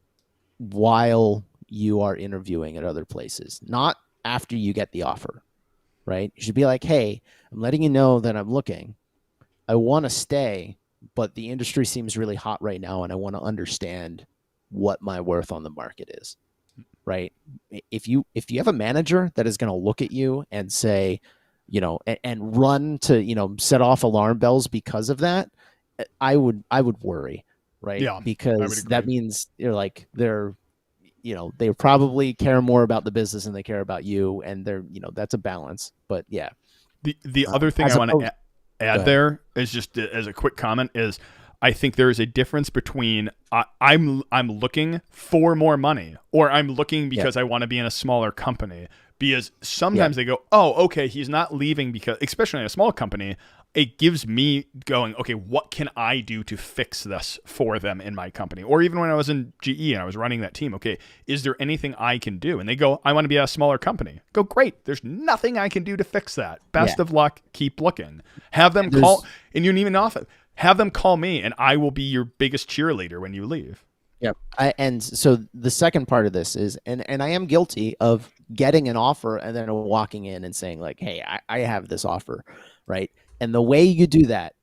[SPEAKER 3] while you are interviewing at other places, not after you get the offer, right? You should be like, hey, I'm letting you know that I'm looking. I want to stay, but the industry seems really hot right now, and I want to understand what my worth on the market is, right? If you have a manager that is going to look at you and say, you know, and run to, you know, set off alarm bells because of that, I would worry. Right.
[SPEAKER 1] Yeah,
[SPEAKER 3] because that means you're like, they probably care more about the business than they care about you. And that's a balance. But yeah.
[SPEAKER 1] The other thing I want to add there is just as a quick comment is I think there is a difference between I'm looking for more money or I'm looking because I want to be in a smaller company. Because sometimes they go, oh, okay, he's not leaving because, especially in a small company, it gives me going, okay, what can I do to fix this for them in my company? Or even when I was in GE and I was running that team, okay, is there anything I can do? And they go, I want to be a smaller company. Go, great. There's nothing I can do to fix that. Best of luck. Keep looking. Have them call, and you don't even off it. Have them call me, and I will be your biggest cheerleader when you leave.
[SPEAKER 3] Yep. And so the second part of this is, and I am guilty of getting an offer and then walking in and saying like, hey, I have this offer, right? And the way you do that,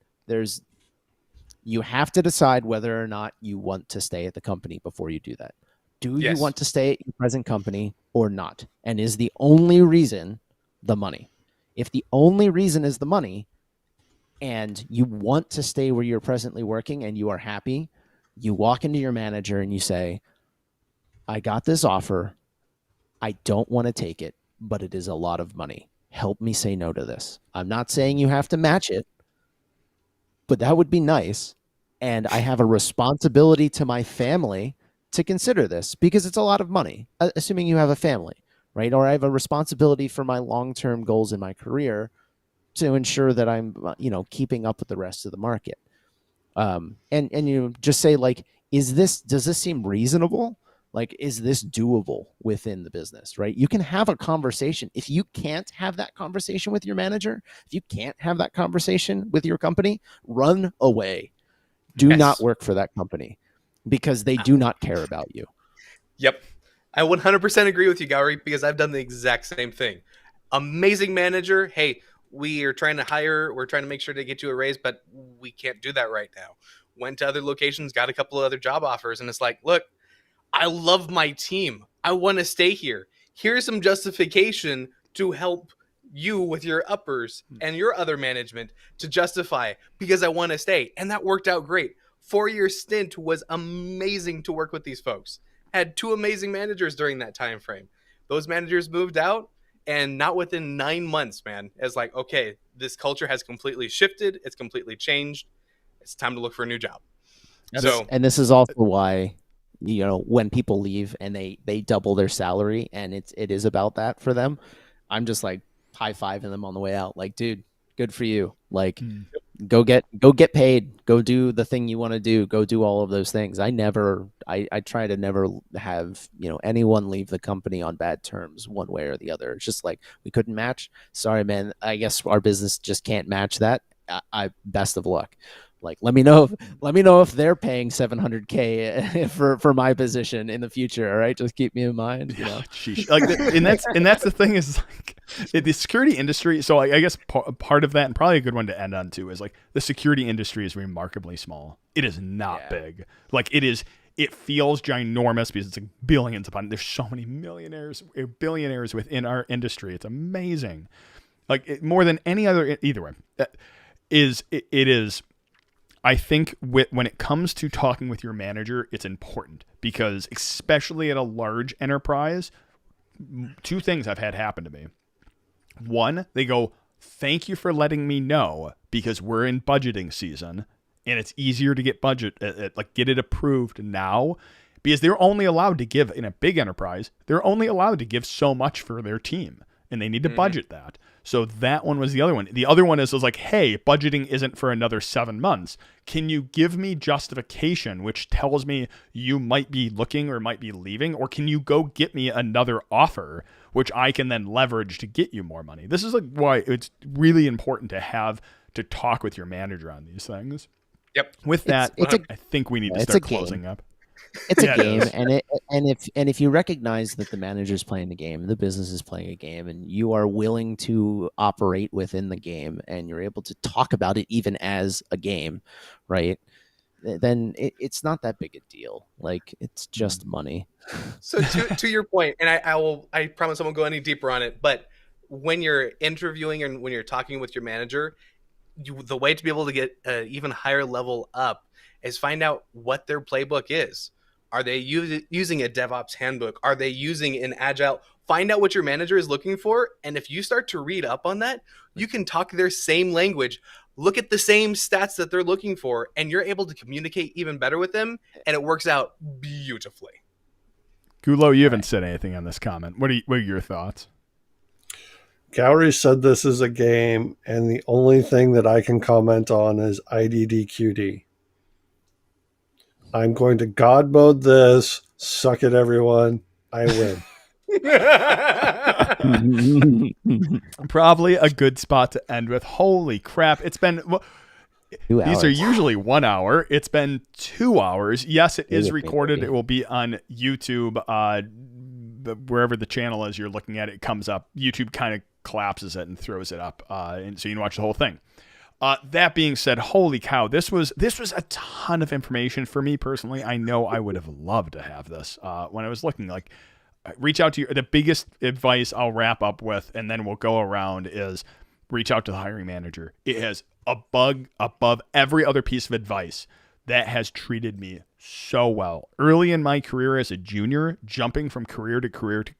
[SPEAKER 3] you have to decide whether or not you want to stay at the company before you do that. Do you want to stay at your present company or not? And is the only reason the money? If the only reason is the money and you want to stay where you're presently working and you are happy, you walk into your manager and you say, I got this offer. I don't want to take it, but it is a lot of money. Help me say no to this. I'm not saying you have to match it, but that would be nice. And I have a responsibility to my family to consider this because it's a lot of money, assuming you have a family, right? Or I have a responsibility for my long-term goals in my career to ensure that I'm, keeping up with the rest of the market. And you just say like, does this seem reasonable? Like, is this doable within the business, right? You can have a conversation. If you can't have that conversation with your manager, if you can't have that conversation with your company, run away. Do not work for that company because they do not care about you.
[SPEAKER 4] Yep. I 100% agree with you, Gowrie, because I've done the exact same thing. Amazing manager. Hey, we are trying to hire. We're trying to make sure to get you a raise, but we can't do that right now. Went to other locations, got a couple of other job offers, and it's like, look, I love my team. I want to stay here. Here's some justification to help you with your uppers and your other management to justify because I want to stay. And that worked out great. 4-year stint was amazing to work with these folks. Had 2 amazing managers during that time frame. Those managers moved out and not within 9 months, man. It's like, okay, this culture has completely shifted. It's completely changed. It's time to look for a new job.
[SPEAKER 3] And this is also why, when people leave and they double their salary and it is about that for them, I'm just like, high-fiving them on the way out. Like, dude, good for you. Like,
[SPEAKER 1] Mm.
[SPEAKER 3] go get paid. Go do the thing you want to do. Go do all of those things. I try to never have, anyone leave the company on bad terms one way or the other. It's just like, we couldn't match. Sorry, man. I guess our business just can't match that. I best of luck. Like, let me know if they're paying $700K for my position in the future. All right, just keep me in mind.
[SPEAKER 1] Sheesh. Like, and that's the thing is, like, the security industry. So I guess part of that, and probably a good one to end on too, is like the security industry is remarkably small. It is not big. Like, it is. It feels ginormous because it's like billions upon. There's so many millionaires, billionaires within our industry. It's amazing. Like, more than any other. Either way, it is. I think when it comes to talking with your manager, it's important because, especially at a large enterprise, two things I've had happen to me. One, they go, "Thank you for letting me know because we're in budgeting season and it's easier to get get it approved now." Because they're only allowed to give, in a big enterprise, they're only allowed to give so much for their team and they need to budget that. So that one was the other one. The other one is like, hey, budgeting isn't for another 7 months. Can you give me justification, which tells me you might be looking or might be leaving? Or can you go get me another offer, which I can then leverage to get you more money? This is like why it's really important to talk with your manager on these things.
[SPEAKER 4] Yep.
[SPEAKER 1] With that, I think we need to start closing up.
[SPEAKER 3] It's a game, and if you recognize that the manager's playing the game, the business is playing a game, and you are willing to operate within the game, and you're able to talk about it even as a game, right? Then it's not that big a deal. Like, it's just money.
[SPEAKER 4] So to your point, and I promise I won't go any deeper on it, but when you're interviewing and when you're talking with your manager, the way to be able to get an even higher level up is find out what their playbook is. Are they using a DevOps handbook? Are they using an agile? Find out what your manager is looking for. And if you start to read up on that, you can talk their same language, look at the same stats that they're looking for, and you're able to communicate even better with them. And it works out beautifully.
[SPEAKER 1] Gulo, you haven't said anything on this comment. What are your thoughts?
[SPEAKER 2] Gowrie said this is a game, and the only thing that I can comment on is IDDQD. I'm going to God mode this. Suck it, everyone. I win.
[SPEAKER 1] Probably a good spot to end with. Holy crap. It's been... These are usually 1 hour. It's been 2 hours. Yes, it is recorded. It will be on YouTube. Wherever the channel is you're looking at, it comes up. YouTube kind of collapses it and throws it up. And so you can watch the whole thing. That being said, holy cow, this was a ton of information for me personally. I know I would have loved to have this when I was looking. Like, reach out to the biggest advice I'll wrap up with, and then we'll go around, is reach out to the hiring manager. It has a bug above every other piece of advice that has treated me so well. Early in my career as a junior, jumping from career to career to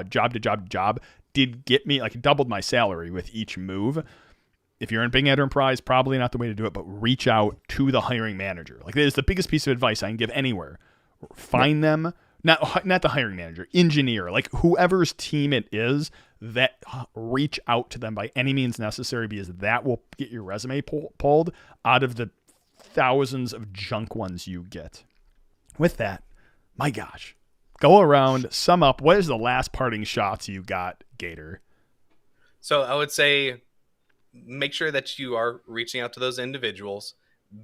[SPEAKER 1] job to job to job did get me, like, doubled my salary with each move. If you're in big enterprise, probably not the way to do it, but reach out to the hiring manager. Like, that is the biggest piece of advice I can give anywhere. Find them, not the hiring manager, engineer, like whoever's team it is, that reach out to them by any means necessary, because that will get your resume pulled out of the thousands of junk ones you get. With that, my gosh, go around, sum up. What is the last parting shots you got, Gator?
[SPEAKER 4] So I would say, make sure that you are reaching out to those individuals.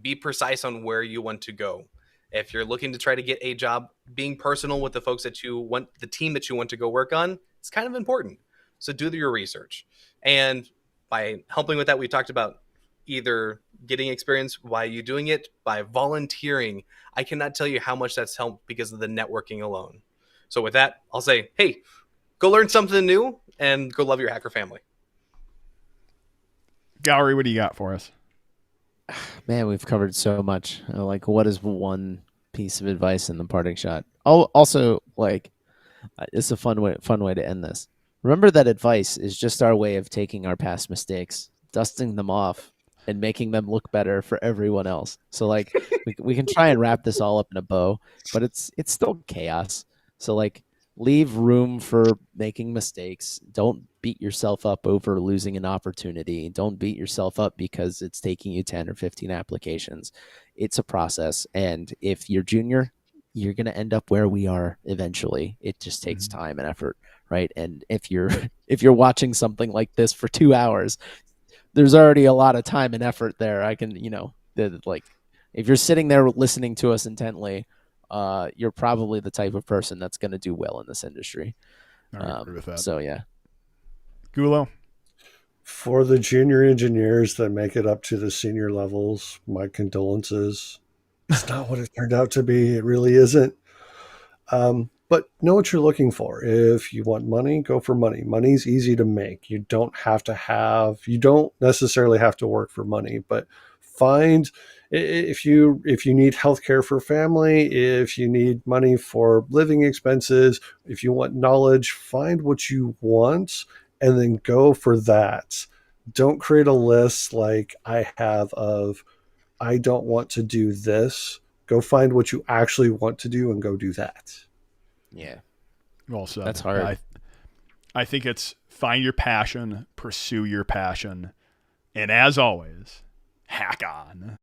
[SPEAKER 4] Be precise on where you want to go. If you're looking to try to get a job, being personal with the folks that you want, the team that you want to go work on, it's kind of important. So do your research. And by helping with that, we talked about either getting experience while you're doing it, by volunteering. I cannot tell you how much that's helped because of the networking alone. So with that, I'll say, hey, go learn something new and go love your hacker family.
[SPEAKER 1] Gowrie, what do you got for us?
[SPEAKER 3] Man, we've covered so much. Like, what is one piece of advice in the parting shot? Oh, also, like, it's a fun way to end this. Remember that advice is just our way of taking our past mistakes, dusting them off, and making them look better for everyone else. So, like, we can try and wrap this all up in a bow, but it's still chaos. So, like, leave room for making mistakes. Don't beat yourself up over losing an opportunity. Don't beat yourself up because it's taking you 10 or 15 applications. It's a process. And if you're junior, you're going to end up where we are eventually. It just takes time and effort, right? And if you're if you're watching something like this for 2 hours, there's already a lot of time and effort there. I can, like if you're sitting there listening to us intently, you're probably the type of person that's going to do well in this industry.
[SPEAKER 1] I agree with that.
[SPEAKER 3] So yeah,
[SPEAKER 1] Gulo.
[SPEAKER 2] For the junior engineers that make it up to the senior levels, my condolences. It's not what it turned out to be. It really isn't. But know what you're looking for. If you want money, go for money. Money's easy to make. You don't necessarily have to work for money, but find if you need healthcare for family, if you need money for living expenses, if you want knowledge, find what you want and then go for that. Don't create a list like I have of I don't want to do this. Go find what you actually want to do and go do that.
[SPEAKER 3] yeah,
[SPEAKER 1] Well said.
[SPEAKER 3] that's hard.
[SPEAKER 1] I think it's find your passion, pursue your passion, and as always, hack on.